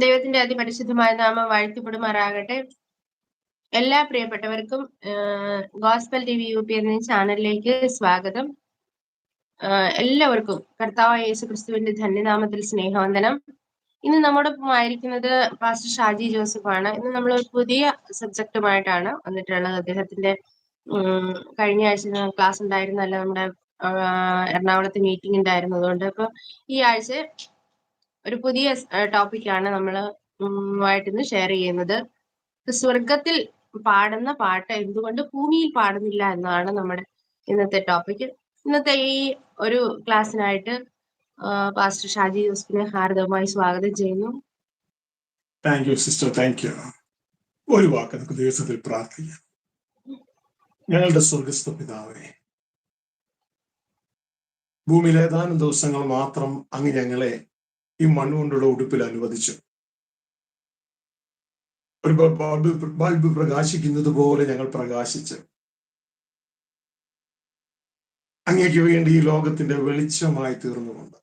ദൈവത്തിന്റെ അതിപരിശുദ്ധമായ നാമം വാഴ്ത്തപ്പെടുമാറാകട്ടെ. എല്ലാ പ്രിയപ്പെട്ടവർക്കും ഗോസ്പൽ ടി വി UP എന്ന ചാനലിലേക്ക് സ്വാഗതം. എല്ലാവർക്കും കർത്താവായ യേശു ക്രിസ്തുവിന്റെ ധന്യനാമത്തിൽ സ്നേഹവന്ദനം. ഇന്ന് നമ്മോടൊപ്പം ആയിരിക്കുന്നത് പാസ്റ്റർ ഷാജി ജോസഫാണ്. ഇന്ന് നമ്മൾ ഒരു പുതിയ സബ്ജക്റ്റുമായിട്ടാണ് വന്നിട്ടുള്ളത്. അദ്ദേഹത്തിന്റെ കഴിഞ്ഞ ആഴ്ച ക്ലാസ് ഉണ്ടായിരുന്നല്ല, നമ്മുടെ എറണാകുളത്ത് മീറ്റിംഗ് ഉണ്ടായിരുന്നതുകൊണ്ട് അപ്പൊ ഈ ആഴ്ച ഒരു പുതിയ ടോപ്പിക്കാണ് നമ്മൾ ആയിട്ടിന്ന് ഷെയർ ചെയ്യുന്നത്. സ്വർഗത്തിൽ പാടുന്ന പാട്ട് എന്തുകൊണ്ട് ഭൂമിയിൽ പാടുന്നില്ല എന്നാണ് നമ്മുടെ ഇന്നത്തെ ടോപ്പിക്. ഇന്നത്തെ ഈ ഒരു ക്ലാസ്സിനായിട്ട് പാസ്റ്റർ ഷാജി ജോസഫിനെ ഹാർദവമായി സ്വാഗതം ചെയ്യുന്നു. Thank you sister, thank you. ഒരു വാക്ക് നമുക്ക് ദിവസത്തിൽ പ്രാർത്ഥിക്കാം. ഞങ്ങളുടെ സ്വർഗസ്ഥ പിതാവേ, ഭൂമിയിൽ ഏതാനും ദിവസങ്ങൾ മാത്രം അങ്ങ് ഞങ്ങളെ ഈ മണ്ണുകൊണ്ടുള്ള ഉടുപ്പിൽ അനുവദിച്ചു. ഒരു ബൾബ് പ്രകാശിക്കുന്നത് പോലെ ഞങ്ങൾ പ്രകാശിച്ച് അങ്ങേക്ക് വേണ്ടി ഈ ലോകത്തിന്റെ വെളിച്ചമായി തീർന്നുകൊണ്ട്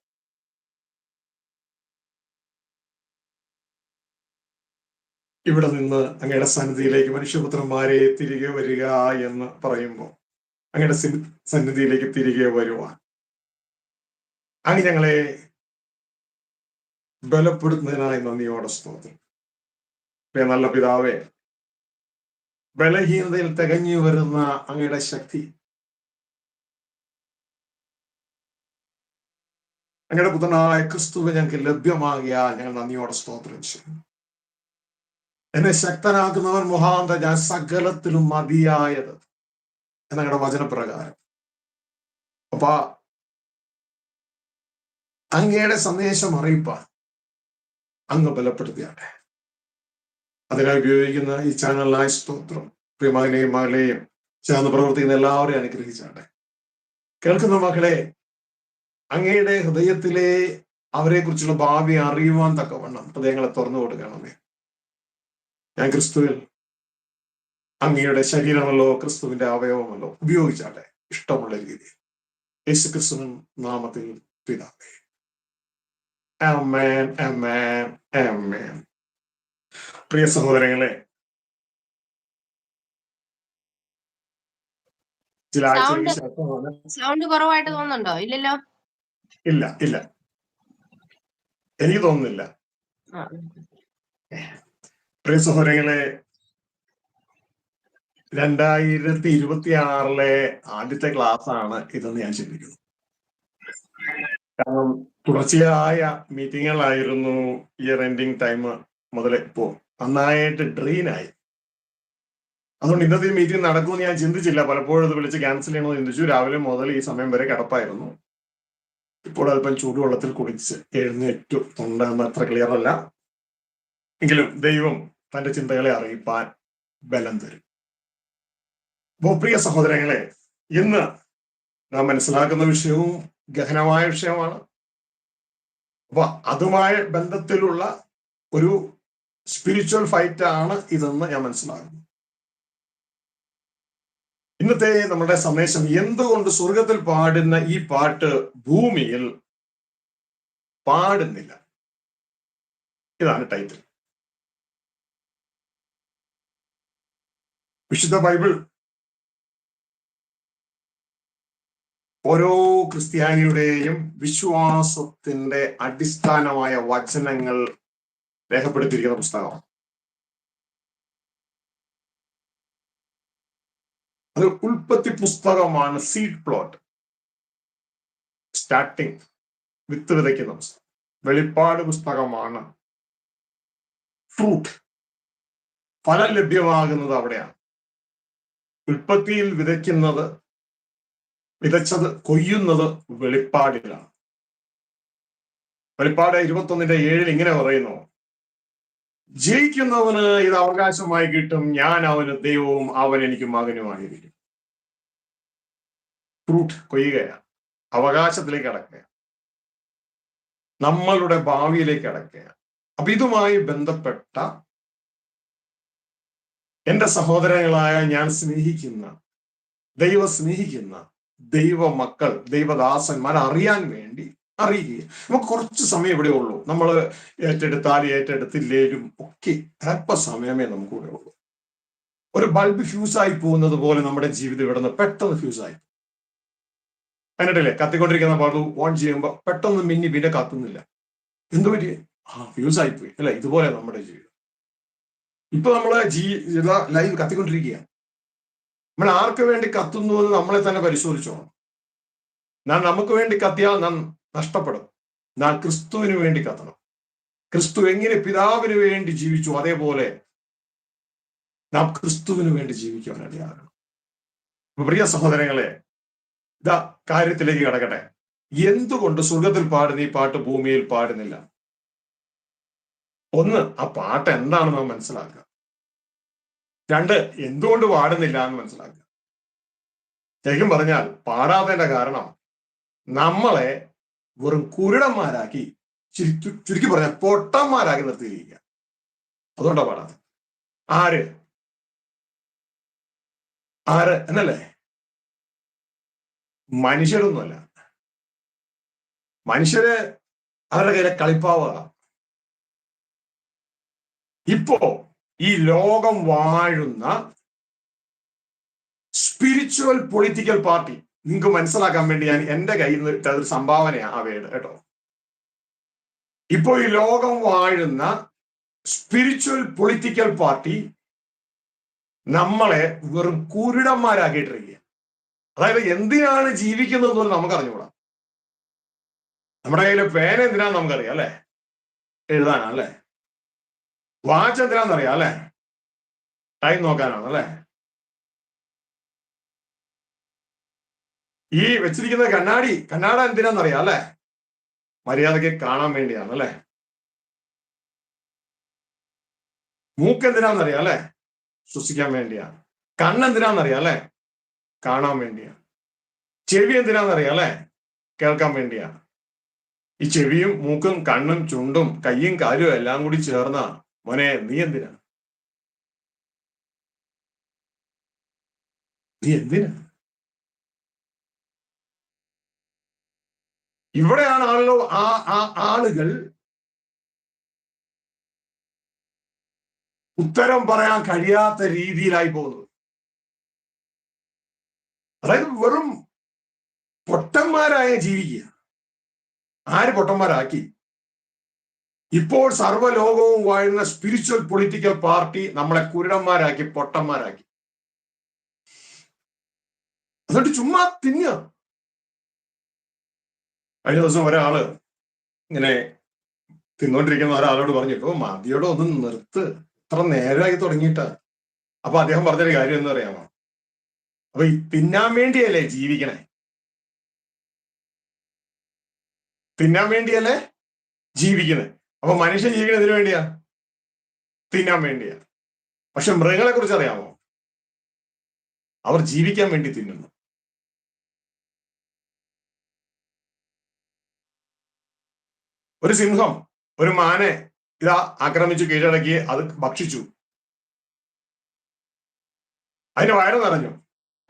ഇവിടെ നിന്ന് അങ്ങയുടെ സന്നിധിയിലേക്ക് മനുഷ്യപുത്രന്മാരെ തിരികെ വരിക എന്ന് പറയുമ്പോൾ അങ്ങയുടെ സന്നിധിയിലേക്ക് തിരികെ വരുവാൻ അങ്ങ് ഞങ്ങളെ ബലപ്പെടുത്തുന്നതിനായി നന്ദിയോടെ സ്തോത്രം. നല്ല പിതാവേ, ബലഹീനതയിൽ തികഞ്ഞു വരുന്ന അങ്ങയുടെ ശക്തി അങ്ങയുടെ പുത്രനായ ക്രിസ്തുവെ ഞങ്ങൾക്ക് ലഭ്യമാകിയാൽ ഞങ്ങൾ നന്ദിയോടെ സ്തോത്രം ചെയ്യും. എന്നെ ശക്തനാക്കുന്നവൻ മുഖാന്തരം ഞാൻ സകലത്തിലും മതിയായത് എന്നങ്ങളുടെ വചനപ്രകാരം. അപ്പൊ അങ്ങയുടെ സന്ദേശം അറിയിപ്പാൻ അങ്ങ് ബലപ്പെടുത്തിയാട്ടെ. അതിനായി ഉപയോഗിക്കുന്ന ഈ ചാനലിനായ സ്തോത്രം. പ്രിയമകനെയും മകളെയും ചേർന്ന് പ്രവർത്തിക്കുന്ന എല്ലാവരെയും അനുഗ്രഹിച്ചാട്ടെ. കേൾക്കുന്ന മക്കളെ, അങ്ങയുടെ ഹൃദയത്തിലെ അവരെ കുറിച്ചുള്ള ഭാവി അറിയുവാൻ തക്കവണ്ണം ഹൃദയങ്ങളെ തുറന്നു കൊടുക്കണമേ. ഞാൻ ക്രിസ്തുവിൽ അങ്ങയുടെ ശരീരമല്ലോ ക്രിസ്തുവിന്റെ അവയവമല്ലോ ഉപയോഗിച്ചാട്ടെ ഇഷ്ടമുള്ള രീതിയിൽ. യേശു ക്രിസ്തുവിൻ നാമത്തിൽ പിതാവേ, ആമേൻ, ആമേൻ, ആമേൻ. പ്രിയ സഹോദരങ്ങളെ, ചില ആഴ്ചകൾക്ക് ശേഷമാണ്. സൗണ്ട് കുറവായിട്ട് തോന്നുന്നുണ്ടോ? ഇല്ലല്ലോ. ഇല്ല, എനിക്ക് തോന്നുന്നില്ല. പ്രിയ സഹോദരങ്ങളെ, 2026 ആദ്യത്തെ ക്ലാസ് ആണ് ഇതെന്ന് ഞാൻ ചിന്തിക്കുന്നു. കാരണം തുടർച്ചയായ മീറ്റിങ്ങുകളായിരുന്നു ഇയർ എൻഡിങ് ടൈം മുതൽ ഇപ്പോൾ നന്നായിട്ട് ഡ്രെയിനായി. അതുകൊണ്ട് ഇന്നത്തെ മീറ്റിംഗ് നടക്കുമെന്ന് ഞാൻ ചിന്തിച്ചില്ല. പലപ്പോഴും ഇത് വിളിച്ച് ക്യാൻസൽ ചെയ്യണമെന്ന് ചിന്തിച്ചു. രാവിലെ മുതൽ ഈ സമയം വരെ കിടപ്പായിരുന്നു. ഇപ്പോൾ അല്പം ചൂടുവെള്ളത്തിൽ കുളിച്ച് എഴുന്നേറ്റു. തൊണ്ടെന്ന് അത്ര ക്ലിയർ അല്ല എങ്കിലും ദൈവം തന്റെ ചിന്തകളെ അറിയിപ്പാൻ ബലം തരും. പ്രിയ സഹോദരങ്ങളെ, ഇന്ന് നാം മനസ്സിലാക്കുന്ന വിഷയവും ഗഹനമായ വിഷയമാണ്. അപ്പൊ അതുമായി ബന്ധത്തിലുള്ള ഒരു സ്പിരിച്വൽ ഫൈറ്റ് ആണ് ഇതെന്ന് ഞാൻ മനസ്സിലാക്കുന്നു. ഇന്നത്തെ നമ്മുടെ സന്ദേശം എന്തുകൊണ്ട് സ്വർഗത്തിൽ പാടുന്ന ഈ പാട്ട് ഭൂമിയിൽ പാടുന്നില്ല, ഇതാണ് ടൈറ്റിൽ. വിശുദ്ധ ബൈബിൾ ഓരോ ക്രിസ്ത്യാനിയുടെയും വിശ്വാസത്തിന്റെ അടിസ്ഥാനമായ വചനങ്ങൾ രേഖപ്പെടുത്തിയിരിക്കുന്ന പുസ്തകമാണ്. അത് ഉൽപ്പത്തി പുസ്തകമാണ്. സീഡ് പ്ലോട്ട്, സ്റ്റാർട്ടിങ്, വിത്ത് വിതയ്ക്കുന്ന പുസ്തകം. വെളിപ്പാട് പുസ്തകമാണ്. ഫ്രൂട്ട്, ഫലം ലഭ്യമാകുന്നത് അവിടെയാണ്. ഉൽപ്പത്തിയിൽ വിതച്ചത് കൊയ്യുന്നത് വെളിപ്പാടിലാണ്. വെളിപ്പാട് 21:7 ഇങ്ങനെ പറയുന്നു, ജയിക്കുന്നവന് ഇത് അവകാശമായി കിട്ടും, ഞാൻ അവന് ദൈവവും അവൻ എനിക്ക് മകനുമായിരിക്കും. ഫ്രൂട്ട് കൊയ്യുകയാണ്, അവകാശത്തിലേക്ക് അടക്കുകയാണ്, നമ്മളുടെ ഭാവിയിലേക്ക് അടക്കുകയാണ്. അപ്പൊ ഇതുമായി ബന്ധപ്പെട്ട എന്റെ സഹോദരങ്ങളായ ഞാൻ സ്നേഹിക്കുന്ന ദൈവ മക്കൾ, ദൈവദാസന്മാർ അറിയാൻ വേണ്ടി അറിയുക. നമുക്ക് കുറച്ച് സമയം ഇവിടെ ഉള്ളൂ. നമ്മൾ ഏറ്റെടുത്താലും ഏറ്റെടുത്തില്ലേലും ഒക്കെ അല്പസമയമേ നമുക്ക് ഇവിടെ ഉള്ളൂ. ഒരു ബൾബ് ഫ്യൂസായി പോകുന്നത് പോലെ നമ്മുടെ ജീവിതം ഇവിടെ നിന്ന് പെട്ടെന്ന് ഫ്യൂസായി. അതിനിടയിലെ കത്തിക്കൊണ്ടിരിക്കുന്ന ബൾബ് ഓൺ ചെയ്യുമ്പോൾ പെട്ടെന്ന് മിന്നി പിന്നെ കത്തുന്നില്ല. എന്തു പറ്റി? ഫ്യൂസായി പോയി അല്ലെ? ഇതുപോലെ നമ്മുടെ ജീവിതം. ഇപ്പൊ നമ്മള് ലൈവ് കത്തിക്കൊണ്ടിരിക്കുകയാണ്. നമ്മൾ ആർക്ക് വേണ്ടി കത്തുന്നു എന്ന് നമ്മളെ തന്നെ പരിശോധിച്ചോണം. നാം നമുക്ക് വേണ്ടി കത്തിയാൽ നാം നഷ്ടപ്പെടും. നാം ക്രിസ്തുവിന് വേണ്ടി കത്തണം. ക്രിസ്തു എങ്ങനെ പിതാവിന് വേണ്ടി ജീവിച്ചു, അതേപോലെ നാം ക്രിസ്തുവിന് വേണ്ടി ജീവിക്കാൻ വേണ്ടിയാകണം. പ്രിയ സഹോദരങ്ങളെ, ഇതാ കാര്യത്തിലേക്ക് കടക്കട്ടെ. എന്തുകൊണ്ട് സ്വർഗത്തിൽ പാടുന്ന ഈ പാട്ട് ഭൂമിയിൽ പാടുന്നില്ല? ഒന്ന്, ആ പാട്ട് എന്താണെന്ന് നാം മനസ്സിലാക്കുക. രണ്ട്, എന്തുകൊണ്ട് പാടുന്നില്ല എന്ന് മനസ്സിലാക്കുക. ശരിക്കും പറഞ്ഞാൽ പാടാത്തതിന്റെ കാരണം നമ്മളെ വെറും കുരുടന്മാരാക്കി, ചുരുക്കി പറഞ്ഞാൽ പൊട്ടന്മാരാക്കി നിർത്തിയിരിക്കുക. അതുകൊണ്ടാണ് പാടാത്തത്. ആര് എന്നല്ലേ? മനുഷ്യരൊന്നുമല്ല. മനുഷ്യര് അവരുടെ കയ്യിലെ കളിപ്പാവുക. ഇപ്പോ ഈ ലോകം വാഴുന്ന സ്പിരിച്വൽ പൊളിറ്റിക്കൽ പാർട്ടി, നിങ്ങൾക്ക് മനസ്സിലാക്കാൻ വേണ്ടി ഞാൻ എന്റെ കയ്യിൽ നിന്ന് ഇട്ട ഒരു സംഭാവനയാണ് ആ വേട് കേട്ടോ. ഇപ്പോ ഈ ലോകം വാഴുന്ന സ്പിരിച്വൽ പൊളിറ്റിക്കൽ പാർട്ടി നമ്മളെ വെറും കുരുടന്മാരാക്കിയിട്ടിരിക്കുക. അതായത് എന്തിനാണ് ജീവിക്കുന്നത് എന്ന് നമുക്ക് അറിഞ്ഞുകൂടാ. നമ്മുടെ കയ്യിലെ പേന എന്തിനാന്ന് നമുക്കറിയാം അല്ലെ? എഴുതാനാണ് അല്ലെ? വാച്ച് എന്തിനാന്നറിയാം അല്ലെ? ടൈം നോക്കാനാണ് അല്ലെ? ഈ വെച്ചിരിക്കുന്ന കണ്ണാട എന്തിനാന്നറിയാം അല്ലെ? മര്യാദയ്ക്ക് കാണാൻ വേണ്ടിയാണ് അല്ലെ? മൂക്ക് എന്തിനാന്നറിയാം അല്ലെ? ശ്വസിക്കാൻ വേണ്ടിയാണ്. കണ്ണെന്തിനാന്നറിയാം അല്ലെ? കാണാൻ വേണ്ടിയാണ്. ചെവി എന്തിനാന്നറിയാം അല്ലെ? കേൾക്കാൻ വേണ്ടിയാണ്. ഈ ചെവിയും മൂക്കും കണ്ണും ചുണ്ടും കയ്യും കാലും എല്ലാം കൂടി ചേർന്ന മോനെ നീ എന്തിനാ? ഇവിടെയാണ് ആളുകൾ ഉത്തരം പറയാൻ കഴിയാത്ത രീതിയിലായി പോകുന്നത്. അതായത് വെറും പൊട്ടന്മാരായ ജീവിക്കുക. ആര് പൊട്ടന്മാരാക്കി? ഇപ്പോൾ സർവ്വലോകവും വാഴുന്ന സ്പിരിച്വൽ പൊളിറ്റിക്കൽ പാർട്ടി നമ്മളെ കുരുടന്മാരാക്കി, പൊട്ടന്മാരാക്കി. എന്നിട്ട് ചുമ്മാ തിന്നുക. കഴിഞ്ഞ ദിവസം ഒരാള് ഇങ്ങനെ തിന്നോണ്ടിരിക്കുന്ന ഒരാളോട് പറഞ്ഞിട്ടോ, മതിയോടെ ഒന്ന് നിർത്ത്, ഇത്ര നേരമായി തുടങ്ങിയിട്ടാ. അപ്പൊ അദ്ദേഹം പറഞ്ഞൊരു കാര്യം എന്ന് പറയാമോ? അപ്പൊ ഈ തിന്നാൻ വേണ്ടിയല്ലേ ജീവിക്കണേ? തിന്നാൻ വേണ്ടിയല്ലേ ജീവിക്കുന്നത്? അപ്പൊ മനുഷ്യൻ ജീവിക്കുന്നത് ഇതിനു വേണ്ടിയാ? തിന്നാൻ വേണ്ടിയാ. പക്ഷെ മൃഗങ്ങളെ കുറിച്ച് അറിയാമോ? അവർ ജീവിക്കാൻ വേണ്ടി തിന്നുന്നു. ഒരു സിംഹം ഒരു മാനെ ഇതാ ആക്രമിച്ചു, കീഴടക്കി, അത് ഭക്ഷിച്ചു. അതിന്റെ വയറ് നിറഞ്ഞു.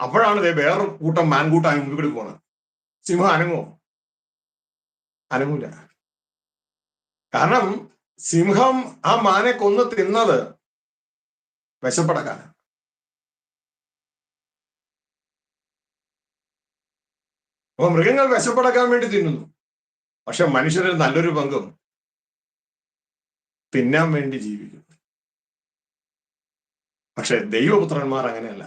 അപ്പോഴാണ് വേറൊരു കൂട്ടം മാൻകൂട്ടായി മുമ്പിൽ കൂടി പോണത്. സിംഹം അനങ്ങോ? അനങ്ങൂല. കാരണം സിംഹം ആ മാനെ കൊന്ന് തിന്നത് വിശപ്പടക്കാനാണ്. അപ്പൊ മൃഗങ്ങൾ വിശപ്പടക്കാൻ വേണ്ടി തിന്നുന്നു. പക്ഷെ മനുഷ്യരിൽ നല്ലൊരു പങ്കും തിന്നാൻ വേണ്ടി ജീവിക്കുന്നു. പക്ഷെ ദൈവപുത്രന്മാർ അങ്ങനെയല്ല.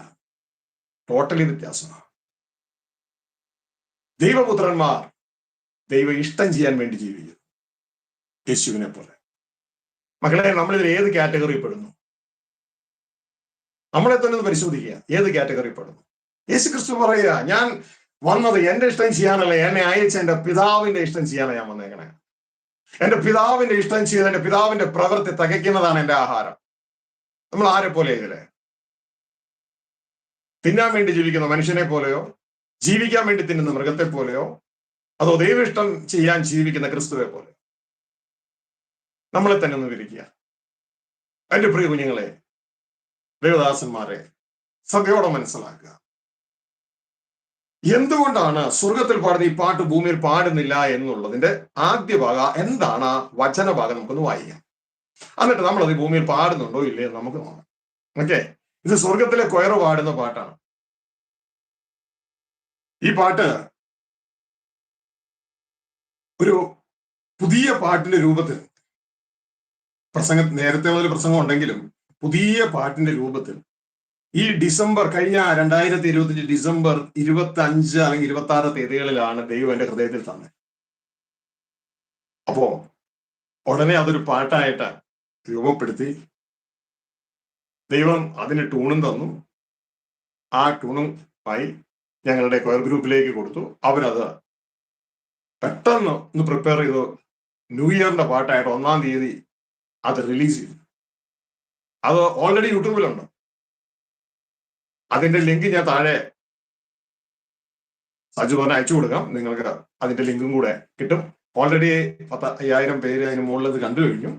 ടോട്ടലി വ്യത്യാസമാണ്. ദൈവപുത്രന്മാർ ദൈവ ഇഷ്ടം ചെയ്യാൻ വേണ്ടി ജീവിക്കുന്നു, യേശുവിനെ പോലെ. മക്കളെ, നമ്മളിതിൽ ഏത് കാറ്റഗറി പെടുന്നു? നമ്മളെ തന്നെ ഒന്ന് പരിശോധിക്കുക. ഏത് കാറ്റഗറി പെടുന്നു? യേശു ക്രിസ്തു പറയുക, ഞാൻ വന്നത് എന്റെ ഇഷ്ടം ചെയ്യാനല്ല, എന്നെ അയച്ച എന്റെ പിതാവിന്റെ ഇഷ്ടം ചെയ്യാനാണ് ഞാൻ വന്നേക്കണേ. എന്റെ പിതാവിന്റെ ഇഷ്ടം ചെയ്ത് എന്റെ പിതാവിന്റെ പ്രവൃത്തി തികയ്ക്കുന്നതാണ് എന്റെ ആഹാരം. നമ്മൾ ആരെ പോലെ ഇതിലെ? തിന്നാൻ വേണ്ടി ജീവിക്കുന്ന മനുഷ്യനെ പോലെയോ, ജീവിക്കാൻ വേണ്ടി തിന്നുന്ന മൃഗത്തെ പോലെയോ, അതോ ദൈവ ഇഷ്ടം ചെയ്യാൻ ജീവിക്കുന്ന ക്രിസ്തുവെ പോലെ? നമ്മളെ തന്നെ ഒന്ന് വിരിക്കുക. എന്റെ പ്രിയ കുഞ്ഞുങ്ങളെ, ദേവദാസന്മാരെ, സഭയോടെ മനസ്സിലാക്കുക. എന്തുകൊണ്ടാണ് സ്വർഗത്തിൽ പാടുന്ന ഈ പാട്ട് ഭൂമിയിൽ പാടുന്നില്ല എന്നുള്ളതിന്റെ ആദ്യ ഭാഗം എന്താണ്? വചനഭാഗം നമുക്കൊന്ന് വായിക്കാം. എന്നിട്ട് നമ്മളത് ഭൂമിയിൽ പാടുന്നുണ്ടോ ഇല്ലയോ നമുക്ക് നോക്കാം. ഓക്കെ, ഇത് സ്വർഗത്തിലെ കൊയറ് പാടുന്ന പാട്ടാണ്. ഈ പാട്ട് ഒരു പുതിയ പാട്ടിന്റെ രൂപത്തിൽ, നേരത്തെ മുതൽ പ്രസംഗം ഉണ്ടെങ്കിലും പുതിയ പാട്ടിന്റെ രൂപത്തിൽ ഈ ഡിസംബർ കഴിഞ്ഞ 2025 ഡിസംബർ 25 അല്ലെങ്കിൽ 26 തീയതികളിലാണ് ദൈവം എന്റെ ഹൃദയത്തിൽ തന്നെ. അപ്പോ ഉടനെ അതൊരു പാട്ടായിട്ട് രൂപപ്പെടുത്തി ദൈവം അതിന് ട്യൂണും തന്നു. ആ ട്യൂണും ആയി ഞങ്ങളുടെ കൊയർ ഗ്രൂപ്പിലേക്ക് കൊടുത്തു. അവരത് പെട്ടെന്ന് ഒന്ന് പ്രിപ്പയർ ചെയ്തു. ന്യൂ ഇയറിന്റെ പാട്ടായിട്ട് 1-ാം തീയതി അത് റിലീസ് ചെയ്തു. അത് ഓൾറെഡി യൂട്യൂബിലുണ്ട്. അതിന്റെ ലിങ്ക് ഞാൻ താഴെ സജു പറഞ്ഞ് അയച്ചു കൊടുക്കാം. നിങ്ങൾക്ക് അതിന്റെ ലിങ്കും കൂടെ കിട്ടും. ഓൾറെഡി 50,000 പേര് അതിന് മുകളിൽ കണ്ടു കഴിഞ്ഞു.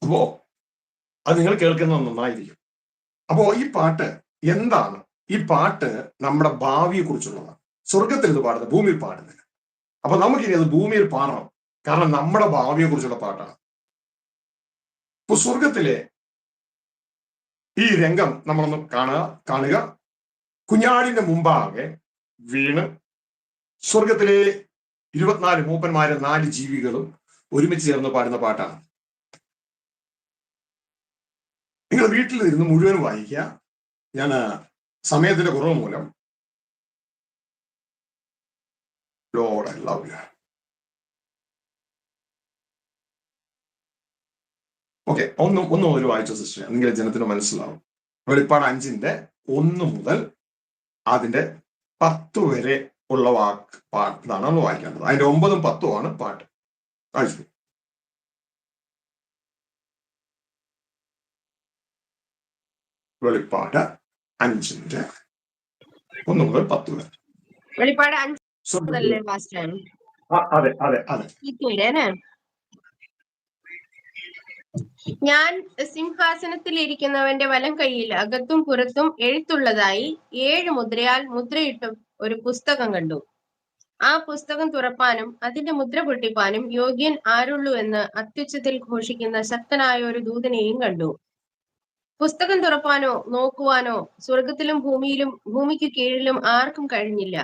അപ്പോ അത് നിങ്ങൾ കേൾക്കുന്നത് നന്നായിരിക്കും. അപ്പോ ഈ പാട്ട് എന്താണ്? ഈ പാട്ട് നമ്മുടെ ഭാവിയെ കുറിച്ചുള്ളതാണ്. സ്വർഗത്തിൽ ഇത് പാടുന്നത്, ഭൂമിയിൽ പാടുന്നില്ല. അപ്പൊ നമുക്കിനി അത് ഭൂമിയിൽ പാടണം, കാരണം നമ്മുടെ ഭാവിയെ കുറിച്ചുള്ള പാട്ടാണ്. ഇപ്പൊ സ്വർഗത്തിലെ ഈ രംഗം നമ്മളൊന്ന് കാണുക. കുഞ്ഞാടിന്റെ മുമ്പാകെ വീണ് സ്വർഗത്തിലെ 24 മൂപ്പന്മാരെ 4 ജീവികളും ഒരുമിച്ച് ചേർന്ന് പാടുന്ന പാട്ടാണ്. നിങ്ങൾ വീട്ടിൽ ഇരുന്ന് മുഴുവൻ വായിക്കുക. ഞാൻ സമയത്തിന്റെ കുറവ് മൂലം load I love U. Okay, ഒന്ന് മുതൽ വായിച്ച സിസ്റ്റർ, നിങ്ങൾ ജനത്തിന് മനസ്സിലാവും. വെളിപ്പാട് 5-ന്റെ 1 മുതൽ അതിന്റെ 10 വരെ ഉള്ള പാട്ടാണ് നമ്മൾ വായിക്കേണ്ടത്. അതിന്റെ 9-ഉം 10-ഉം ആണ് പാട്ട്. വായിച്ചു. വെളിപ്പാട് 5-ന്റെ 1 മുതൽ 10 വരെ. വെളിപ്പാട് 5 അതെ അതെ അതെ. ഞാൻ സിംഹാസനത്തിൽ ഇരിക്കുന്നവന്റെ വലം കൈയിൽ അകത്തും പുറത്തും എഴുത്തുള്ളതായി 7 മുദ്രയാൽ മുദ്രയിട്ട ഒരു പുസ്തകം കണ്ടു. ആ പുസ്തകം തുറപ്പാനും അതിന്റെ മുദ്ര പൊട്ടിപ്പാനും യോഗ്യൻ ആരുള്ളൂ എന്ന് അത്യുച്ചത്തിൽ ഘോഷിക്കുന്ന ശക്തനായ ഒരു ദൂതനെയും കണ്ടു. പുസ്തകം തുറപ്പാനോ നോക്കുവാനോ സ്വർഗത്തിലും ഭൂമിയിലും ഭൂമിക്ക് കീഴിലും ആർക്കും കഴിഞ്ഞില്ല.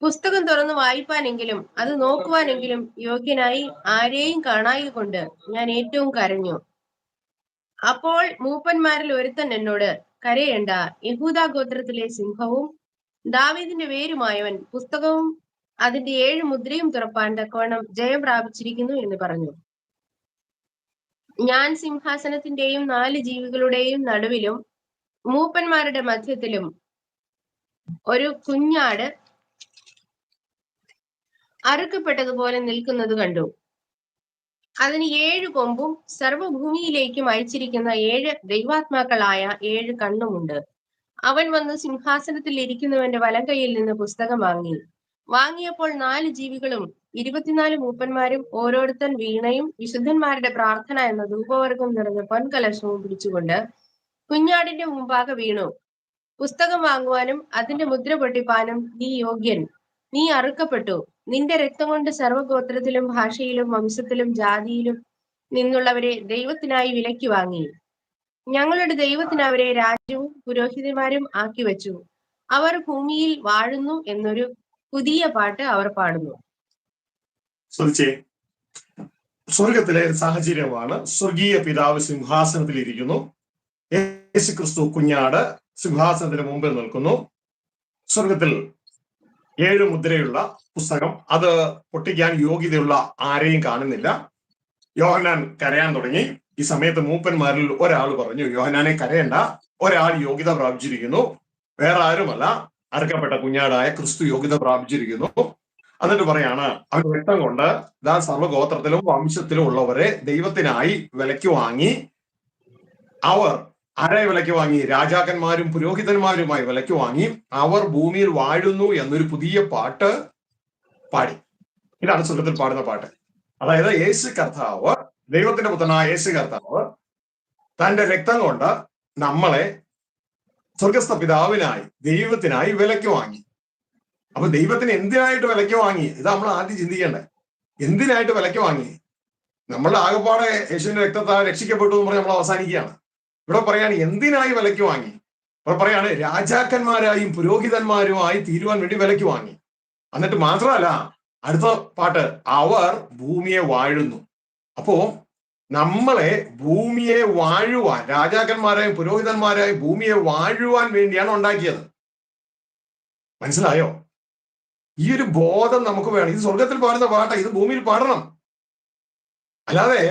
പുസ്തകം തുറന്ന് വായിപ്പാനെങ്കിലും അത് നോക്കുവാനെങ്കിലും യോഗ്യനായി ആരെയും കാണായതുകൊണ്ട് ഞാൻ ഏറ്റവും കരഞ്ഞു. അപ്പോൾ മൂപ്പന്മാരിൽ ഒരുത്തൻ എന്നോട്, കരയേണ്ട, യഹൂദാ ഗോത്രത്തിലെ സിംഹവും ദാവീദിന്റെ വേരുമായവൻ പുസ്തകവും അതിന്റെ 7 മുദ്രയും തുറപ്പാൻ തക്കവണ്ണം ജയം പ്രാപിച്ചിരിക്കുന്നു എന്ന് പറഞ്ഞു. ഞാൻ സിംഹാസനത്തിന്റെയും 4 ജീവികളുടെയും നടുവിലും മൂപ്പന്മാരുടെ മധ്യത്തിലും ഒരു കുഞ്ഞാട് അറുക്കപ്പെട്ടതുപോലെ നിൽക്കുന്നത് കണ്ടു. അതിന് 7 കൊമ്പും സർവഭൂമിയിലേക്കും അയച്ചിരിക്കുന്ന 7 ദൈവാത്മാക്കളായ 7 കണ്ണുമുണ്ട്. അവൻ വന്ന് സിംഹാസനത്തിൽ ഇരിക്കുന്നവന്റെ വലം കൈയിൽ നിന്ന് പുസ്തകം വാങ്ങിയപ്പോൾ 4 ജീവികളും 24 മൂപ്പന്മാരും ഓരോരുത്തൻ വീണയും വിശുദ്ധന്മാരുടെ പ്രാർത്ഥന എന്ന ധൂപവർഗം നിറഞ്ഞ പൊൻകലശവും പിടിച്ചുകൊണ്ട് കുഞ്ഞാടിന്റെ മുമ്പാകെ വീണു. പുസ്തകം വാങ്ങുവാനും അതിന്റെ മുദ്ര പൊട്ടിപ്പാനും നീ യോഗ്യൻ, നീ അറുക്കപ്പെട്ടു, നിന്റെ രക്തം കൊണ്ട് സർവ്വഗോത്രത്തിലും ഭാഷയിലും വംശത്തിലും ജാതിയിലും നിന്നുള്ളവരെ ദൈവത്തിനായി വിലയ്ക്ക് വാങ്ങി. ഞങ്ങളുടെ ദൈവത്തിന് അവരെ രാജ്യവും പുരോഹിതന്മാരും ആക്കി വെച്ചു. അവർ ഭൂമിയിൽ വാഴുന്നു എന്നൊരു പുതിയ പാട്ട് അവർ പാടുന്നു. സ്വർഗത്തിലെ സാഹചര്യമാണ്. സ്വർഗീയ പിതാവ് സിംഹാസനത്തിൽ ഇരിക്കുന്നു. യേശുക്രിസ്തു കുഞ്ഞാട് സിംഹാസനത്തിന് മുമ്പിൽ നിൽക്കുന്നു. സ്വർഗത്തിൽ 7 മുദ്രയുള്ള പുസ്തകം, അത് പൊട്ടിക്കാൻ യോഗ്യതയുള്ള ആരെയും കാണുന്നില്ല. യോഹന്നാൻ കരയാൻ തുടങ്ങി. ഈ സമയത്ത് മൂപ്പന്മാരിൽ ഒരാൾ പറഞ്ഞു, യോഹന്നാനെ കരയണ്ട, ഒരാൾ യോഗ്യത പ്രാപിച്ചിരിക്കുന്നു, വേറെ ആരുമല്ല, അറുക്കപ്പെട്ട കുഞ്ഞാടായ ക്രിസ്തു യോഗ്യത പ്രാപിച്ചിരിക്കുന്നു. എന്നിട്ട് പറയാണ്, അവൻ രക്തം കൊണ്ട് സർവ്വഗോത്രത്തിലും വംശത്തിലും ഉള്ളവരെ ദൈവത്തിനായി വിലയ്ക്ക് വാങ്ങി. അവർ ആരെ വിലയ്ക്ക് വാങ്ങി? രാജാക്കന്മാരും പുരോഹിതന്മാരുമായി വിലയ്ക്ക് വാങ്ങി. അവർ ഭൂമിയിൽ വാഴുന്നു എന്നൊരു പുതിയ പാട്ട് പാടി. ഇതാണ് സ്വർഗത്തിൽ പാടുന്ന പാട്ട്. അതായത് യേശു കർത്താവ്, ദൈവത്തിന്റെ പുത്രനായ യേശു കർത്താവ് തന്റെ രക്തം കൊണ്ട് നമ്മളെ സ്വർഗസ്ഥ പിതാവിനായി, ദൈവത്തിനായി വിലയ്ക്ക് വാങ്ങി. അപ്പൊ ദൈവത്തിന് എന്തിനായിട്ട് വിലയ്ക്ക് വാങ്ങി? ഇത് നമ്മൾ ആദ്യം ചിന്തിക്കേണ്ടേ. എന്തിനായിട്ട് വിലയ്ക്ക് വാങ്ങി? നമ്മളുടെ ആകെപ്പാടെ യേശുവിന്റെ രക്തത്താൽ രക്ഷിക്കപ്പെട്ടു എന്ന് പറഞ്ഞ് നമ്മൾ അവസാനിക്കുകയാണ്. ഇവിടെ പറയാണ് എന്തിനായി വിലയ്ക്ക് വാങ്ങി. ഇവിടെ പറയാണ് രാജാക്കന്മാരായും പുരോഹിതന്മാരുമായി തീരുവാൻ വേണ്ടി വിലയ്ക്ക് വാങ്ങി. എന്നിട്ട് മാത്രമല്ല, അടുത്ത പാട്ട്, അവർ ഭൂമിയെ വാഴുന്നു. അപ്പോ നമ്മളെ ഭൂമിയെ വാഴുവാൻ, രാജാക്കന്മാരായും പുരോഹിതന്മാരായും ഭൂമിയെ വാഴുവാൻ വേണ്ടിയാണ് ഉണ്ടാക്കിയത്. മനസ്സിലായോ? ഈ ഒരു ബോധം നമുക്ക് വേണം. ഇത് സ്വർഗത്തിൽ പാടുന്ന പാട്ടാ, ഇത് ഭൂമിയിൽ പാടണം. അല്ലാതെ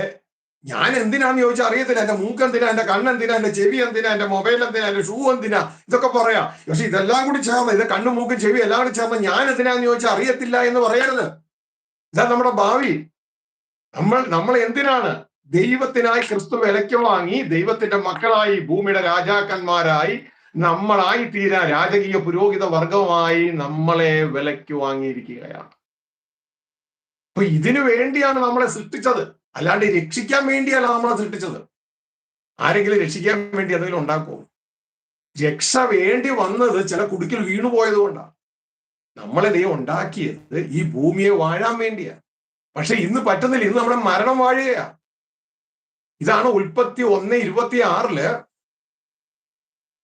ഞാൻ എന്തിനാന്ന് ചോദിച്ചാൽ അറിയത്തില്ല. എന്റെ മൂക്ക് എന്തിനാ, എന്റെ കണ്ണെന്തിനാ, എന്റെ ചെവി എന്തിനാ, എന്റെ മൊബൈൽ എന്തിനാ, എന്റെ ഷൂ എന്തിനാ, ഇതൊക്കെ പറയാം. പക്ഷെ ഇതെല്ലാം കൂടി ചേർന്ന്, ഇത് കണ്ണും മൂക്കും ചെവി എല്ലാം കൂടി ചേർന്ന് ഞാൻ എന്തിനാന്ന് ചോദിച്ചാൽ അറിയത്തില്ല എന്ന് പറയരുത്. ഇതാ നമ്മുടെ ഭാവി. നമ്മൾ എന്തിനാണ്? ദൈവത്തിനായി ക്രിസ്തു വിലയ്ക്ക് വാങ്ങി, ദൈവത്തിന്റെ മക്കളായി, ഭൂമിയുടെ രാജാക്കന്മാരായി നമ്മളായി തീരാൻ, രാജകീയ പുരോഹിത വർഗമായി നമ്മളെ വിലയ്ക്ക് വാങ്ങിയിരിക്കുകയാണ്. അപ്പൊ ഇതിനു വേണ്ടിയാണ് നമ്മളെ സൃഷ്ടിച്ചത്, അല്ലാണ്ട് രക്ഷിക്കാൻ വേണ്ടിയല്ല നമ്മളെ സൃഷ്ടിച്ചത്. ആരെങ്കിലും രക്ഷിക്കാൻ വേണ്ടി എന്തെങ്കിലും ഉണ്ടാക്കുമോ? രക്ഷ വേണ്ടി വന്നത് ചില കുടുക്കിൽ വീണുപോയത് കൊണ്ടാണ്. നമ്മളെ ദൈവം ഉണ്ടാക്കിയത് ഈ ഭൂമിയെ വാഴാൻ വേണ്ടിയാണ്. പക്ഷെ ഇന്ന് പറ്റുന്നില്ല. ഇന്ന് നമ്മുടെ മരണം വാഴുകയാ. ഇതാണ് ഉൽപ്പത്തി 1:26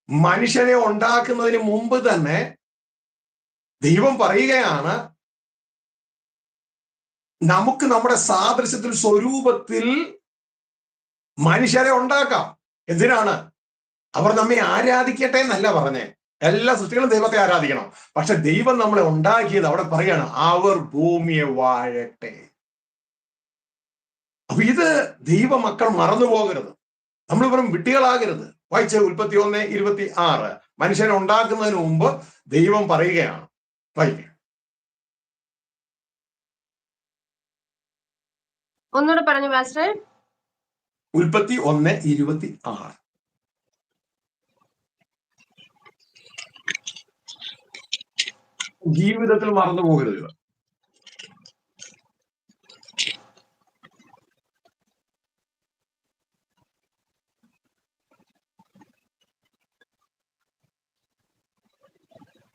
മനുഷ്യനെ ഉണ്ടാക്കുന്നതിന് മുമ്പ് തന്നെ ദൈവം പറയുകയാണ്, നമുക്ക് നമ്മുടെ സാദൃശ്യത്തിൽ, സ്വരൂപത്തിൽ മനുഷ്യരെ ഉണ്ടാക്കാം. എന്തിനാണ്? അവർ നമ്മെ ആരാധിക്കട്ടെ എന്നല്ല പറഞ്ഞേ. എല്ലാ സൃഷ്ടികളും ദൈവത്തെ ആരാധിക്കണം. പക്ഷെ ദൈവം നമ്മളെ ഉണ്ടാക്കിയത് അവിടെ പറയാണ്, അവർ ഭൂമിയെ വാഴട്ടെ. അപ്പൊ ഇത് ദൈവമക്കൾ മറന്നു പോകരുത്. നമ്മൾ വെറും വിട്ടികളാകരുത്. വായിച്ച ഉൽപ്പത്തി 1:26 മനുഷ്യനെ ഉണ്ടാക്കുന്നതിന് മുമ്പ് ദൈവം പറയുകയാണ്. വായിക്കുക. ഒന്നുകൂടെ പറഞ്ഞു പാസ്റ്റർ. ഉൽപ്പത്തി 1:26. ജീവിതത്തിൽ മറന്നു പോകരുത്.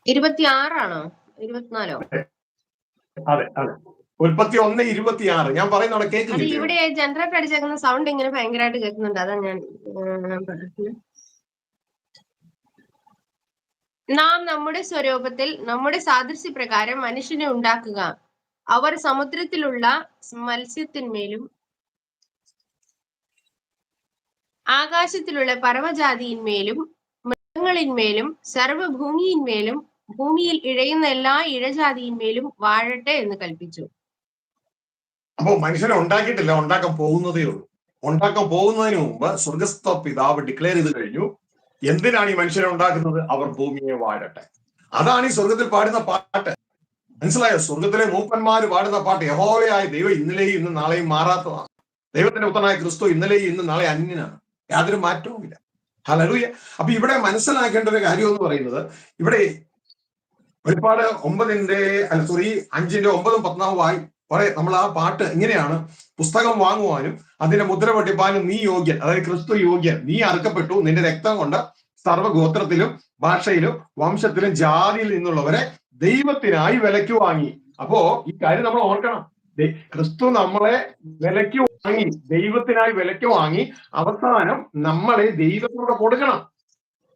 ഇത് 26 24? അതെ അതെ, ഉൽപ്പത്തി 1:26. ഞാൻ പറയുന്ന അത് കേൾക്കുന്നില്ല. ഇവിടെ ജനറേറ്റർ അടിച്ചേക്കുന്ന സൗണ്ട് ഇങ്ങനെ ഭയങ്കരമായിട്ട് കേൾക്കുന്നുണ്ട്. അതാ ഞാൻ നാം നമ്മുടെ സ്വരൂപത്തിൽ നമ്മുടെ സാദൃശ്യപ്രകാരം മനുഷ്യനെ ഉണ്ടാക്കുക. അവർ സമുദ്രത്തിലുള്ള മത്സ്യത്തിന്മേലും ആകാശത്തിലുള്ള പർവ്വജാതിയിന്മേലും മൃഗങ്ങളിന്മേലും സർവ്വഭൂമിയിന്മേലും ഭൂമിയിൽ ഇഴയുന്ന എല്ലാ ഇഴജാതിയിന്മേലും വാഴട്ടെ എന്ന് കൽപ്പിച്ചു. അപ്പോ മനുഷ്യനെ ഉണ്ടാക്കിയിട്ടില്ല, ഉണ്ടാക്കാൻ പോകുന്നതേ ഉള്ളൂ. ഉണ്ടാക്കാൻ പോകുന്നതിന് മുമ്പ് സ്വർഗസ്ഥ പിതാവ് ഡിക്ലെയർ ചെയ്ത് കഴിഞ്ഞു, എന്തിനാണ് ഈ മനുഷ്യനെ ഉണ്ടാക്കുന്നത്? അവർ ഭൂമിയെ വാഴട്ടെ. അതാണ് ഈ സ്വർഗത്തിൽ പാടുന്ന പാട്ട്. മനസ്സിലായോ? സ്വർഗത്തിലെ മൂപ്പന്മാര് പാടുന്ന പാട്ട്, യഹോവയായ ദൈവം ഇന്നലെയും ഇന്നും നാളെയും മാറാത്തതാണ്. ദൈവത്തിന്റെ പുത്രനായ ക്രിസ്തു ഇന്നലെയും ഇന്നും നാളെ അന്യനാണ്. യാതൊരു മാറ്റവുമില്ല. ഹല്ലേലൂയ. അപ്പൊ ഇവിടെ മനസ്സിലാക്കേണ്ട ഒരു കാര്യം എന്ന് പറയുന്നത്, ഇവിടെ വെളിപ്പാട് 5:9-10 നമ്മൾ ആ പാട്ട് ഇങ്ങനെയാണ്: പുസ്തകം വാങ്ങുവാനും അതിന്റെ മുദ്ര പൊട്ടിപ്പാനും നീ യോഗ്യൻ, അതായത് ക്രിസ്തു യോഗ്യൻ. നീ അറുക്കപ്പെട്ടു, നിന്റെ രക്തം കൊണ്ട് സർവ്വഗോത്രത്തിലും ഭാഷയിലും വംശത്തിലും ജാതിയിൽ നിന്നുള്ളവരെ ദൈവത്തിനായി വിലയ്ക്ക് വാങ്ങി. അപ്പോ ഈ കാര്യം നമ്മൾ ഓർക്കണം. ക്രിസ്തു നമ്മളെ വിലയ്ക്ക് വാങ്ങി, ദൈവത്തിനായി വിലയ്ക്ക് വാങ്ങി. അവസാനം നമ്മളെ ദൈവത്തിനോട് കൊടുക്കണം.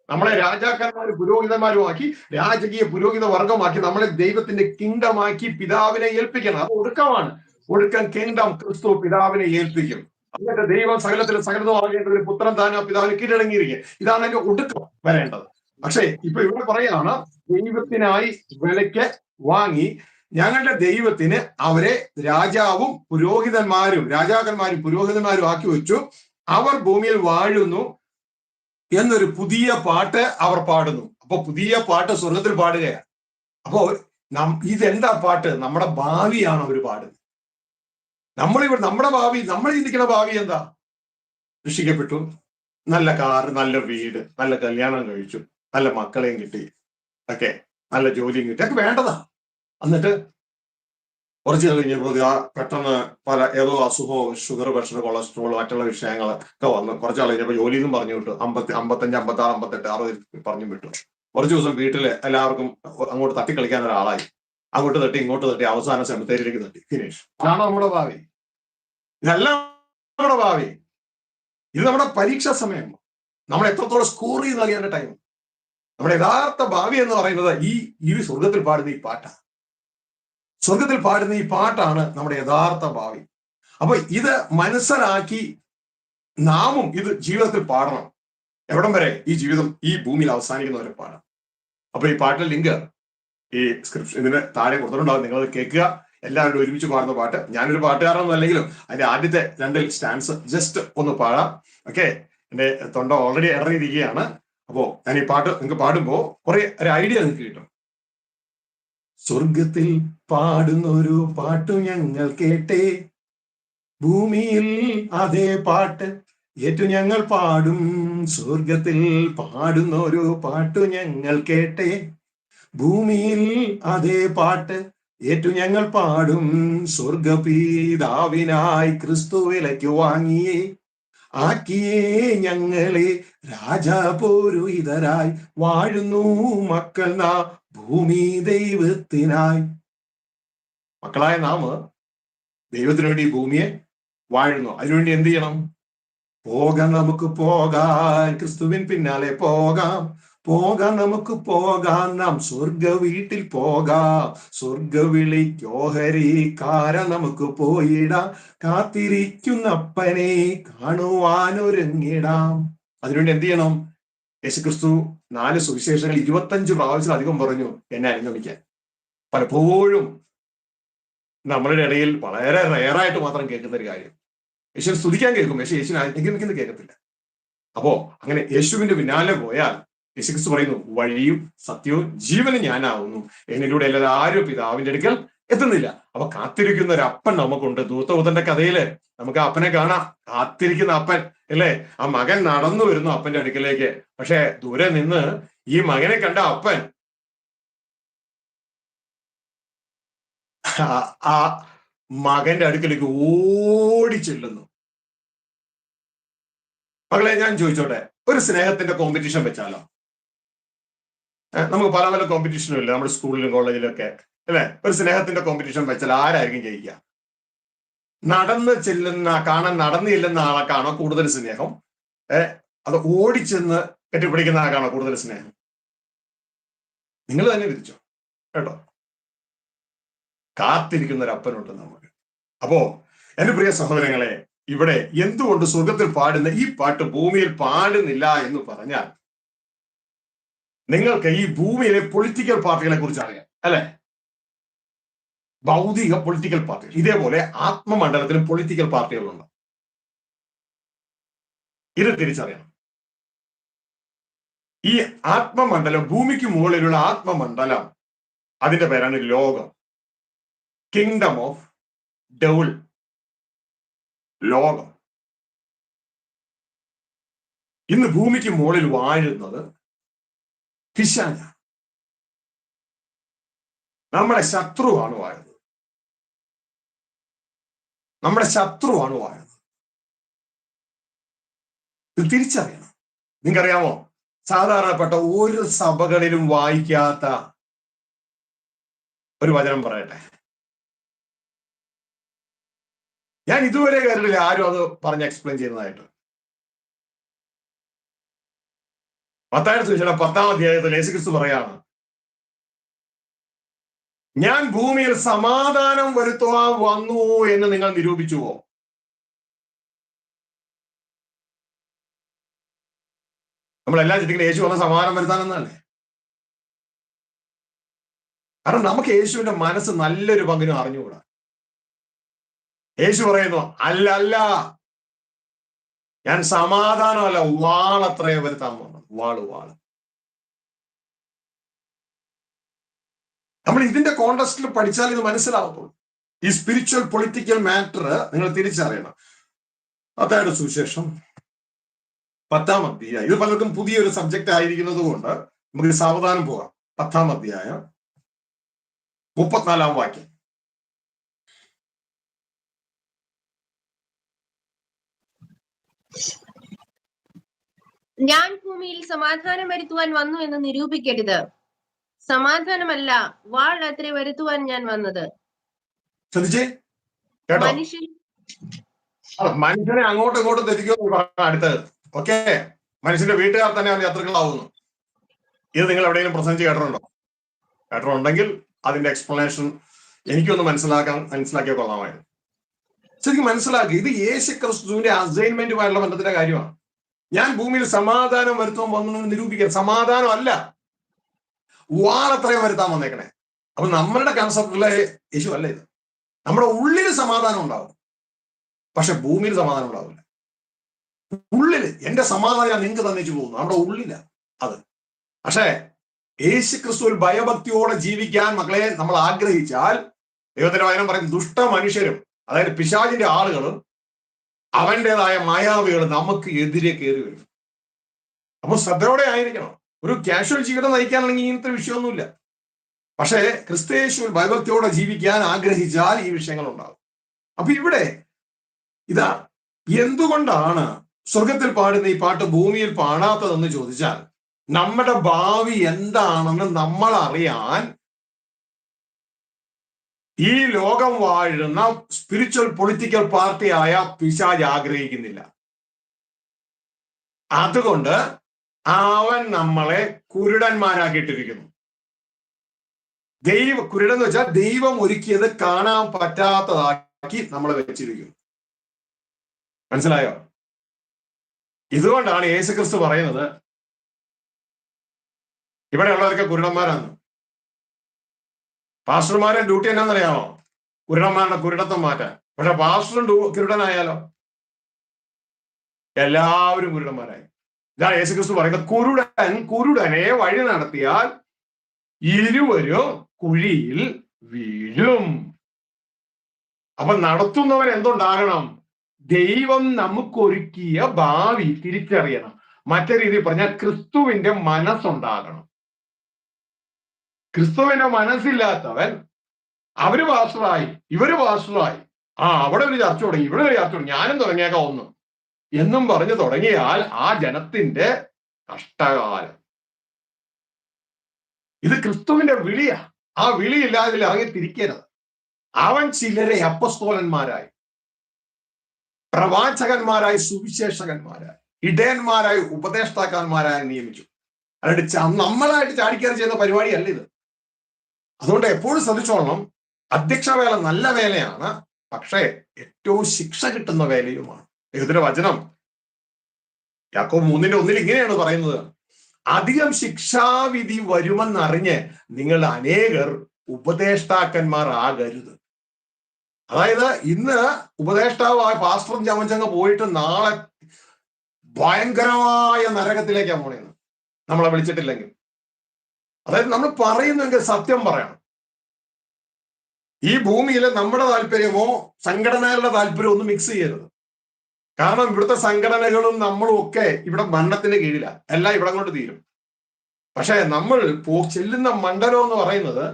നമ്മളെ രാജാക്കന്മാരും പുരോഹിതന്മാരുമാക്കി, രാജകീയ പുരോഹിത വർഗമാക്കി, നമ്മളെ ദൈവത്തിന്റെ കിങ്ഡമാക്കി പിതാവിനെ ഏൽപ്പിക്കണം. അത് ഒടുക്കമാണ്. ഒടുക്കം കിങ്ഡം ക്രിസ്തു പിതാവിനെ ഏൽപ്പിക്കും. എന്നിട്ട് ദൈവം സകലത്തിൽ സകലതുമാകേണ്ടതിൽ പുത്രൻ താൻ പിതാവിന് കീഴടങ്ങിയിരിക്കുക. ഇതാണ് അതിന്റെ ഒടുക്കം വരേണ്ടത്. പക്ഷേ ഇപ്പൊ ഇവിടെ പറയാണ്, ദൈവത്തിനായി വിലയ്ക്ക് വാങ്ങി ഞങ്ങളുടെ ദൈവത്തിന് അവരെ രാജാവും പുരോഹിതന്മാരും, രാജാക്കന്മാരും പുരോഹിതന്മാരും ആക്കി വെച്ചു. അവർ ഭൂമിയിൽ വാഴുന്നു എന്നൊരു പുതിയ പാട്ട് അവർ പാടുന്നു. അപ്പൊ പുതിയ പാട്ട് സ്വർഗത്തിൽ പാടുകയാണ്. അപ്പോ ഇതെന്താ പാട്ട്? നമ്മുടെ ഭാവിയാണ് അവർ പാടുന്നത്. നമ്മളിവിടെ നമ്മുടെ ഭാവി, നമ്മൾ ചിന്തിക്കുന്ന ഭാവി എന്താ? രക്ഷിക്കപ്പെട്ടു, നല്ല കാർ, നല്ല വീട്, നല്ല കല്യാണം കഴിച്ചു, നല്ല മക്കളെയും കിട്ടി, ഒക്കെ നല്ല ജോലിയും കിട്ടി, ഒക്കെ വേണ്ടതാ. എന്നിട്ട് കുറച്ച് കഴിഞ്ഞപ്പോൾ പെട്ടെന്ന് പല ഏതോ അസുഖവും ഷുഗർ, പ്രഷർ, കൊളസ്ട്രോൾ, മറ്റുള്ള വിഷയങ്ങളൊക്കെ വന്ന് കുറച്ച് ആൾ കഴിഞ്ഞപ്പോൾ ജോലിയിൽ പറഞ്ഞു വിട്ടു. 55, 56, 58, 60 പറഞ്ഞു വിട്ടു. കുറച്ച് ദിവസം വീട്ടില് എല്ലാവർക്കും അങ്ങോട്ട് തട്ടിക്കളിക്കാൻ ഒരാളായി. അങ്ങോട്ട് തട്ടി ഇങ്ങോട്ട് തട്ടി അവസാന സെമിത്തേരിയിലേക്ക് തട്ടി. ഫിനിഷ്. ഇതാണ് നമ്മുടെ ഭാവി. ഇതല്ല നമ്മുടെ ഭാവി. ഇത് നമ്മുടെ പരീക്ഷാ സമയം. നമ്മൾ എത്രത്തോളം സ്കോർ ചെയ്ത് അറിയേണ്ട ടൈം. നമ്മുടെ യഥാർത്ഥ ഭാവി എന്ന് പറയുന്നത് ഈ സ്വർഗത്തിൽ പാടുന്ന ഈ പാട്ടാണ്. സ്വർഗത്തിൽ പാടുന്ന ഈ പാട്ടാണ് നമ്മുടെ യഥാർത്ഥ ഭാവി. അപ്പൊ ഇത് മനസ്സിലാക്കി നാമും ഇത് ജീവിതത്തിൽ പാടണം. എവിടം വരെ? ഈ ജീവിതം ഈ ഭൂമിയിൽ അവസാനിക്കുന്നവരെ പാടാം. അപ്പൊ ഈ പാട്ടിൽ ലിങ്ക് ഈ സ്ക്രിപ്ഷൻ ഇതിന് താഴെ കൊടുത്തിട്ടുണ്ടാവും. നിങ്ങളത് കേൾക്കുക. എല്ലാവരും ഒരുമിച്ച് പാടുന്ന പാട്ട്. ഞാനൊരു പാട്ടുകാരനൊന്നും അല്ലെങ്കിലും അതിന്റെ ആദ്യത്തെ 2 സ്റ്റാൻസ് ജസ്റ്റ് ഒന്ന് പാടാം. ഓക്കെ, എന്റെ തൊണ്ട ഓൾറെഡി ഇറങ്ങിയിരിക്കുകയാണ്. അപ്പോ ഞാൻ ഈ പാട്ട് നിങ്ങൾക്ക് പാടുമ്പോ കുറെ ഒരു ഐഡിയ നിങ്ങൾക്ക് കിട്ടും. സ്വർഗത്തിൽ പാടുന്നൊരു പാട്ടു ഞങ്ങൾ കേട്ടേ, ഭൂമിയിൽ അതേ പാട്ട് ഏറ്റു ഞങ്ങൾ പാടും. സ്വർഗത്തിൽ പാടുന്നൊരു പാട്ടു ഞങ്ങൾ കേട്ടേ, ഭൂമിയിൽ അതേ പാട്ട് ഏറ്റു ഞങ്ങൾ പാടും. സ്വർഗപിതാവിനായി ക്രിസ്തു വിലയ്ക്ക് വാങ്ങിയേ, ആക്കിയേ ഞങ്ങളെ രാജാപുരോഹിതരായി, വാഴുന്നു മക്കൾ നാം ഭൂമി ദൈവത്തിനായി. മക്കളായ നാം ദൈവത്തിനു വേണ്ടി ഭൂമിയെ വാഴുന്നു. അതിനുവേണ്ടി എന്ത് ചെയ്യണം? പോകാം, നമുക്ക് പോകാം, ക്രിസ്തുവിൻ പിന്നാലെ പോകാം. പോകാം, നമുക്ക് പോകാം, നാം സ്വർഗ വീട്ടിൽ പോകാം. സ്വർഗവിളിക്കോഹരിക്കാര നമുക്ക് പോയിടാം, കാത്തിരിക്കുന്നപ്പനെ കാണുവാനൊരുങ്ങിടാം. അതിനുവേണ്ടി എന്ത് ചെയ്യണം? യേശുക്രിസ്തു 4 സുവിശേഷങ്ങൾ 25 പ്രാവശ്യത്തിലധികം പറഞ്ഞു എന്നെ അനുഗമിക്കാൻ. പലപ്പോഴും നമ്മളുടെ ഇടയിൽ വളരെ റെയറായിട്ട് മാത്രം കേൾക്കുന്ന ഒരു കാര്യം. യേശുവിനെ സ്തുതിക്കാൻ കേൾക്കും, പക്ഷെ യേശുവിനെ അനുഗമിക്കുന്നത് കേൾക്കത്തില്ല. അപ്പോ അങ്ങനെ യേശുവിന്റെ പിന്നാലെ പോയാൽ യേശുക്രിസ്തു പറയുന്നു, വഴിയും സത്യവും ജീവനും ഞാനാവുന്നു, എന്നിലൂടെ എല്ലാവരും പിതാവിന്റെ അടുക്കൽ എത്തുന്നില്ല. അപ്പൊ കാത്തിരിക്കുന്ന ഒരു അപ്പൻ നമുക്കുണ്ട്. ദൂതന്റെ കഥയില് നമുക്ക് ആ അപ്പനെ കാണാം. കാത്തിരിക്കുന്ന അപ്പൻ അല്ലേ? ആ മകൻ നടന്നു വരുന്നു അപ്പന്റെ അടുക്കലേക്ക്. പക്ഷെ ദൂരെ നിന്ന് ഈ മകനെ കണ്ട അപ്പൻ ആ മകന്റെ അടുക്കലേക്ക് ഓടി ചെല്ലുന്നു. മകളെ, ഞാൻ ചോദിച്ചോട്ടെ, ഒരു സ്നേഹത്തിന്റെ കോമ്പറ്റീഷൻ വെച്ചാലോ? നമുക്ക് പല പല കോമ്പറ്റീഷനും ഇല്ല നമ്മുടെ സ്കൂളിലും കോളേജിലും ഒക്കെ അല്ലെ? ഒരു സ്നേഹത്തിന്റെ കോമ്പറ്റീഷൻ വെച്ചാൽ ആരായിരിക്കും ജയിക്കുക? നടന്നു ചെല്ലുന്ന ആൾക്കാണോ കൂടുതൽ സ്നേഹം? അത് ഓടിച്ചെന്ന് കെട്ടിപ്പിടിക്കുന്ന ആൾക്കാണോ കൂടുതൽ സ്നേഹം? നിങ്ങൾ തന്നെ വിധിച്ചോ കേട്ടോ. കാത്തിരിക്കുന്ന ഒരു അപ്പനുണ്ട് നമുക്ക്. അപ്പോ എന്റെ പ്രിയ സഹോദരങ്ങളെ, ഇവിടെ എന്തുകൊണ്ട് സ്വർഗത്തിൽ പാടുന്ന ഈ പാട്ട് ഭൂമിയിൽ പാടുന്നില്ല എന്ന് പറഞ്ഞാൽ, നിങ്ങൾക്ക് ഈ ഭൂമിയിലെ പൊളിറ്റിക്കൽ പാർട്ടികളെ കുറിച്ച് അറിയാം അല്ലെ? ഭൗതിക പൊളിറ്റിക്കൽ പാർട്ടികൾ. ഇതേപോലെ ആത്മമണ്ഡലത്തിലും പൊളിറ്റിക്കൽ പാർട്ടികളുണ്ട്. ഇത് തിരിച്ചറിയണം. ഈ ആത്മമണ്ഡലം, ഭൂമിക്ക് മുകളിലുള്ള ആത്മമണ്ഡലം, അതിന്റെ പേരാണ് ലോകം. Kingdom of devil. ലോകം. ഇന്ന് ഭൂമിക്ക് മുകളിൽ വാഴുന്നത് പിശാച. നമ്മുടെ ശത്രുവാണ് വാഴുന്നത്. നമ്മുടെ ശത്രുവാണ് വാഴുന്നത്. ഇത് തിരിച്ചറിയണം. നിങ്ങൾക്കറിയാമോ, സാധാരണപ്പെട്ട ഒരു സഭകളിലും വായിക്കാത്ത ഒരു വചനം പറയട്ടെ. ഞാൻ ഇതുവരെ കേട്ടില്ല ആരും അത് പറഞ്ഞ് എക്സ്പ്ലെയിൻ ചെയ്യുന്നതായിട്ട്. മത്തായിയുടെ സുവിശേഷം 10-ാം അധ്യായത്തിൽ യേശുക്രിസ്തു പറയാണ്, ഞാൻ ഭൂമിയിൽ സമാധാനം വരുത്തുവാൻ വന്നു എന്ന് നിങ്ങൾ നിരൂപിച്ചുവോ? നമ്മളെല്ലാം ചിന്തിക്കുന്നത് യേശു വന്ന സമാധാനം വരുത്താനെന്നല്ലേ? കാരണം നമുക്ക് യേശുവിന്റെ മനസ്സ് നല്ലൊരു പങ്കിനും അറിഞ്ഞുകൂടാ. യേശു പറയുന്നു, അല്ല, ഞാൻ സമാധാനമല്ല, വാളത്രയോ വരുത്താൻ വന്നു. വാള്. നമ്മൾ ഇതിന്റെ കോണ്ടക്സ്റ്റിൽ പഠിച്ചാൽ ഇത് മനസ്സിലാവത്തുള്ളൂ. ഈ സ്പിരിച്വൽ പൊളിറ്റിക്കൽ മാറ്റർ നിങ്ങൾ തിരിച്ചറിയണം. മത്തായിയുടെ സുവിശേഷം 10-ാം അധ്യായം. ഇത് പലർക്കും പുതിയൊരു സബ്ജക്റ്റ് ആയിരിക്കുന്നത് കൊണ്ട് നമുക്ക് സാവധാനം പോകാം. 10-ാം അധ്യായം 34-ാം വാക്യം. ഞാൻ ഭൂമിയിൽ സമാധാനം വരുത്തുവാൻ വന്നു എന്ന് നിരൂപിക്കരുത്. സമാധാനമല്ല, വാൾ അത്രേ വരുത്തുവാൻ ഞാൻ വന്നത്. ശ്രദ്ധിച്ചേ കേട്ടോ. മനുഷ്യൻ മനുഷ്യനെ അങ്ങോട്ടും ഇങ്ങോട്ടും തെറ്റിക്കുമെന്ന് പറഞ്ഞ അടുത്തത്. ഓക്കെ, മനുഷ്യന്റെ വീട്ടുകാർ തന്നെ അവൻ ശത്രുക്കളാവുന്നു. ഇത് നിങ്ങൾ എവിടെയെങ്കിലും പ്രസംഗിച്ച് കേട്ടിട്ടുണ്ടെങ്കിൽ അതിന്റെ എക്സ്പ്ലനേഷൻ എനിക്കൊന്ന് മനസ്സിലാക്കിയ കൊള്ളാമായിരുന്നു. ശരിക്കും മനസ്സിലാക്കി, ഇത് യേശു ക്രിസ്തുവിന്റെ അസൈൻമെന്റുമായുള്ള ബന്ധത്തിന്റെ കാര്യമാണ്. ഞാൻ ഭൂമിയിൽ സമാധാനം വരുത്താൻ വന്നു നിരൂപിക്കുക. സമാധാനം അല്ല, വാളത്രയും വരുത്താൻ വന്നേക്കണേ. അപ്പൊ നമ്മളുടെ കൺസെപ്റ്റിലെ യേശു അല്ല ഇത്. നമ്മുടെ ഉള്ളിൽ സമാധാനം ഉണ്ടാവും, പക്ഷെ ഭൂമിയിൽ സമാധാനം ഉണ്ടാവില്ല. ഉള്ളില് എന്റെ സമാധാനം നിങ്ങൾക്ക് തന്നിച്ചു പോകുന്നു, നമ്മുടെ ഉള്ളില അത്. പക്ഷേ യേശു ക്രിസ്തുവിൽ ഭയഭക്തിയോടെ ജീവിക്കാൻ മക്കളെ നമ്മൾ ആഗ്രഹിച്ചാൽ, ദൈവത്തിന്റെ വചനം പറയും, ദുഷ്ട മനുഷ്യരും അതായത് പിശാചിന്റെ ആളുകളും അവൻ്റെതായ മായാവികളും നമുക്ക് എതിരെ കയറി വരും. അപ്പൊ ശ്രദ്ധയോടെ ആയിരിക്കണം. ഒരു കാഷ്വൽ ജീവിതം നയിക്കാനാണെങ്കിൽ ഇങ്ങനത്തെ വിഷയമൊന്നുമില്ല. പക്ഷേ ക്രിസ്തയേശുവിൽ ഭയഭക്തിയോടെ ജീവിക്കാൻ ആഗ്രഹിച്ചാൽ ഈ വിഷയങ്ങൾ ഉണ്ടാകും. അപ്പൊ ഇവിടെ ഇതാ, എന്തുകൊണ്ടാണ് സ്വർഗത്തിൽ പാടുന്ന ഈ പാട്ട് ഭൂമിയിൽ പാടാത്തതെന്ന് ചോദിച്ചാൽ, നമ്മുടെ ഭാവി എന്താണെന്ന് നമ്മൾ അറിയാൻ ഈ ലോകം വാഴുന്ന സ്പിരിച്വൽ പൊളിറ്റിക്കൽ പാർട്ടിയായ പിശാച് ആഗ്രഹിക്കുന്നില്ല. അതുകൊണ്ട് അവൻ നമ്മളെ കുരുടന്മാരാക്കിയിട്ടിരിക്കുന്നു. കുരുടൻ എന്ന് വെച്ചാൽ ദൈവം ഒരുക്കിയത് കാണാൻ പറ്റാത്തതാക്കി നമ്മളെ വെച്ചിരിക്കുന്നു. മനസ്സിലായോ? ഇതുകൊണ്ടാണ് യേശുക്രിസ്തു പറയുന്നത് ഇവിടെ ഉള്ളവർക്ക് കുരുടന്മാരാണ്. പാസ്റ്റർമാരുടെ ഡ്യൂട്ടി എന്നാന്നറിയാമോ? കുരുടന്മാരുടെ കുരുടത്വം മാറ്റാൻ. പക്ഷെ പാസ്റ്ററും കുരുടനായാലോ? എല്ലാവരും കുരുടന്മാരായി. ഇതാണ് യേശുക്രിസ്തു പറയുന്നത്, കുരുടനെ വഴി നടത്തിയാൽ ഇരുവരും കുഴിയിൽ വീഴും. അപ്പൊ നടത്തുന്നവൻ എന്തുണ്ടാകണം? ദൈവം നമുക്കൊരുക്കിയ ഭാവി തിരിച്ചറിയണം. മറ്റേ രീതിയിൽ പറഞ്ഞാൽ ക്രിസ്തുവിന്റെ മനസ്സുണ്ടാകണം. ക്രിസ്തുവിന്റെ മനസ്സില്ലാത്തവൻ അവര് പാസ്റ്ററായി, ഇവര് പാസ്റ്ററായി, അവിടെ ഒരു ചർച്ച തുടങ്ങി, ഇവിടെ ഒരു ചർച്ച തുടങ്ങി, ഞാനും തുടങ്ങിയേക്കാം ഒന്ന് എന്നും പറഞ്ഞു തുടങ്ങിയാൽ ആ ജനത്തിന്റെ കഷ്ടകാലം. ഇത് ക്രിസ്തുവിന്റെ വിളിയാ. ആ വിളിയില്ലാതെ ഇറങ്ങി തിരിക്കരുത്. അവൻ ചിലരെ അപ്പസ്തോലന്മാരായി, പ്രവാചകന്മാരായി, സുവിശേഷകന്മാരായി, ഇടയന്മാരായി, ഉപദേഷ്ടാക്കന്മാരായി നിയമിച്ചു. അല്ലാണ്ട് നമ്മളായിട്ട് ചാടിക്കയറി ചെയ്യുന്ന പരിപാടിയല്ല ഇത്. അതുകൊണ്ട് എപ്പോഴും ശ്രദ്ധിച്ചോളണം, അധ്യക്ഷ വേല നല്ല വേലയാണ്, പക്ഷേ ഏറ്റവും ശിക്ഷ കിട്ടുന്ന വേലയുമാണ്. ദൈവത്തിന്റെ വചനം യാക്കോബ് 3:1 ഇങ്ങനെയാണ് പറയുന്നത്, അധികം ശിക്ഷാവിധി വരുമെന്നറിഞ്ഞ് നിങ്ങൾ അനേകർ ഉപദേഷ്ടാക്കന്മാർ ആകരുത്. അതായത് ഇന്ന് ഉപദേഷ്ടാവായ പാസ്റ്ററും ചമച്ചങ്ങ് പോയിട്ട് നാളെ ഭയങ്കരമായ നരകത്തിലേക്കാണ് പോണേന്ന് നമ്മളെ വിളിച്ചിട്ടില്ലെങ്കിൽ. അതായത് നമ്മൾ പറയുന്നെങ്കിൽ സത്യം പറയണം. ഈ ഭൂമിയിൽ നമ്മുടെ താല്പര്യമോ സംഘടനകളുടെ താല്പര്യമോ ഒന്നും മിക്സ് ചെയ്യരുത്. കാരണം ഇവിടുത്തെ സംഘടനകളും നമ്മളും ഒക്കെ ഇവിടെ മരണത്തിന് കീഴില, എല്ലാം ഇവിടെ കൊണ്ട് തീരും. പക്ഷെ നമ്മൾ ചെല്ലുന്ന മണ്ഡലം എന്ന് പറയുന്നത്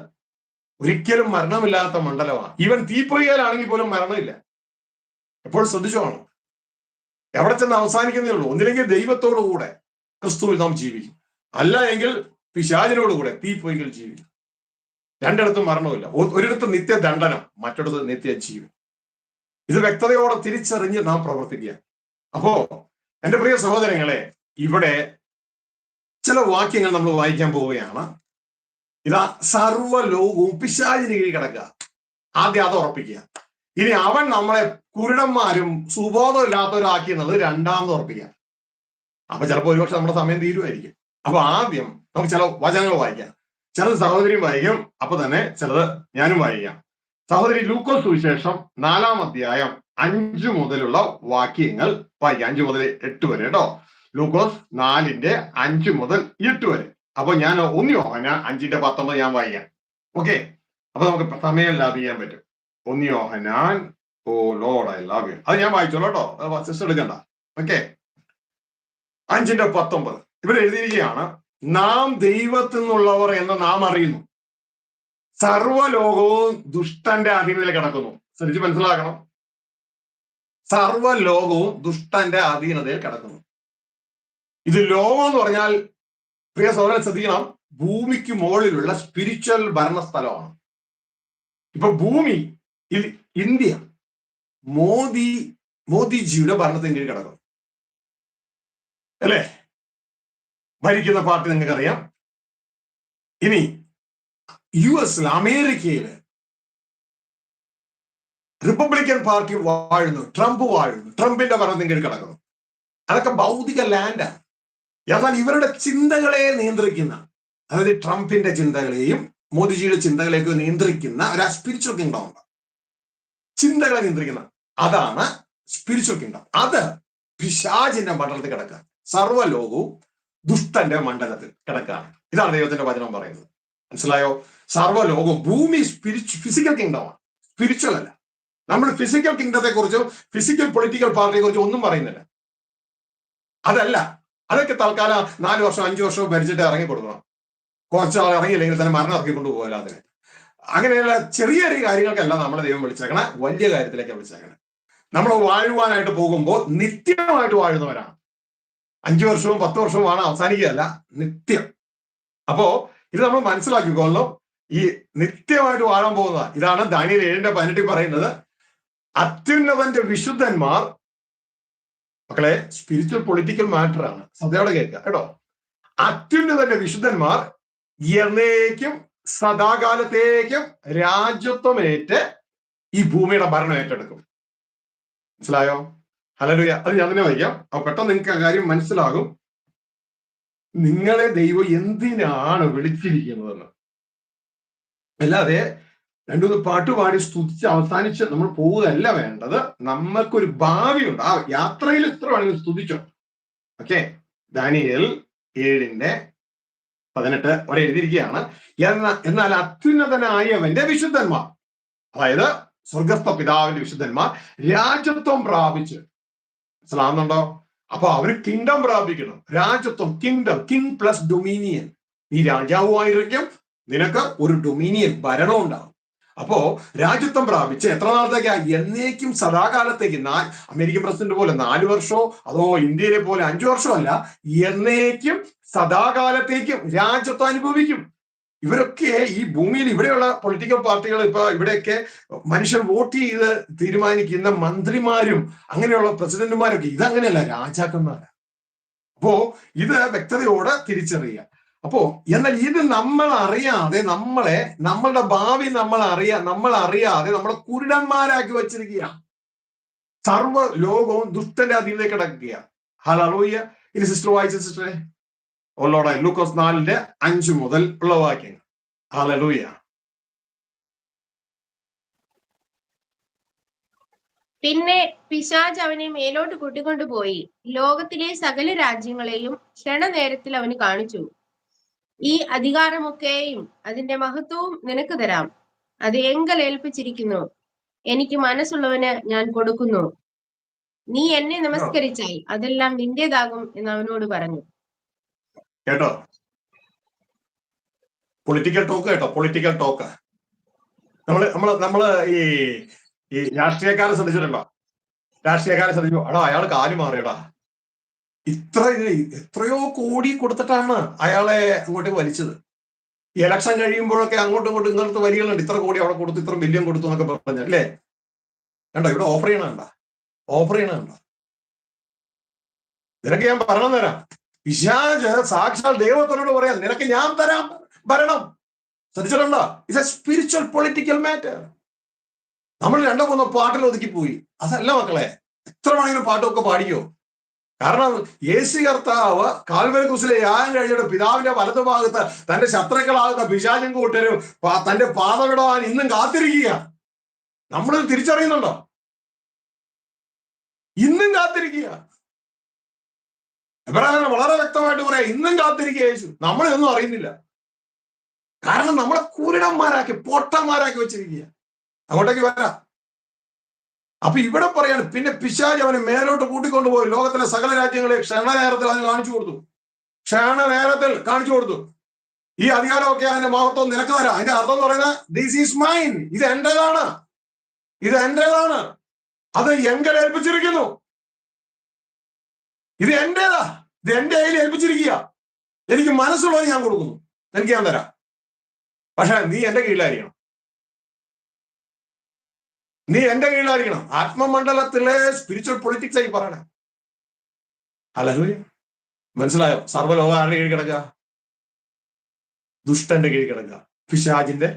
ഒരിക്കലും മരണമില്ലാത്ത മണ്ഡലമാണ്. ഈവൻ തീപ്പൊയ്യാലാണെങ്കിൽ പോലും മരണമില്ല. എപ്പോഴും ശ്രദ്ധിച്ചോണം, എവിടെ ചെന്ന് അവസാനിക്കുന്നേ ഉള്ളൂ. ഒന്നില്ലെങ്കിൽ ദൈവത്തോടു കൂടെ ക്രിസ്തുവിൽ നാം ജീവിക്കും, അല്ല എങ്കിൽ പിശാചിനോടുകൂടെ തീപ്പൊയ്കൾ ജീവിക്കും. രണ്ടിടത്തും മരണമില്ല. ഒരിടത്ത് നിത്യദണ്ഡനം, മറ്റൊരിടത്ത് നിത്യജീവൻ. ഇത് വ്യക്തതയോടെ തിരിച്ചറിഞ്ഞ് നാം പ്രവർത്തിക്കുക. അപ്പോ എന്റെ പ്രിയ സഹോദരങ്ങളെ, ഇവിടെ ചില വാക്യങ്ങൾ നമ്മൾ വായിക്കാൻ പോവുകയാണ്. ഇതാ, സർവ്വലോകവും പിശാചിന് കീഴിൽ കിടക്കുക. ആദ്യം അത് ഉറപ്പിക്കുക. ഇനി അവൻ നമ്മളെ കുരുടന്മാരും സുബോധമില്ലാത്തവരാക്കി എന്നുള്ളത് രണ്ടാമത് ഉറപ്പിക്കുക. അപ്പൊ ചിലപ്പോൾ ഒരുപക്ഷെ നമ്മുടെ സമയം തീരുമായിരിക്കും. അപ്പൊ ആദ്യം നമുക്ക് ചില വചനങ്ങൾ വായിക്കാം. ചിലത് സഹോദരിയും വായിക്കും, അപ്പൊ തന്നെ ചിലത് ഞാനും വായിക്കാം. സഹോദരി ലൂക്കോസ് സുവിശേഷം 4-ാം അധ്യായം 5 മുതലുള്ള വാക്യങ്ങൾ വായിക്കാം. 5 മുതൽ 8 വരെ കേട്ടോ. ലൂക്കോസ് 4:5 മുതൽ 8 വരെ. അപ്പൊ ഞാൻ 1 യോഹന്നാൻ 5:19 ഞാൻ വായിക്കാം. ഓക്കെ, അപ്പൊ നമുക്ക് സമയം ലാഭം ചെയ്യാൻ പറ്റും. 1 യോഹന്നാൻ, ഓ ലോർഡ് ഐ ലവ് യു, അത് ഞാൻ വായിച്ചോളൂ കേട്ടോ, സിസ്റ്റർ എടുക്കണ്ട. ഓക്കെ, 5:19 ഇവിടെ എഴുതിയിരിക്കുകയാണ്, നാം ദൈവത്തിൽ നിന്നുള്ളവർ എന്ന് നാം അറിയുന്നു, സർവ്വലോകവും ദുഷ്ടന്റെ അധീനതയിൽ കിടക്കുന്നു. ശ്രദ്ധിച്ച് മനസ്സിലാക്കണം. സർവ്വലോകവും ദുഷ്ടന്റെ അധീനതയിൽ കിടക്കുന്നു. ഇത് ലോകം എന്ന് പറഞ്ഞാൽ പ്രിയ സഹോദരൻ ശ്രദ്ധിക്കണം, ഭൂമിക്ക് മുകളിലുള്ള സ്പിരിച്വൽ ഭരണസ്ഥലമാണ്. ഇപ്പൊ ഭൂമി ഇന്ത്യ മോദിജിയുടെ ഭരണത്തിന് കീഴിൽ കിടക്കും അല്ലേ? ഭരിക്കുന്ന പാർട്ടി നിങ്ങൾക്ക് അറിയാം. ഇനി US അമേരിക്കയില് റിപ്പബ്ലിക്കൻ പാർട്ടി വാഴുന്നു, ട്രംപ് വാഴുന്നു, ട്രംപിന്റെ ഭരണത്തിന് കീഴിൽ കിടക്കുന്നു. അതൊക്കെ ഭൗതിക ലാൻഡാണ്. എന്നാൽ ഇവരുടെ ചിന്തകളെ നിയന്ത്രിക്കുന്ന, അതായത് ട്രംപിന്റെ ചിന്തകളെയും മോദിജിയുടെ ചിന്തകളെയൊക്കെ നിയന്ത്രിക്കുന്ന ഒരു സ്പിരിച്വൽ കിങ്ഡം ഉണ്ട്. ചിന്തകളെ നിയന്ത്രിക്കുന്ന അതാണ് സ്പിരിച്വൽ കിങ്ഡം. അത് പിശാചിന്റെ മണ്ഡലത്തിൽ കിടക്കുക. സർവ്വലോകവും ദുഷ്ടന്റെ മണ്ഡലത്തിൽ കിടക്കുകയാണ്. ഇതാണ് ദൈവത്തിന്റെ വചനം പറയുന്നത്. മനസ്സിലായോ? സർവ്വലോകവും, ഭൂമി ഫിസിക്കൽ കിങ്ഡമാണ്, സ്പിരിച്വൽ അല്ല. നമ്മൾ ഫിസിക്കൽ കിങ്ഡത്തെ കുറിച്ചും ഫിസിക്കൽ പൊളിറ്റിക്കൽ പാർട്ടിയെ കുറിച്ചും ഒന്നും പറയുന്നില്ല. അതല്ല, അതൊക്കെ തൽക്കാലം 4 വർഷം 5 വർഷവും ഭരിച്ചിട്ട് ഇറങ്ങി കൊടുക്കണം. കുറച്ചാൾ ഇറങ്ങിയില്ലെങ്കിൽ തന്നെ മരണം ഇറക്കിക്കൊണ്ട് പോകല. അതിന് അങ്ങനെയുള്ള ചെറിയ ചെറിയ കാര്യങ്ങൾക്കല്ല നമ്മളെ ദൈവം വിളിച്ചേക്കണേ, വലിയ കാര്യത്തിലേക്ക് വിളിച്ചേക്കണേ. നമ്മൾ വാഴുവാനായിട്ട് പോകുമ്പോൾ നിത്യമായിട്ട് വാഴുന്നവരാണ്. 5 വർഷവും 10 വർഷവുമാണ് അവസാനിക്കുകയല്ല, നിത്യം. അപ്പോ ഇത് നമ്മൾ മനസ്സിലാക്കിക്കൊള്ളണം. ഈ നിത്യമായിട്ട് വാഴാൻ പോകുന്ന ഇതാണ് ദാനിയേൽ 7:18 പറയുന്നത്. അത്യുന്നതന്റെ വിശുദ്ധന്മാർ, മക്കളെ സ്പിരിച്വൽ പൊളിറ്റിക്കൽ മാറ്റർ ആണ്, ശ്രദ്ധയോടെ കേൾക്കുക കേട്ടോ. അത്യുന്നതന്റെ വിശുദ്ധന്മാർ എന്നേക്കും സദാകാലത്തേക്കും രാജ്യത്വമേറ്റ് ഈ ഭൂമിയുടെ ഭരണം ഏറ്റെടുക്കും. മനസ്സിലായോ? ഹല്ലേലൂയ. അത് ഞാൻ തന്നെ വായിക്കാം. അപ്പൊ പെട്ടെന്ന് നിങ്ങൾക്ക് ആ കാര്യം മനസ്സിലാകും. നിങ്ങളെ ദൈവം എന്തിനാണ് വിളിച്ചിരിക്കുന്നതെന്ന്. അല്ലാതെ 2-3 പാട്ടുപാടി സ്തുതിച്ച് അവസാനിച്ച് നമ്മൾ പോവുകയല്ല വേണ്ടത്. നമ്മൾക്കൊരു ഭാവിയുണ്ട്. ആ യാത്രയിൽ എത്ര വേണമെങ്കിലും സ്തുതിച്ചോ. ഓക്കെ, ദാനിയേൽ 7:18 അവിടെ എഴുതിയിരിക്കുകയാണ്. എന്നാൽ അത്യുന്നതനായവന്റെ വിശുദ്ധന്മാർ, അതായത് സ്വർഗസ്ഥ പിതാവിന്റെ വിശുദ്ധന്മാർ രാജ്യത്വം പ്രാപിച്ച്, മനസ്സിലാവുന്നുണ്ടോ? അപ്പൊ അവര് കിങ്ഡം പ്രാപിക്കണം. രാജ്യത്വം, കിങ്ഡം, കിങ് പ്ലസ് ഡൊമീനിയൻ. നീ രാജാവുമായിരിക്കും, നിനക്ക് ഒരു ഡൊമീനിയൻ ഭരണം ഉണ്ടാവും. അപ്പോ രാജ്യത്വം പ്രാപിച്ച് എത്ര നാളത്തേക്കാ? എന്നേക്കും സദാകാലത്തേക്ക്. അമേരിക്കൻ പ്രസിഡന്റ് പോലെ 4 വർഷമോ അതോ ഇന്ത്യയിലെ പോലെ 5 വർഷമോ അല്ല, എന്നേക്കും സദാകാലത്തേക്കും രാജ്യത്വം അനുഭവിക്കും. ഇവരൊക്കെ ഈ ഭൂമിയിൽ ഇവിടെയുള്ള പൊളിറ്റിക്കൽ പാർട്ടികൾ, ഇപ്പൊ ഇവിടെയൊക്കെ മനുഷ്യർ വോട്ട് ചെയ്ത് തീരുമാനിക്കുന്ന മന്ത്രിമാരും അങ്ങനെയുള്ള പ്രസിഡന്റുമാരൊക്കെ ഇതങ്ങനെയല്ല, രാജാക്കന്മാരാണ്. അപ്പോ ഇത് വ്യക്തതയോടെ തിരിച്ചറിയുക. അപ്പോ എന്നാൽ ഇത് നമ്മൾ അറിയാതെ, നമ്മളുടെ ഭാവി നമ്മൾ അറിയാതെ നമ്മളെ കുരുടന്മാരാക്കി വച്ചിരിക്കുക. സർവ്വ ലോകവും ദുഷ്ടന്റെ അധീനതയിലേക്ക് കിടക്കുക. ഹല്ലേലൂയ. ഇനി സിസ്റ്റർ വായിച്ച സിസ്റ്ററെ ഓളോടെ ലൂക്കോസ് 4:5 മുതൽ ഉള്ള വാക്യങ്ങൾ. ഹല്ലേലൂയ. പിന്നെ പിശാച് അവനെ മേലോട്ട് കൂട്ടിക്കൊണ്ടുപോയി ലോകത്തിലെ സകല രാജ്യങ്ങളെയും ക്ഷണനേരത്തിൽ അവന് കാണിച്ചു. ഈ അധികാരമൊക്കെയും അതിന്റെ മഹത്വവും നിനക്ക് തരാം. അത് എങ്കൽ ഏൽപ്പിച്ചിരിക്കുന്നു. എനിക്ക് മനസ്സുള്ളവന് ഞാൻ കൊടുക്കുന്നു. നീ എന്നെ നമസ്കരിച്ചാൽ അതെല്ലാം നിന്റേതാകും എന്ന് അവനോട് പറഞ്ഞു. കേട്ടോ, പൊളിറ്റിക്കൽ ടോക്ക് കേട്ടോ, പൊളിറ്റിക്കൽ ടോക്ക്. നമ്മള് ഈ രാഷ്ട്രീയക്കാരെ ശ്രദ്ധിച്ചിട്ടുണ്ടോ? രാഷ്ട്രീയക്കാരെ ശ്രദ്ധിച്ചു, എടാ അയാൾ കാല് മാറിയടാ, എത്രയോ കോടി കൊടുത്തിട്ടാണ് അയാളെ അങ്ങോട്ടേക്ക് വലിച്ചത്. ഈ ഇലക്ഷൻ കഴിയുമ്പോഴൊക്കെ അങ്ങോട്ടും ഇങ്ങോട്ടും ഇങ്ങനത്തെ വരികളുണ്ട്, ഇത്ര കോടി അവിടെ കൊടുത്തു, ഇത്ര മില്യൺ കൊടുത്തു എന്നൊക്കെ പറഞ്ഞ അല്ലേ? കണ്ടോ, ഇവിടെ ഓഫർ ചെയ്യണ നിനക്ക് ഞാൻ ഭരണം തരാം. പിശാച് സാക്ഷാൽ ദൈവത്തിനോട് പറയാം, നിനക്ക് ഞാൻ തരാം ഭരണം. ശ്രദ്ധിച്ചിട്ടുണ്ടോ? It's A spiritual political matter. നമ്മൾ 2-3 പാട്ടിൽ ഒതുക്കിപ്പോയി. അതല്ല മക്കളെ, എത്ര വേണമെങ്കിലും പാട്ടൊക്കെ പാടിക്കോ. കാരണം യേശു കർത്താവ് കാൽവരി ക്രൂശിലെ യാഗം കഴിഞ്ഞിട്ട് പിതാവിന്റെ വലതുഭാഗത്ത് തന്റെ ശത്രുക്കളാകുന്ന പിശാചും കൂട്ടരും തന്റെ പാതവിടാൻ ഇന്നും കാത്തിരിക്കുക. നമ്മൾ തിരിച്ചറിയുന്നുണ്ടോ? ഇന്നും കാത്തിരിക്കുക. എബ്രാഹിം വളരെ വ്യക്തമായിട്ട് പറയാം, ഇന്നും കാത്തിരിക്കുക യേശു. നമ്മളിതൊന്നും അറിയുന്നില്ല. കാരണം നമ്മളെ കുരുടന്മാരാക്കി, പൊട്ടന്മാരാക്കി വെച്ചിരിക്കുക. അങ്ങോട്ടേക്ക് വരാം. അപ്പൊ ഇവിടെ പറയാണ്, പിന്നെ പിശാച് അവനെ മേലോട്ട് കൂട്ടിക്കൊണ്ടുപോയി ലോകത്തിലെ സകല രാജ്യങ്ങളെ ക്ഷണനേരത്തിൽ അതിന് കാണിച്ചു കൊടുത്തു. ഈ അധികാരമൊക്കെ അതിന്റെ മഹത്വം നിനക്ക് തരാം. അതിന്റെ അർത്ഥം എന്ന് പറയുന്നത് ദിസ് ഈസ് മൈൻ, ഇത് എന്റേതാണ്. അത് എങ്ങനെ ഏൽപ്പിച്ചിരിക്കുന്നു. ഇത് എന്റേതാ, ഇത് എന്റെ കയ്യിൽ ഏൽപ്പിച്ചിരിക്കുക. എനിക്ക് മനസ്സുള്ളത് ഞാൻ കൊടുക്കുന്നു, എനിക്ക് ഞാൻ തരാം. പക്ഷെ നീ എന്റെ കീഴിലായിരിക്കണം, നീ എന്റെ കീഴിലായിരിക്കണം. ആത്മമണ്ഡലത്തിലെ സ്പിരിച്വൽ പൊളിറ്റിക്സ് ആയി പറയണേ. ഹല്ലേലൂയ. മനസ്സിലായോ? സർവ്വലോക ആരുടെ കീഴിൽ കിടക്കുക? ദുഷ്ടന്റെ കീഴിൽ കിടക്കുക, പിശാചിന്റെ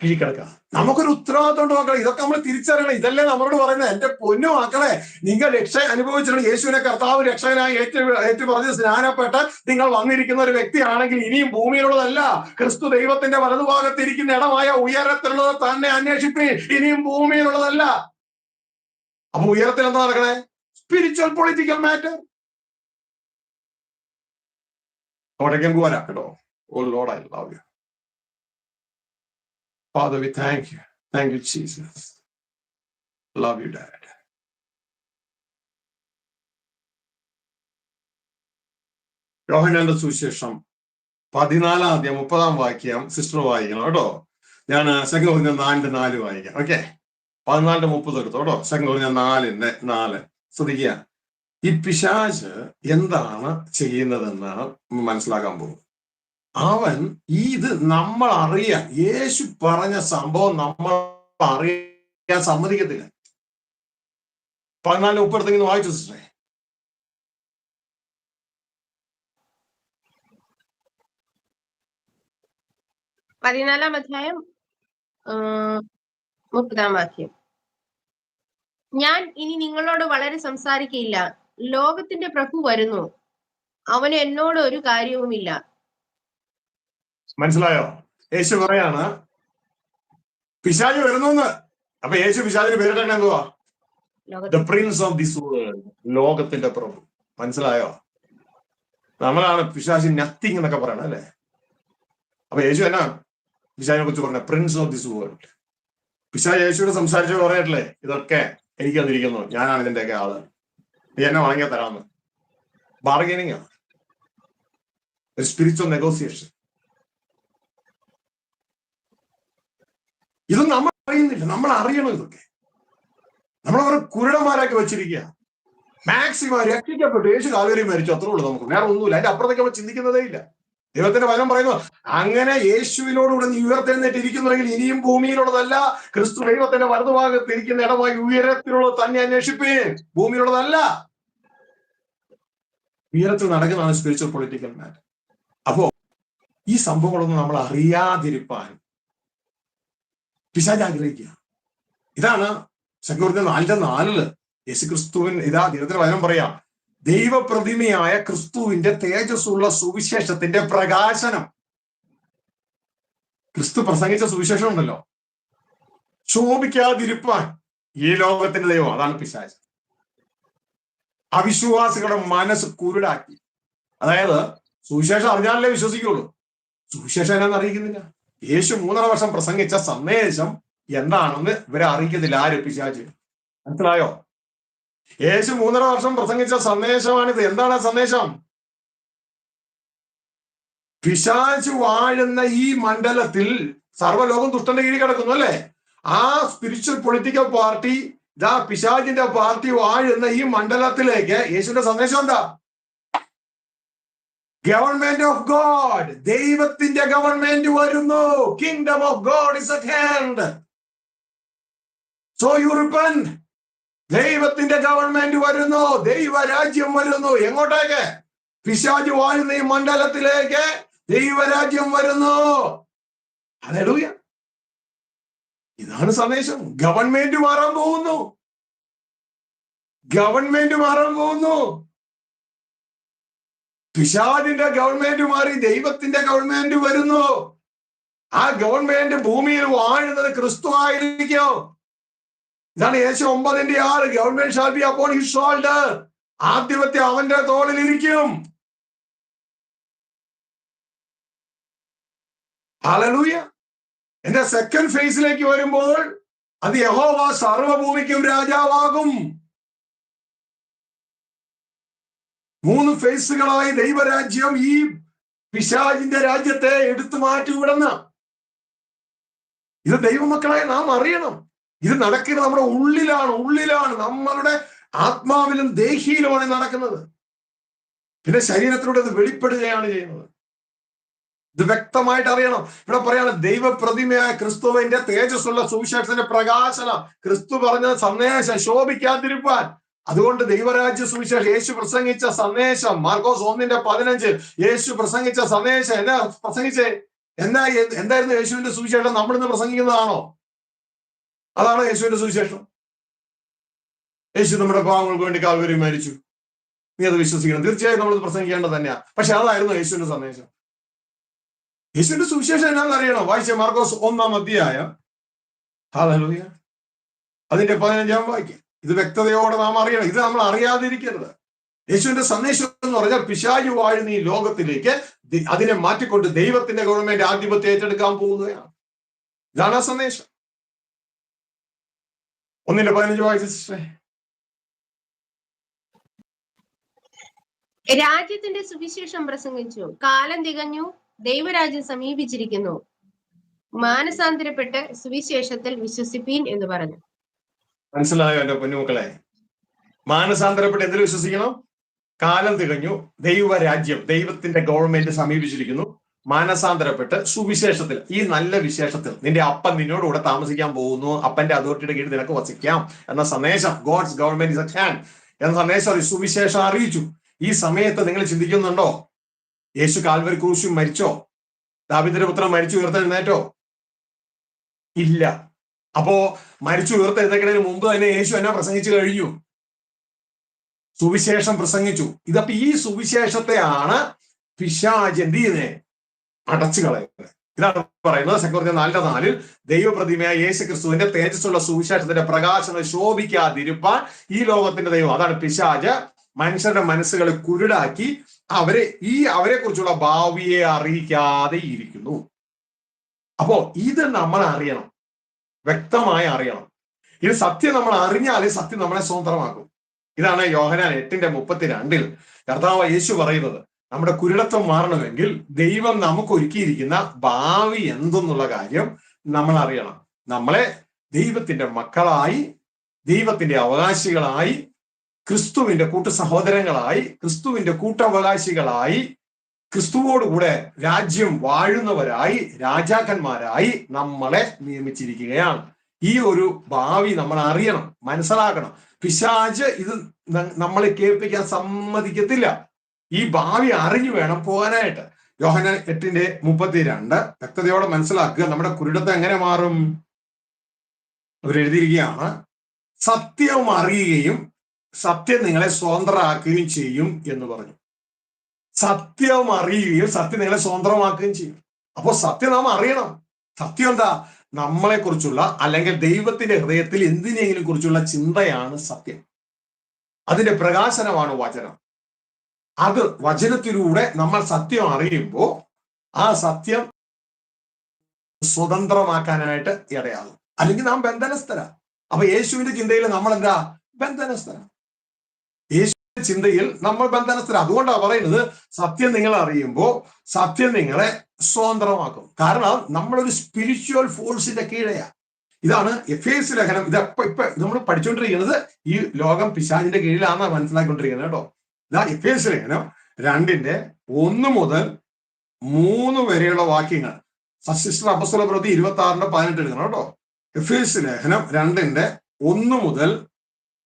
കീഴിൽ കിടക്കുക. നമുക്കൊരു ഉത്തരവാദിത്വം ഉണ്ട് മക്കളെ. ഇതൊക്കെ നമ്മൾ തിരിച്ചറിയണം. ഇതല്ലേ നമ്മളോട് പറയുന്നത്, എന്റെ പൊന്നു മക്കളെ, നിങ്ങൾ രക്ഷ അനുഭവിച്ചിട്ടുണ്ട്. യേശുവിനെ കർത്താവ് രക്ഷകനായി ഏറ്റു പറഞ്ഞ് സ്നാനപ്പെട്ട് നിങ്ങൾ വന്നിരിക്കുന്ന ഒരു വ്യക്തിയാണെങ്കിൽ ഇനിയും ഭൂമിയിലുള്ളതല്ല, ക്രിസ്തു ദൈവത്തിന്റെ വലതുഭാഗത്തിരിക്കുന്ന ഇടമായ ഉയരത്തിലുള്ളത് തന്നെ അന്വേഷിപ്പീൻ. ഇനിയും ഭൂമിയിലുള്ളതല്ല. അപ്പൊ ഉയരത്തിൽ എന്താ നടക്കണേ? Spiritual political matter. കോട്ടയ്ക്കും വരാം കേട്ടോ. Oh Lord, I love you. Father, we thank you. Thank you, Jesus. Love you, Dad. യോഹന്നാന്റെ സുവിശേഷം 14-ാം അധ്യായം 30-ാം വാക്യം സിസ്റ്റർ വായിക്കണം കേട്ടോ. ഞാൻ 2 Corinthians 4:4 വായിക്കാം. ഓക്കെ, 14:30 എടുത്തോ കേട്ടോ. 2 Corinthians 4:4 ശ്രദ്ധിക്കുക. ഈ പിശാച് എന്താണ് ചെയ്യുന്നതെന്നാണ് മനസ്സിലാക്കാൻ പോകും. അവൻ ഇത് നമ്മൾ അറിയാൻ, യേശു പറഞ്ഞ സംഭവം നമ്മൾ അറിയാൻ സമ്മതിക്കത്തില്ല. 14:30 വായിച്ചു സിസ്റ്ററെ. 14-ാം അധ്യായം 30-ാം വാക്യം. ഞാൻ ഇനി നിങ്ങളോട് വളരെ സംസാരിക്കയില്ല, ലോകത്തിന്റെ പ്രഭു വരുന്നു, അവന് എന്നോട് ഒരു കാര്യവുമില്ല. മനസ്സിലായോ? യേശു പറയാണ് പിശാച് വരുന്നു. അപ്പൊ യേശു പിശാചിന് പേരിട്ട എന്തുവാ? The Prince of this world, ലോകത്തിന്റെ പ്രഭു. മനസ്സിലായോ? നമ്മളാണ് പിശാച് നത്തിങ് എന്നൊക്കെ പറയണ അല്ലേ? അപ്പൊ യേശു എന്നാ പിശാചിനെ കുറിച്ച് പറഞ്ഞ? Prince of this world. പിശാച് യേശുവിടെ സംസാരിച്ചു പറയട്ടില്ലേ, ഇതൊക്കെ എനിക്ക് തന്നിരിക്കുന്നു, ഞാനാണ് ഇതിന്റെയൊക്കെ ആള്, നീ എന്നെ വാങ്ങിയാൽ തരാമെന്ന്. ബാർഗൈനിങ് ആണ്, ഒരു സ്പിരിച്വൽ നെഗോസിയേഷൻ. ഇതൊന്നും നമ്മൾ അറിയുന്നില്ല. നമ്മൾ അറിയണം ഇതൊക്കെ. നമ്മളവരെ കുരുടന്മാരാക്കി വെച്ചിരിക്കുക. മാക്സിമം രക്ഷിക്കപ്പെട്ടു, യേശു കാൽവരി മരിച്ചു, അത്രേ ഉള്ളൂ. നമുക്ക് വേറെ ഒന്നുമില്ല. അതിന്റെ അപ്പുറത്തേക്ക് നമ്മൾ ചിന്തിക്കുന്നതേ ഇല്ല. ദൈവത്തിന്റെ വചനം പറയുന്നു, അങ്ങനെ യേശുവിനോടുകൂടെ നീ ഉയർത്തെഴുന്നേറ്റ് ഇരിക്കുന്നുണ്ടെങ്കിൽ ഇനിയും ഭൂമിയിലുള്ളതല്ല, ക്രിസ്തു ദൈവത്തിന്റെ വലതുഭാഗത്ത് ഇരിക്കുന്ന ഇടമായി ഉയരത്തിലുള്ളത് തന്നെ അന്വേഷിപ്പേൻ. ഭൂമിയിലുള്ളതല്ല, ഉയരത്തിൽ നടക്കുന്നതാണ് സ്പിരിച്വൽ പൊളിറ്റിക്കൽ മാറ്റർ. അപ്പോ ഈ സംഭവങ്ങളൊന്നും നമ്മൾ അറിയാതിരിപ്പാൻ പിശാച് ആഗ്രഹിക്കുക. ഇതാണ് 2 Corinthians 4:4 യേശു ക്രിസ്തുവിൻ, ഇതാ ദൈവത്തിന്റെ വചനം പറയാം, ദൈവപ്രതിമയായ ക്രിസ്തുവിന്റെ തേജസ്സുള്ള സുവിശേഷത്തിന്റെ പ്രകാശനം. ക്രിസ്തു പ്രസംഗിച്ച സുവിശേഷം ഉണ്ടല്ലോ, ശോഭിക്കാതിരിപ്പാൻ ഈ ലോകത്തിന്റെ ദൈവം, അതാണ് പിശാച്. അവിശ്വാസികളുടെ മനസ്സ് കുരുടാക്കി. അതായത് സുവിശേഷം അറിഞ്ഞാലേ വിശ്വസിക്കുള്ളൂ. സുവിശേഷം എന്നാന്ന് അറിയിക്കുന്നില്ല. യേശു 3.5 വർഷം പ്രസംഗിച്ച സന്ദേശം എന്താണെന്ന് ഇവരെ അറിയിക്കുന്നില്ല. ആര്? പിശാച്. മനസ്സിലായോ? യേശു 3.5 വർഷം പ്രസംഗിച്ച സന്ദേശമാണിത്. എന്താണ് ആ സന്ദേശം? പിശാച് വാഴുന്ന ഈ മണ്ഡലത്തിൽ സർവ്വലോകം ദുഷ്ടന്റെ കീഴിൽ കിടക്കുന്നു അല്ലെ? ആ സ്പിരിച്വൽ പൊളിറ്റിക്കൽ പാർട്ടി, ഇതാ പിശാചിന്റെ പാർട്ടി വാഴുന്ന ഈ മണ്ഡലത്തിലേക്ക് യേശുവിന്റെ സന്ദേശം എന്താ? ഗവൺമെന്റ് ഓഫ് ഗോഡ്, ദൈവത്തിന്റെ ഗവൺമെന്റ് വരുന്നു. Kingdom of God is at hand. So you repent. ദൈവത്തിന്റെ ഗവൺമെന്റ് വരുന്നു, ദൈവരാജ്യം വരുന്നു. എങ്ങോട്ടേക്ക്? പിശാച് വാഴുന്ന ഈ മണ്ഡലത്തിലേക്ക് ദൈവരാജ്യം വരുന്നു. ഹല്ലേലൂയ. ഇതാണ് സന്ദേശം. ഗവൺമെന്റ് മാറാൻ പോകുന്നു. ഗവൺമെന്റ് മാറാൻ പോകുന്നു. പിശാചിന്റെ ഗവൺമെന്റ് മാറി ദൈവത്തിന്റെ ഗവൺമെന്റ് വരുന്നു. ആ ഗവൺമെന്റ് ഭൂമിയിൽ വാഴുന്നത് ക്രിസ്തു ആയിരിക്കും. ഇതാണ് യേശു 9:6. Government shall be upon his shoulder. ആധിപത്യം അവന്റെ തോളിൽ ഇരിക്കും. ഹല്ലേലൂയ. എന്റെ സെക്കൻഡ് ഫേസിലേക്ക് വരുമ്പോൾ അത് യഹോവ സർവ്വഭൂമിക്കും രാജാവാകും. 3 ഫേസുകളായി ദൈവരാജ്യം ഈ പിശാചിന്റെ രാജ്യത്തെ എടുത്തു മാറ്റി വിടുന്ന. ഇത് ദൈവമക്കളായ നാം അറിയണം. ഇത് നടക്കുന്നത് നമ്മുടെ ഉള്ളിലാണ് നമ്മളുടെ ആത്മാവിലും ദേഹിയിലുമാണ് നടക്കുന്നത്. പിന്നെ ശരീരത്തിലൂടെ അത് വെളിപ്പെടുകയാണ് ചെയ്യുന്നത്. ഇത് വ്യക്തമായിട്ട് അറിയണം. ഇവിടെ പറയാണ് ദൈവപ്രതിമയായ ക്രിസ്തുവിന്റെ തേജസ്സുള്ള സുവിശേഷത്തിന്റെ പ്രകാശന. ക്രിസ്തു പറഞ്ഞ സന്ദേശം ശോഭിക്കാതിരിപ്പാൻ. അതുകൊണ്ട് ദൈവരാജ്യ സുവിശേഷം യേശു പ്രസംഗിച്ച സന്ദേശം മാർക്കോസ് 1:15 യേശു പ്രസംഗിച്ച സന്ദേശം എന്നാ പ്രസംഗിച്ചേ? എന്തായിരുന്നു യേശുവിന്റെ സുവിശേഷം? നമ്മളിന്ന് പ്രസംഗിക്കുന്നതാണോ? അതാണോ യേശുവിന്റെ സുവിശേഷം? യേശു നമ്മുടെ പാവങ്ങൾക്ക് വേണ്ടി കാൽവരിയിൽ മരിച്ചു, നീ അത് വിശ്വസിക്കണം. തീർച്ചയായും നമ്മൾ പ്രസംഗിക്കേണ്ടത് തന്നെയാണ്. പക്ഷെ അതായിരുന്നു യേശുവിന്റെ സന്ദേശം. യേശുവിന്റെ സുവിശേഷം എന്നാന്ന് അറിയണം. വായിച്ച മാർക്കോസ് 1-ാം ഹല്ലേലൂയ അതിന്റെ 15-ാം വാക്യം. ഇത് വ്യക്തതയോടെ നാം അറിയണം. ഇത് നമ്മൾ അറിയാതിരിക്കരുത്. യേശുവിന്റെ സന്ദേശം എന്ന് പറഞ്ഞാൽ പിശാച് വാഴുന്ന ഈ ലോകത്തിലേക്ക് അതിനെ മാറ്റിക്കൊണ്ട് ദൈവത്തിന്റെ ഗവൺമെന്റ് ആധിപത്യം ഏറ്റെടുക്കാൻ പോകുകയാണ്. ഇതാണ് ആ സന്ദേശം. 1:15 വായിച്ച സിസ്റ്ററെ. രാജ്യത്തിന്റെ സുവിശേഷം പ്രസംഗിച്ചു, കാലം തികഞ്ഞു, ദൈവരാജ്യം സമീപിച്ചിരിക്കുന്നു, മാനസാന്തരപ്പെട്ട് സുവിശേഷത്തിൽ വിശ്വസിപ്പീൻ എന്ന് പറഞ്ഞു. മനസ്സിലായോ എന്റെ പൊന്നുമക്കളെ? മാനസാന്തരപ്പെട്ട് എന്തിൽ വിശ്വസിക്കണം? കാലം തികഞ്ഞു, ദൈവരാജ്യം, ദൈവത്തിന്റെ ഗവൺമെന്റ് സമീപിച്ചിരിക്കുന്നു, മാനസാന്തരപ്പെട്ട് സുവിശേഷത്തിൽ, ഈ നല്ല വിശേഷത്തിൽ, നിന്റെ അപ്പൻ നിന്നോടുകൂടെ താമസിക്കാൻ പോകുന്നു, അപ്പന്റെ അതോറിറ്റിയുടെ കീഴിൽ നിനക്ക് വസിക്കാം എന്ന സന്ദേശം, God's government is at hand എന്ന സന്ദേശം സുവിശേഷം അറിയിച്ചു. ഈ സമയത്ത് നിങ്ങൾ ചിന്തിക്കുന്നുണ്ടോ, യേശു കാൽവരി ക്രൂശിൽ മരിച്ചോ? ദാവീദിന്റെ പുത്രൻ മരിച്ചു ഉയർത്തെഴുന്നേറ്റോ? ഇല്ല. അപ്പോ മരിച്ചു ഉയർത്തെഴുന്നേക്കുന്നതിന് മുമ്പ് തന്നെ യേശു എന്നെ പ്രസംഗിച്ചു കഴിഞ്ഞു, സുവിശേഷം പ്രസംഗിച്ചു. ഇതപ്പോ ഈ സുവിശേഷത്തെയാണ് പിശാച് എന്ത് ചെയ്യുന്നേ? അടച്ചു കളയുന്നത്. ഇതാണ് പറയുന്നത് 2 Corinthians 4:4 ദൈവപ്രതിമയായ യേശു ക്രിസ്തുവിന്റെ തേജസ്സുള്ള സുവിശേഷത്തിന്റെ പ്രകാശനം ശോഭിക്കാതിരിപ്പാൻ ഈ ലോകത്തിന്റെ ദൈവം, അതാണ് പിശാച്, മനുഷ്യരുടെ മനസ്സുകളെ കുരുടാക്കി അവരെ കുറിച്ചുള്ള ഭാവിയെ അറിയിക്കാതെ ഇരിക്കുന്നു. അപ്പോ ഇത് നമ്മൾ അറിയണം, വ്യക്തമായി അറിയണം. ഇത് സത്യം നമ്മൾ അറിഞ്ഞാലേ സത്യം നമ്മളെ സ്വതന്ത്രമാക്കും. ഇതാണ് യോഹന്നാൻ 8:32 കർത്താവ് യേശു പറയുന്നത്. നമ്മുടെ കുരുടത്വം മാറണമെങ്കിൽ ദൈവം നമുക്ക് ഒരുക്കിയിരിക്കുന്ന ഭാവി എന്തെന്നുള്ള കാര്യം നമ്മൾ അറിയണം. നമ്മളെ ദൈവത്തിന്റെ മക്കളായി, ദൈവത്തിന്റെ അവകാശികളായി, ക്രിസ്തുവിന്റെ കൂട്ടു സഹോദരങ്ങളായി, ക്രിസ്തുവിന്റെ കൂട്ടവകാശികളായി, ക്രിസ്തുവോടുകൂടെ രാജ്യം വാഴുന്നവരായി, രാജാക്കന്മാരായി നമ്മളെ നിയമിച്ചിരിക്കുകയാണ്. ഈ ഒരു ഭാവി നമ്മൾ അറിയണം, മനസ്സിലാക്കണം. പിശാച് ഇത് നമ്മളെ കേൾപ്പിക്കാൻ സമ്മതിക്കത്തില്ല. ഈ ഭാവി അറിഞ്ഞു വേണം പോകാനായിട്ട്. യോഹന്നാൻ 8:32 വ്യക്തതയോടെ മനസ്സിലാക്കുക. നമ്മുടെ കുരുടത്തെ എങ്ങനെ മാറും? അവരെഴുതിയിരിക്കുകയാണ്, സത്യം അറിയുകയും സത്യം നിങ്ങളെ സ്വതന്ത്രമാക്കുകയും ചെയ്യും എന്ന് പറഞ്ഞു. സത്യം അറിയുകയും സത്യം നിങ്ങളെ സ്വതന്ത്രമാക്കുകയും ചെയ്യും. അപ്പോൾ സത്യം നാം അറിയണം. സത്യം എന്താ? നമ്മളെ കുറിച്ചുള്ള, അല്ലെങ്കിൽ ദൈവത്തിന്റെ ഹൃദയത്തിൽ എന്തിനെങ്കിലും കുറിച്ചുള്ള ചിന്തയാണ് സത്യം. അതിന്റെ പ്രകാശനമാണ് വചനം. അത് വചനത്തിലൂടെ നമ്മൾ സത്യം അറിയുമ്പോൾ ആ സത്യം സ്വതന്ത്രമാക്കാനായിട്ട് ഇടയാകും. അല്ലെങ്കിൽ നാം ബന്ധനസ്ഥരാ. അപ്പൊ യേശുവിന്റെ ചിന്തയിൽ നമ്മൾ എന്താ? ബന്ധനസ്ഥരാ. യേശുവിന്റെ ചിന്തയിൽ നമ്മൾ ബന്ധനസ്ഥരാ. അതുകൊണ്ടാണ് പറയുന്നത്, സത്യം നിങ്ങൾ അറിയുമ്പോൾ സത്യം നിങ്ങളെ സ്വതന്ത്രമാക്കും. കാരണം നമ്മളൊരു സ്പിരിച്വൽ ഫോഴ്സിന്റെ കീഴെയാ. ഇതാണ് എഫേസ്യ ലേഖനം. ഇപ്പൊ നമ്മൾ പഠിച്ചുകൊണ്ടിരിക്കുന്നത് ഈ ലോകം പിശാചിന്റെ കീഴിലാണെന്നാണ് മനസ്സിലാക്കിക്കൊണ്ടിരിക്കുന്നത് കേട്ടോ. ഇതാ എഫേസ്യ ലേഖനം 2:1 മുതൽ 3 വരെയുള്ള വാക്യങ്ങൾ. സിസ്റ്റർ അപ്പോസ്തല പ്രവൃത്തി 26:18 എടുക്കണം കേട്ടോ. എഫേസ്യ ലേഖനം 2:1 മുതൽ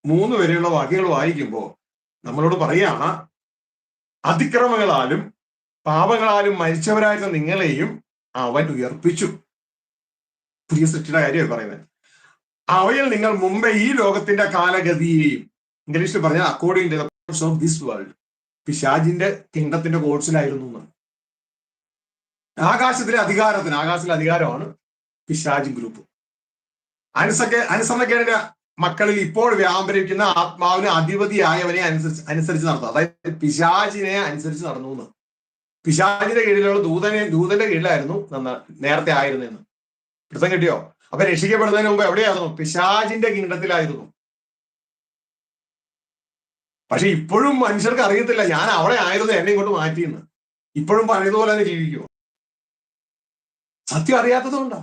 3 വരെയുള്ള വാക്യങ്ങൾ വായിക്കുമ്പോൾ നമ്മളോട് പറയാണ്, അതിക്രമങ്ങളാലും പാപങ്ങളാലും മരിച്ചവരായിരുന്ന നിങ്ങളെയും അവൻ ഉയർപ്പിച്ചു. പുതിയ സൃഷ്ടിയുടെ കാര്യമാണ് പറയുന്നത്. അവയിൽ നിങ്ങൾ മുമ്പേ ഈ ലോകത്തിന്റെ കാലഗതിയെയും, ഇംഗ്ലീഷിൽ പറഞ്ഞാൽ according to the course of this world, പിശാചിന്റെ കിങ്ഡത്തിന്റെ കോഴ്സിലായിരുന്നു. ആകാശത്തിലെ അധികാരമാണ് പിശാച് ഗ്രൂപ്പ്. അനുസരണക്കേടിന്റെ മക്കളിൽ ഇപ്പോൾ വ്യാപരിക്കുന്ന ആത്മാവിന് അധിപതിയായവനെ അനുസരിച്ച് നടത്തുക. അതായത് പിശാചിനെ അനുസരിച്ച് നടന്നു എന്ന്. പിശാചിന്റെ കീഴിലുള്ള ദൂതന്റെ കീഴിലായിരുന്നു നേരത്തെ ആയിരുന്നെന്ന് പിടുത്തം കിട്ടിയോ? അപ്പൊ രക്ഷിക്കപ്പെടുന്നതിന് മുമ്പ് എവിടെയായിരുന്നു? പിശാചിന്റെ കിങ്ഡത്തിലായിരുന്നു. പക്ഷെ ഇപ്പോഴും മനുഷ്യർക്ക് അറിയത്തില്ല, ഞാൻ അവിടെ ആയിരുന്നു, എന്നെ ഇങ്ങോട്ട് മാറ്റിയെന്ന്. ഇപ്പോഴും പഴയതുപോലെ തന്നെ ജീവിക്കുമോ? സത്യം അറിയാത്തത് കൊണ്ടാ.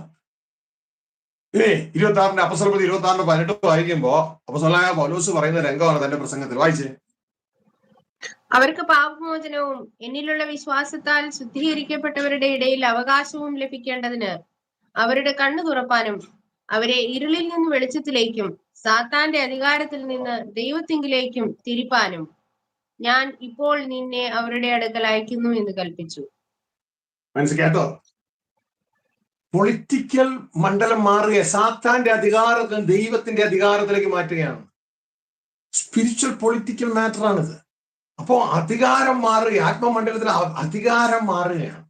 ഇനി 26 അപ്പസ്വലപ്രവൃത്തി 26:18 വായിക്കുമ്പോ അപ്പസ്വലനായ പൗലോസ് പറയുന്ന രംഗമാണ് തന്റെ പ്രസംഗത്തിൽ. വായിച്ചേ. അവർക്ക് പാപമോചനവും എന്നിലുള്ള വിശ്വാസത്താൽ ശുദ്ധീകരിക്കപ്പെട്ടവരുടെ ഇടയിൽ അവകാശവും ലഭിക്കേണ്ടതിന് അവരുടെ കണ്ണു തുറപ്പാനും അവരെ ഇരുളിൽ നിന്ന് വെളിച്ചത്തിലേക്കും സാത്താന്റെ അധികാരത്തിൽ നിന്ന് ദൈവത്തിങ്കിലേക്കും തിരിപ്പാനും ഞാൻ ഇപ്പോൾ നിന്നെ അവരുടെ അടുക്കൽ അയക്കുന്നു എന്ന് കൽപ്പിച്ചു. മനസ്സിലാട്ടോ? പൊളിറ്റിക്കൽ മണ്ഡലം മാറുക, സാത്താന്റെ അധികാരത്തിൽ ദൈവത്തിന്റെ അധികാരത്തിലേക്ക് മാറ്റുകയാണ്. സ്പിരിച്വൽ പൊളിറ്റിക്കൽ മാറ്റർ ആണിത്. അപ്പോ അധികാരം മാറുക, ആത്മമണ്ഡലത്തിൽ അധികാരം മാറുകയാണ്.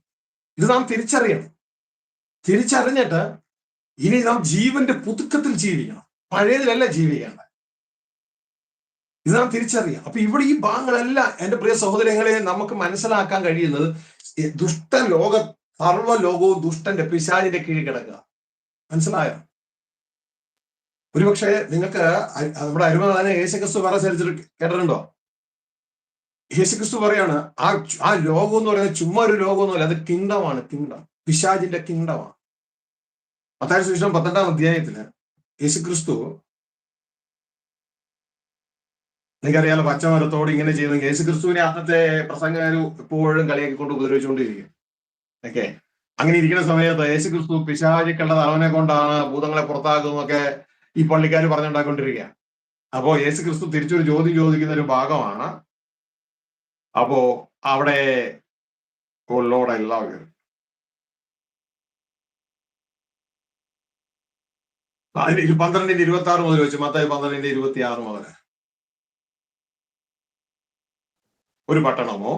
ഇത് നാം തിരിച്ചറിയണം. തിരിച്ചറിഞ്ഞിട്ട് ഇനി നാം ജീവന്റെ പുതുക്കത്തിൽ ജീവിക്കണം, പഴയതിലല്ല ജീവിക്കേണ്ട. ഇത് നാം തിരിച്ചറിയാം. അപ്പൊ ഇവിടെ ഈ ഭാഗങ്ങളെല്ലാം എന്റെ പ്രിയ സഹോദരങ്ങളെ നമുക്ക് മനസ്സിലാക്കാൻ കഴിയുന്നത്, ദുഷ്ടൻ സർവ്വലോകവും ദുഷ്ടന്റെ പിശാചിന്റെ കീഴിൽ കിടക്കുക. മനസ്സിലായോ? ഒരുപക്ഷെ നിങ്ങൾക്ക് നമ്മുടെ അരുമനാഥനെ യേശുക്രിസ്തു വേറെ ചരിച്ചിട്ട് കേട്ടിട്ടുണ്ടോ? യേശുക്രിസ്തു പറയാണ് ആ ലോകം എന്ന് പറയുന്നത് ചുമ്മാ ഒരു ലോകമൊന്നുമല്ല, അത് കിങ്ഡമാണ്. കിങ്ഡം പിശാചിന്റെ കിങ്ഡമാണ്. മത്തായി സുവിശേഷം 18-ാം അധ്യായത്തില് യേശുക്രിസ്തു, നിങ്ങൾക്കറിയാലോ, പച്ചമരത്തോട് ഇങ്ങനെ ചെയ്യുന്ന യേശുക്രിസ്തുവിനെ അന്നത്തെ പ്രസംഗകരും എപ്പോഴും കളിയാക്കിക്കൊണ്ട് ഉപദ്രവിച്ചുകൊണ്ടിരിക്കും. ഓക്കെ, അങ്ങനെ ഇരിക്കുന്ന സമയത്ത് യേശുക്രിസ്തു പിശാചുക്കളുടെ അവനെ കൊണ്ടാണ് ഭൂതങ്ങളെ പുറത്താക്കുന്നതൊക്കെ ഈ പള്ളിക്കാർ പറഞ്ഞുണ്ടാക്കൊണ്ടിരിക്കുക. അപ്പോ യേശുക്രിസ്തു തിരിച്ചൊരു ചോദ്യം ചോദിക്കുന്ന ഒരു ഭാഗമാണ്. അപ്പോ അവിടെ ലോഡ് എല്ലാവരും അതിന് 12:26 മുതൽ വെച്ച് മത്തായി 12:26 മുതൽ, ഒരു പട്ടണമോ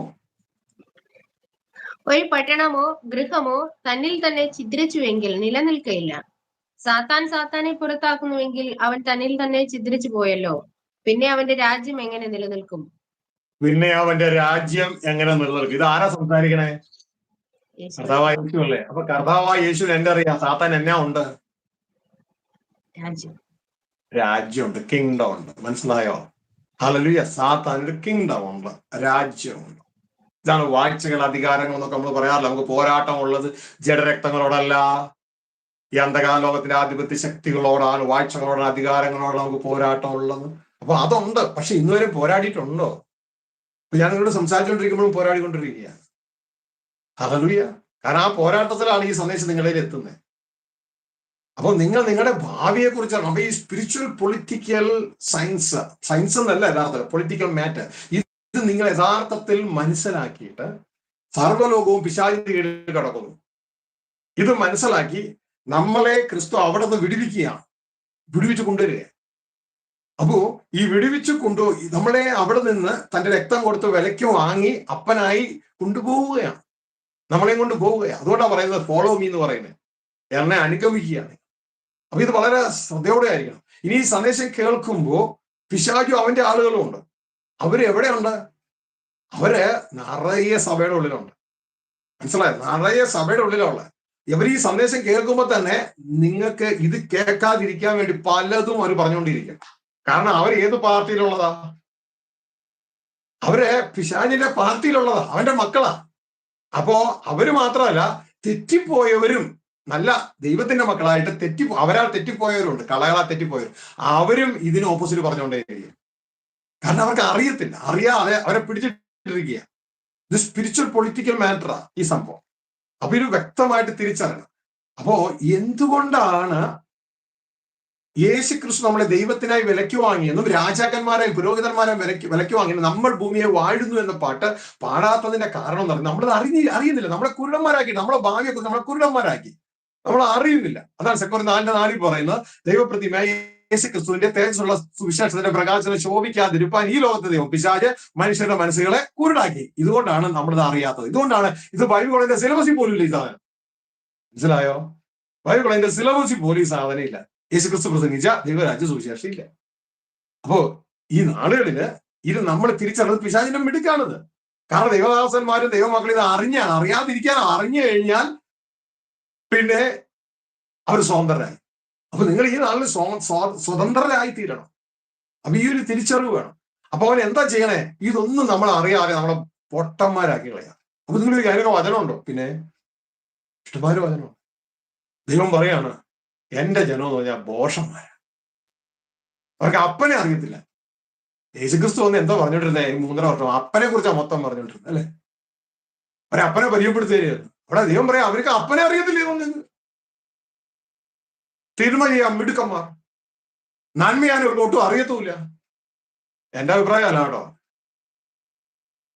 ഗൃഹമോ തന്നിൽ തന്നെ ഛിദ്രിച്ചുവെങ്കിൽ നിലനിൽക്കയില്ല. സാത്താൻ സാത്താനെ പുറത്താക്കുന്നുവെങ്കിൽ അവൻ തന്നിൽ തന്നെ ഛിദ്രിച്ചു പോയല്ലോ. പിന്നെ അവന്റെ രാജ്യം എങ്ങനെ നിലനിൽക്കും? ഇത് ആരാ സംസാരിക്കണേ? കർത്താവായ യേശു അല്ലേ? അപ്പൊ കർത്താവായ യേശുവിന് എന്റെ അറിയാം സാത്താൻ എന്നാ ഉണ്ട്? രാജ്യമുണ്ട്, കിങ്ഡം ഉണ്ട്. മനസ്സിലായോ? ഹല്ലേലൂയ. സാത്താൻ ഒരു കിങ്ഡം ഉണ്ട്, രാജ്യമുണ്ട്. ഇതാണ് വാഴ്ചകൾ, അധികാരങ്ങൾ എന്നൊക്കെ നമ്മൾ പറയാറില്ല. നമുക്ക് പോരാട്ടം ഉള്ളത് ജഡരക്തങ്ങളോടല്ല, ഈ അന്ധകാല ലോകത്തിന്റെ ആധിപത്യ ശക്തികളോടാണ്, വാഴ്ചകളോടാണ്, അധികാരങ്ങളോടാണ് നമുക്ക് പോരാട്ടം ഉള്ളത്. അപ്പൊ അതുണ്ട്. പക്ഷെ ഇന്നുവരെ പോരാടിയിട്ടുണ്ടോ? ഞാൻ നിങ്ങളോട് സംസാരിച്ചുകൊണ്ടിരിക്കുമ്പോഴും പോരാടിക്കൊണ്ടിരിക്കുക. ഹല്ലേലൂയ. കാരണം ആ പോരാട്ടത്തിലാണ് ഈ സന്ദേശം നിങ്ങളിൽ എത്തുന്നത്. അപ്പോൾ നിങ്ങൾ നിങ്ങളുടെ ഭാവിയെ കുറിച്ചാണ്. അപ്പൊ ഈ സ്പിരിച്വൽ പൊളിറ്റിക്കൽ സയൻസ് എന്നല്ല യഥാർത്ഥത്തിൽ പൊളിറ്റിക്കൽ മാറ്റർ, ഇത് നിങ്ങൾ യഥാർത്ഥത്തിൽ മനസ്സിലാക്കിയിട്ട് സർവ്വലോകവും പിശാചിന്റെ കീഴിൽ കിടക്കുന്നു. ഇത് മനസ്സിലാക്കി നമ്മളെ ക്രിസ്തു അവിടെ നിന്ന് വിടുവിച്ചു കൊണ്ടുവരിക. അപ്പോ ഈ വിടുവിച്ചു നമ്മളെ അവിടെ നിന്ന് തന്റെ രക്തം കൊടുത്ത് വിലയ്ക്ക് വാങ്ങി അപ്പനായി കൊണ്ടുപോവുകയാണ്, നമ്മളെയും കൊണ്ട് പോവുകയാണ്. അതുകൊണ്ടാണ് പറയുന്നത് ഫോളോ മീ എന്ന് പറയുന്നത്, എന്നെ അനുഗമിക്കുകയാണ്. അപ്പൊ ഇത് വളരെ ശ്രദ്ധയോടെ ആയിരിക്കണം. ഇനി ഈ സന്ദേശം കേൾക്കുമ്പോൾ പിശാചും അവന്റെ ആളുകളും ഉണ്ട്. അവര് എവിടെയുണ്ട്? അവര് നിറയെ സഭയുടെ ഉള്ളിലുണ്ട്. മനസ്സിലായോ? നിറയെ സഭയുടെ ഉള്ളിലുള്ള ഇവർ ഈ സന്ദേശം കേൾക്കുമ്പോൾ തന്നെ നിങ്ങൾക്ക് ഇത് കേൾക്കാതിരിക്കാൻ വേണ്ടി പലതും അവർ പറഞ്ഞുകൊണ്ടിരിക്കും. കാരണം അവർ ഏത് പാർട്ടിയിലുള്ളതാ? അവര് പിശാചിന്റെ പാർട്ടിയിലുള്ളതാ, അവന്റെ മക്കളാ. അപ്പോ അവര് മാത്രമല്ല, തെറ്റിപ്പോയവരും നല്ല ദൈവത്തിന്റെ മക്കളായിട്ട് അവരാൾ തെറ്റിപ്പോയവരുണ്ട്, കളകളാ തെറ്റിപ്പോയവർ. അവരും ഇതിന് ഓപ്പോസിറ്റ് പറഞ്ഞുകൊണ്ടേയിരിക്കും. കാരണം അവർക്ക് അറിയത്തില്ല, അറിയാതെ അവരെ പിടിച്ചിട്ടിരിക്കുക. ഇത് സ്പിരിച്വൽ പൊളിറ്റിക്കൽ മാറ്ററാ ഈ സംഭവം. അപ്പൊ ഇത് വ്യക്തമായിട്ട് തിരിച്ചറിയണം. അപ്പോ എന്തുകൊണ്ടാണ് യേശുക്രിസ്തു നമ്മളെ ദൈവത്തിനായി വിലയ്ക്ക് വാങ്ങിയെന്നും രാജാക്കന്മാരായി പുരോഹിതന്മാരെ വിലയ്ക്ക് വാങ്ങിയെന്നും നമ്മൾ ഭൂമിയെ വാഴുന്നു എന്ന പാട്ട് പാടാത്തതിന്റെ കാരണം എന്ന് പറഞ്ഞാൽ നമ്മളത് അറിയുന്നില്ല. നമ്മളെ കുരുടന്മാരാക്കി, നമ്മളെ ഭാവിയെ നമ്മളെ കുരുടന്മാരാക്കി, നമ്മൾ അറിയുന്നില്ല. അതാണ് 2 4:4 പറയുന്നത്, ദൈവപ്രതിമയായ യേശുക്രിസ്തുവിന്റെ തേജസ്സുള്ള സുവിശേഷത്തിന്റെ പ്രകാശനം ശോഭിക്കാതിരിപ്പാൻ ഈ ലോകത്തെ ദൈവം പിശാച് മനുഷ്യരുടെ മനസ്സുകളെ കുരുടാക്കി. ഇതുകൊണ്ടാണ് നമ്മളിത് അറിയാത്തത്. ഇതുകൊണ്ടാണ് ഇത് ബൈബിൾ കോളേജിന്റെ സിലബസിൽ പോലും ഇല്ല ഈ സാധനം. മനസ്സിലായോ? ബൈബിൾ കോളേജിന്റെ സിലബസിൽ പോലും ഈ സാധനം ഇല്ല. യേശുക്രിസ്തു പ്രസംഗിച്ച ദൈവരാജ്യ സുവിശേഷം ഇല്ല. അപ്പോ ഈ നാളുകളില് ഇത് നമ്മൾ തിരിച്ചറിഞ്ഞത് പിശാചിന്റെ മിടുക്കാണിത്. കാരണം ദൈവദാസന്മാരും ദൈവമക്കളും ഇത് അറിയാതിരിക്കാൻ അറിഞ്ഞു കഴിഞ്ഞാൽ പിന്നെ അവർ സ്വതന്ത്രരായി. അപ്പൊ നിങ്ങൾ ഈ നാളിൽ സ്വതന്ത്രരായി തീരണം. അപ്പൊ ഈ ഒരു തിരിച്ചറിവ് വേണം. അപ്പൊ അവൻ എന്താ ചെയ്യണേ? ഇതൊന്നും നമ്മൾ അറിയാതെ നമ്മളെ പൊട്ടന്മാരാക്കി കളയാം. അപ്പൊ നിങ്ങൾ കാര്യങ്ങൾ വചനമുണ്ടോ? പിന്നെ ഇഷ്ടംമാര് വചനമുണ്ട്. ദൈവം പറയാണ്, എന്റെ ജനം എന്ന് പറഞ്ഞാൽ ബോഷന്മാരാ. അവർക്ക് അപ്പനെ അറിയത്തില്ല. യേശുക്രിസ്തു വന്ന് എന്താ പറഞ്ഞോണ്ടിരുന്നത്? 3.5 വർഷം അപ്പനെ കുറിച്ചാണ് മൊത്തം പറഞ്ഞോണ്ടിരുന്നത് അല്ലെ. അവരപ്പനെ പരിചയപ്പെടുത്തുകയായിരുന്നു. അവിടെ ദൈവം പറയാം അവർക്ക് അപ്പനെ അറിയത്തില്ലേ തോന്നുന്നത്. തിരുമ ചെയ്യാം മിടുക്കന്മാർ, നന്മയാൻ ഇവർക്ക് ഒട്ടും അറിയത്തുമില്ല. എന്റെ അഭിപ്രായം അല്ല കേട്ടോ,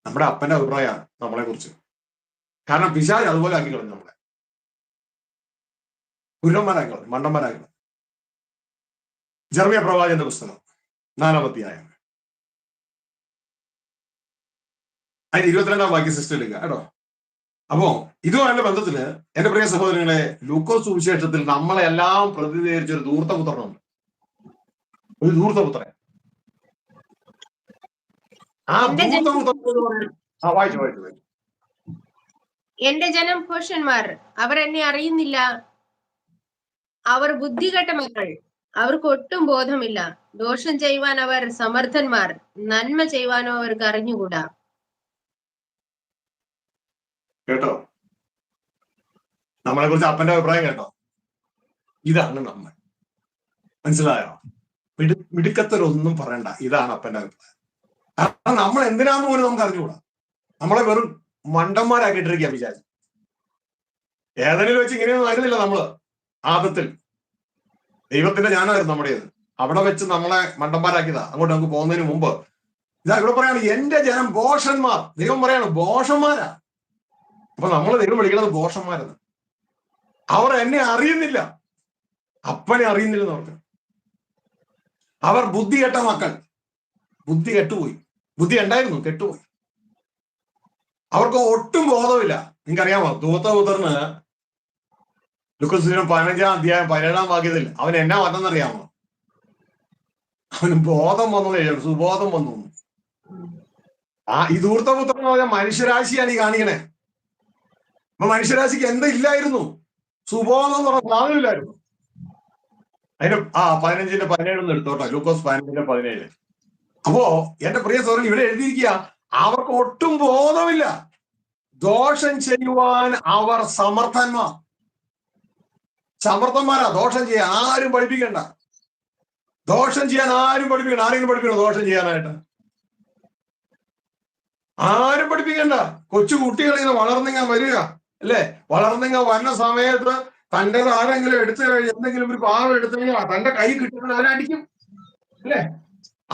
നമ്മുടെ അപ്പന്റെ അഭിപ്രായമാണ് നമ്മളെ കുറിച്ച്. കാരണം പിശാച് അതുപോലെ ആക്കി കളഞ്ഞു നമ്മളെ, കുരുടന്മാരാക്കി കളഞ്ഞു, മണ്ടന്മാരാക്കി കളഞ്ഞു. ജെറമ്യാ പ്രവാചകന്റെ പുസ്തകം 4-ാം അധ്യായം അതിന് 22-ാം വാക്യം സിസ്റ്റർ എടുക്കുക കേട്ടോ. അപ്പോ ഇതുമായുള്ള ബന്ധത്തില് എന്റെ പ്രിയ സഹോദരങ്ങളെ, ലൂക്കോസ് സുവിശേഷത്തിൽ നമ്മളെ എല്ലാം പ്രതിനിധീകരിച്ച ഒരു ധൂർത്തപുത്രനുണ്ട്. ഒരു ധൂർത്തപുത്രൻ. ആ ധൂർത്തപുത്രൻ വായിച്ചു. എന്റെ ജനം ഭോഷന്മാർ, അവർ എന്നെ അറിയുന്നില്ല. അവർ ബുദ്ധികെട്ട മക്കൾ, അവർക്ക് ഒട്ടും ബോധമില്ല. ദോഷം ചെയ്യുവാൻ അവർ സമർത്ഥന്മാർ, നന്മ ചെയ്യുവാനോ അവർക്ക് അറിഞ്ഞുകൂടാ. കേട്ടോ, നമ്മളെ കുറിച്ച് അപ്പന്റെ അഭിപ്രായം കേട്ടോ. ഇതാണ് നമ്മൾ. മനസ്സിലായോ? മിടുക്കത്തരൊന്നും പറയണ്ട, ഇതാണ് അപ്പന്റെ അഭിപ്രായം. കാരണം നമ്മൾ എന്തിനാന്ന് പോലും നമുക്ക് അറിഞ്ഞുകൂടാ. നമ്മളെ വെറും മണ്ടന്മാരാക്കിയിട്ടിരിക്കുക വിചാരിച്ചു. ഏതെങ്കിലും വെച്ച് ഇങ്ങനെയൊന്നും ആയിരുന്നില്ല നമ്മള്. ആദത്തിൽ ദൈവത്തിന്റെ ജ്ഞാനമായിരുന്നു നമ്മുടേത്. അവിടെ വെച്ച് നമ്മളെ മണ്ടന്മാരാക്കിയതാ. അങ്ങോട്ട് നമുക്ക് പോകുന്നതിന് മുമ്പ് ഇതാ ഇവിടെ പറയാണ് എന്റെ ജനം ഭോഷന്മാർ. ദൈവം പറയാണ് ഭോഷന്മാരാ. അപ്പൊ നമ്മൾ ദൈവം വിളിക്കുന്നത് ഭോഷന്മാരെന്ന്. അവർ എന്നെ അറിയുന്നില്ല, അപ്പനെ അറിയുന്നില്ലെന്ന് പറഞ്ഞു. അവർ ബുദ്ധി കെട്ട മക്കൾ. ബുദ്ധി കെട്ടുപോയി. ബുദ്ധി ഉണ്ടായിരുന്നു, കെട്ടുപോയി. അവർക്ക് ഒട്ടും ബോധമില്ല. നിങ്ങൾക്കറിയാമോ, ധൂർത്തപുത്രന് ലൂക്കോസ് 15-ാം അധ്യായം 17-ാം വാക്യത്തിൽ അവൻ എന്നാ വന്നെന്നറിയാമോ? അവന് ബോധം വന്നത്, സുബോധം വന്നു. ഈ ധൂർത്തപുത്രൻ എന്ന് പറഞ്ഞാൽ മനുഷ്യരാശിയാണ് ഈ കാണിക്കണേ. അപ്പൊ മനുഷ്യരാശിക്ക് എന്താ ഇല്ലായിരുന്നു? സുബോധം എന്ന് പറഞ്ഞ സാധനമില്ലായിരുന്നു. അതിന് 15-17 എടുത്തോട്ടെ, ലൂക്കോസ് 15-17. അപ്പോ എന്റെ പ്രിയ സഹോദരൻ, ഇവിടെ എഴുതിയിരിക്കുക അവർക്ക് ഒട്ടും ബോധമില്ല. ദോഷം ചെയ്യുവാൻ അവർ സമർത്ഥന്മാർ. സമർത്ഥന്മാരാ. ദോഷം ചെയ്യാൻ ആരും പഠിപ്പിക്കണ്ട. ദോഷം ചെയ്യാൻ ആരും പഠിപ്പിക്കണ്ട. ആരെങ്കിലും പഠിപ്പിക്കണോ ദോഷം ചെയ്യാനായിട്ട്? ആരും പഠിപ്പിക്കണ്ട. കൊച്ചു കുട്ടികളിൽ നിന്ന് വളർന്നിങ്ങ വരിക അല്ലെ. വളർന്നിങ്ങ വരുന്ന സമയത്ത് തൻ്റെ ആരെങ്കിലും എടുത്തു കഴിഞ്ഞ് എന്തെങ്കിലും ഒരു പാവം എടുത്തു കഴിഞ്ഞാൽ തന്റെ കൈ കിട്ടുന്നത് അവരടിക്കും അല്ലെ.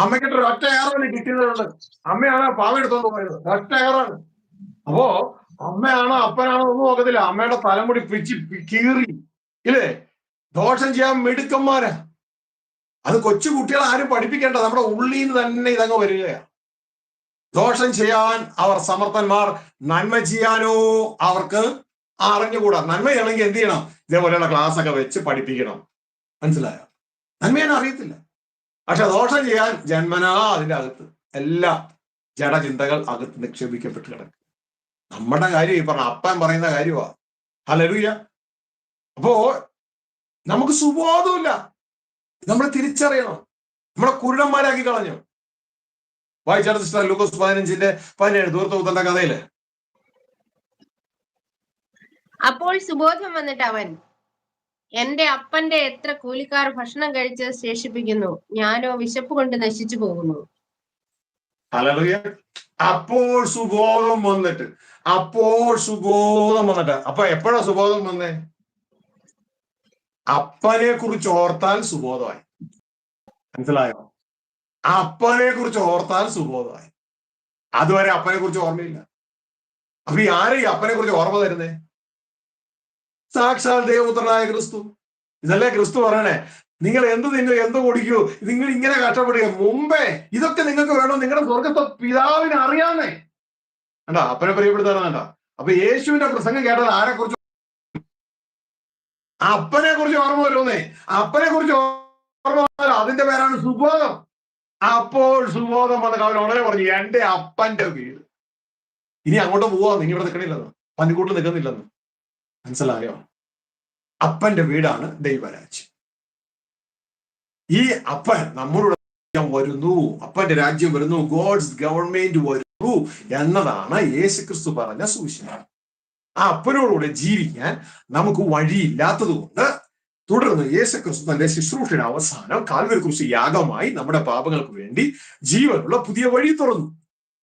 അമ്മയ്ക്കിട്ട് ഒറ്റ ഏറാണ് കിട്ടിയതുകൊണ്ട്. അമ്മയാണ് പാവം എടുത്തോണ്ട് പോയത്, ഒറ്റ ഏറാണ്. അപ്പോ അമ്മയാണോ അപ്പനാണോ ഒന്നും നോക്കത്തില്ല. അമ്മയുടെ തലമുടി പിച്ചി കീറി ഇല്ലേ. ദോഷം ചെയ്യാൻ മിടുക്കന്മാരാ. അത് കൊച്ചു കുട്ടികളെ ആരും പഠിപ്പിക്കേണ്ട, നമ്മുടെ ഉള്ളിൽ നിന്ന് തന്നെ ഇതങ്ങ് വരികയാണ്. ദോഷം ചെയ്യാൻ അവർ സമർത്ഥന്മാർ, നന്മ ചെയ്യാനോ അവർക്ക് അറിഞ്ഞുകൂടാ. നന്മ ചെയ്യണമെങ്കിൽ എന്ത് ചെയ്യണം? ഇതേപോലെയുള്ള ക്ലാസ് ഒക്കെ വെച്ച് പഠിപ്പിക്കണം. മനസ്സിലായോ? നന്മ ചെയ്യാൻ അറിയത്തില്ല, പക്ഷെ ദോഷം ചെയ്യാൻ ജന്മനാ അതിന്റെ അകത്ത് എല്ലാ ജഡചിന്തകൾ അകത്ത് നിക്ഷേപിക്കപ്പെട്ട് കിടക്കും. നമ്മുടെ കാര്യം ഈ പറഞ്ഞ അപ്പൻ പറയുന്ന കാര്യമാ. ഹല്ലേലൂയ. അപ്പോ നമുക്ക് സുബോധമില്ല. നമ്മൾ തിരിച്ചറിയണം. നമ്മളെ കുരുടന്മാരാക്കി കളഞ്ഞു. വായിച്ചാൽ സിസ്റ്റർ ലൂക്കോസ് 15-17 ധൂർത്തപുത്രന്റെ കഥയില്. അപ്പോൾ സുബോധം വന്നിട്ട് അവൻ, എന്റെ അപ്പന്റെ എത്ര കൂലിക്കാർ ഭക്ഷണം കഴിച്ച് ശേഷിപ്പിക്കുന്നു, ഞാനോ വിശപ്പ് കൊണ്ട് നശിച്ചു പോകുന്നു. ഹല്ലേലൂയ. അപ്പോൾ സുബോധം വന്നിട്ട് അപ്പൊ എപ്പോഴാ സുബോധം വന്നേ? അപ്പനെ കുറിച്ച് ഓർത്താൽ സുബോധമായി. മനസ്സിലായോ? അപ്പനെ കുറിച്ച് ഓർത്താൽ സുബോധമായി. അതുവരെ അപ്പനെ കുറിച്ച് ഓർമ്മയില്ല. അപ്പൊ ഈ ആരെ ഈ അപ്പനെ കുറിച്ച് ഓർമ്മ തരുന്നേ? സാക്ഷാൽ ദൈവപുത്രനായ ക്രിസ്തു. ഇതല്ലേ ക്രിസ്തു പറയണേ, നിങ്ങൾ എന്ത് തിന്നു എന്ത് കുടിക്കൂ, നിങ്ങൾ ഇങ്ങനെ കഷ്ടപ്പെടുക. മുമ്പേ ഇതൊക്കെ നിങ്ങൾക്ക് വേണോ? നിങ്ങളുടെ സ്വർഗത്തെ പിതാവിനെ അറിയാന്നേ. കണ്ടാ, അപ്പനെ പ്രിയപ്പെടുത്താനാ. കണ്ടാ, അപ്പൊ യേശുവിന്റെ പ്രസംഗം കേട്ടാൽ ആരെ കുറിച്ച്? അപ്പനെ കുറിച്ച് ഓർമ്മ വരുന്നേ. അപ്പനെ കുറിച്ച് ഓർമ്മ വന്നാൽ അതിന്റെ പേരാണ് സുബോധം. അപ്പോൾ സുബോധം വന്ന അവൻ ഉടനെ പറഞ്ഞു, എന്റെ അപ്പന്റെ വീട്. ഇനി അങ്ങോട്ട് പോവാന്ന്, ഇനി ഇവിടെ നിൽക്കണില്ലെന്ന്, പന്നിക്കൂട്ട് നിൽക്കുന്നില്ലെന്ന്. മനസ്സിലായോ? അപ്പന്റെ വീടാണ് ദൈവരാജ്യം. ഈ അപ്പൻ നമ്മളുടെ വരുന്നു, അപ്പന്റെ രാജ്യം വരുന്നു, ഗോഡ്സ് ഗവൺമെന്റ് വരുന്നു എന്നതാണ് യേശുക്രിസ്തു പറഞ്ഞ സുവിശേഷം. ആ അപ്പനോടുകൂടെ ജീവിക്കാൻ നമുക്ക് വഴിയില്ലാത്തത് കൊണ്ട് തുടർന്ന് യേശുക്രിസ്തു തന്റെ ശുശ്രൂഷയുടെ അവസാനം കാൽവരി ക്രൂശ് യാഗമായി നമ്മുടെ പാപങ്ങൾക്ക് വേണ്ടി ജീവനുള്ള പുതിയ വഴി തുറന്നു.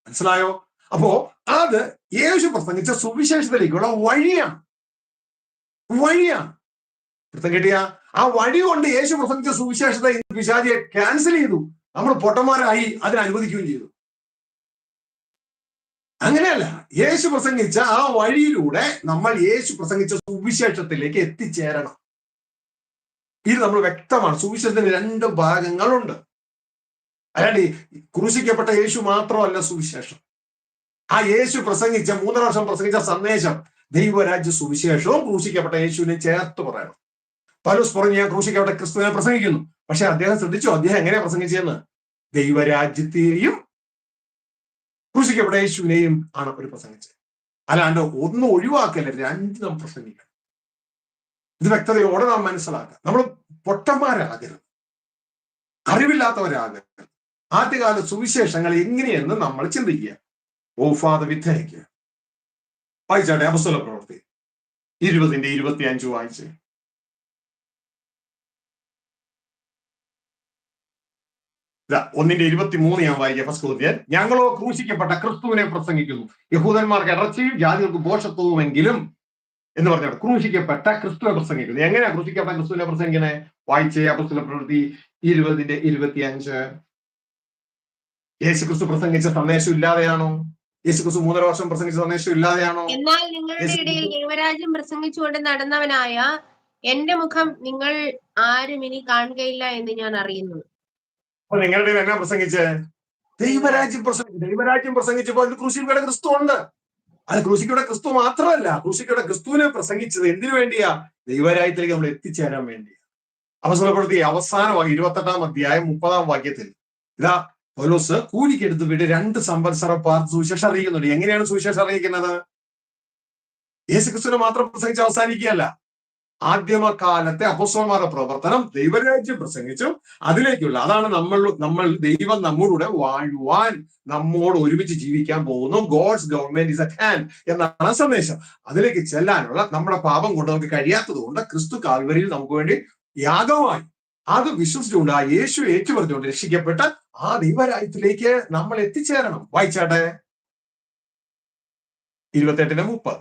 മനസ്സിലായോ? അപ്പോ അത് യേശു പ്രസംഗിച്ച സുവിശേഷത്തിലേക്കുള്ള വഴിയാണ്. വൃത്തം കിട്ടിയ ആ വഴി കൊണ്ട് യേശു പ്രസംഗിച്ച സുവിശേഷത്തെ പിശാചിയെ ക്യാൻസൽ ചെയ്തു. നമ്മൾ പൊട്ടന്മാരായി അതിനെ അനുവദിക്കുകയും ചെയ്തു. അങ്ങനെയല്ല, യേശു പ്രസംഗിച്ച ആ വഴിയിലൂടെ നമ്മൾ യേശു പ്രസംഗിച്ച സുവിശേഷത്തിലേക്ക് എത്തിച്ചേരണം. ഇത് നമ്മൾ വ്യക്തമാണ്. സുവിശേഷത്തിന് 2 ഭാഗങ്ങളുണ്ട്. അല്ലാണ്ട് ക്രൂശിക്കപ്പെട്ട യേശു മാത്രമല്ല സുവിശേഷം. ആ യേശു പ്രസംഗിച്ച 3 വർഷം പ്രസംഗിച്ച സന്ദേശം ദൈവരാജ്യ സുവിശേഷവും ക്രൂശിക്കപ്പെട്ട യേശുവിനെ ചേർത്ത് പറയണം. പൗലോസ് പറഞ്ഞു, ഞാൻ ക്രൂശിക്കപ്പെട്ട ക്രിസ്തുവിനെ പ്രസംഗിക്കുന്നു. പക്ഷെ അദ്ദേഹം ശ്രദ്ധിച്ചു, അദ്ദേഹം എങ്ങനെയാ പ്രസംഗിച്ചതെന്ന്? ദൈവരാജ്യത്തെയും ക്രൂശിക്കപ്പെട്ട യേശുവിനെയും ആണ് അവർ പ്രസംഗിച്ചത്. അല്ലാണ്ട് ഒന്നും ഒഴിവാക്കല്ല, 2 നാം പ്രസംഗിക്കണം. ഇത് വ്യക്തതയോടെ നാം മനസ്സിലാക്കുക. നമ്മൾ പൊട്ടന്മാരാകരുത്, അറിവില്ലാത്തവരാകരുത്. ആദ്യകാല സുവിശേഷങ്ങൾ എങ്ങനെയെന്ന് നമ്മൾ ചിന്തിക്കുക. വിധേയിക്കുക. വായിച്ചാട്ടെ അപ്പോസ്തല പ്രവൃത്തി 20:25 വായിച്ചേ. ഇതാ 1:23 ഞാൻ വായിക്കാം. ഫസ്റ്റ് കൊരിന്ത്യർ, ഞങ്ങളോ ക്രൂശിക്കപ്പെട്ട ക്രിസ്തുവിനെ പ്രസംഗിക്കുന്നു, യഹൂദന്മാർക്ക് ഇറച്ചിയും ജാതികൾക്ക് ഭോഷത്വവുമെങ്കിലും എന്ന് പറഞ്ഞാൽ ക്രൂശിക്കപ്പെട്ട ക്രിസ്തുവിനെ പ്രസംഗിക്കുന്നു. എങ്ങനെയാ ക്രൂശിക്കപ്പെട്ട ക്രിസ്തുവിനെ പ്രസംഗിക്കുന്നത്? വായിച്ചേ അപ്പോസ്തല പ്രവൃത്തി 20:25. യേശു ക്രിസ്തു പ്രസംഗിച്ച സന്ദേശം ഇല്ലാതെയാണോ? യേശു ക്രിസ്തു 3 വർഷം പ്രസംഗിച്ച സന്ദേശം ഇല്ലാതെയാണോ? എന്നാൽ നിങ്ങളുടെ ഇടയിൽ ദൈവരാജ്യം പ്രസംഗിച്ചുകൊണ്ട് നടന്നവനായ എന്റെ മുഖം നിങ്ങൾ ആരും ഇനി കാണുകയില്ല എന്ന് ഞാൻ അറിയുന്നു. അപ്പൊ നിങ്ങളുടെ എന്നാ പ്രസംഗിച്ച്? ദൈവരാജ്യം പ്രസംഗിച്ചു. ദൈവരാജ്യം പ്രസംഗിച്ചപ്പോൾ അതിൽ ക്രൂശിക്കപ്പെട്ട ക്രിസ്തു ഉണ്ട്. അത് ക്രൂശിക്കപ്പെട്ട ക്രിസ്തു മാത്രമല്ല, ക്രൂശിക്കപ്പെട്ട ക്രിസ്തുവിനെ പ്രസംഗിച്ചത് എന്തിനു വേണ്ടിയാ? ദൈവരാജ്യത്തിലേക്ക് നമ്മൾ എത്തിച്ചേരാൻ വേണ്ടിയാ. അപ്പോസ്തല പ്രവൃത്തി അവസാനമായി 28-ാം അധ്യായം 30-ാം വാക്യത്തിൽ ഇതാ പൗലോസ് കൂലിക്കെടുത്ത് വിട്ട് 2 സംവത്സരം പാർത്ത് സുവിശേഷം അറിയിക്കുന്നുണ്ട്. എങ്ങനെയാണ് സുവിശേഷം അറിയിക്കുന്നത്? യേശുക്രിസ്തുവിനെ മാത്രം പ്രസംഗിച്ച് അവസാനിക്കുകയല്ല. ആദ്യമകാലത്തെ അപ്പോസ്തലന്മാരുടെ പ്രവർത്തനം ദൈവരാജ്യം പ്രസംഗിച്ചും അതിലേക്കുള്ള, അതാണ് ദൈവം നമ്മളുടെ വാഴുവാൻ, നമ്മോട് ഒരുമിച്ച് ജീവിക്കാൻ പോകുന്നു. God's government is at hand എന്നാണ് സന്ദേശം. അതിലേക്ക് ചെല്ലാനുള്ള നമ്മുടെ പാപം കൊണ്ട് നമുക്ക് കഴിയാത്തത് കൊണ്ട് ക്രിസ്തു കാൽവരിയിൽ നമുക്ക് വേണ്ടി യാഗമായി. അത് വിശ്വസിച്ചുകൊണ്ട് ആ യേശു ഏറ്റുപറഞ്ഞുകൊണ്ട് രക്ഷിക്കപ്പെട്ട ആ ദൈവരാജ്യത്തിലേക്ക് നമ്മൾ എത്തിച്ചേരണം. വായിച്ചാട്ടെ 28:30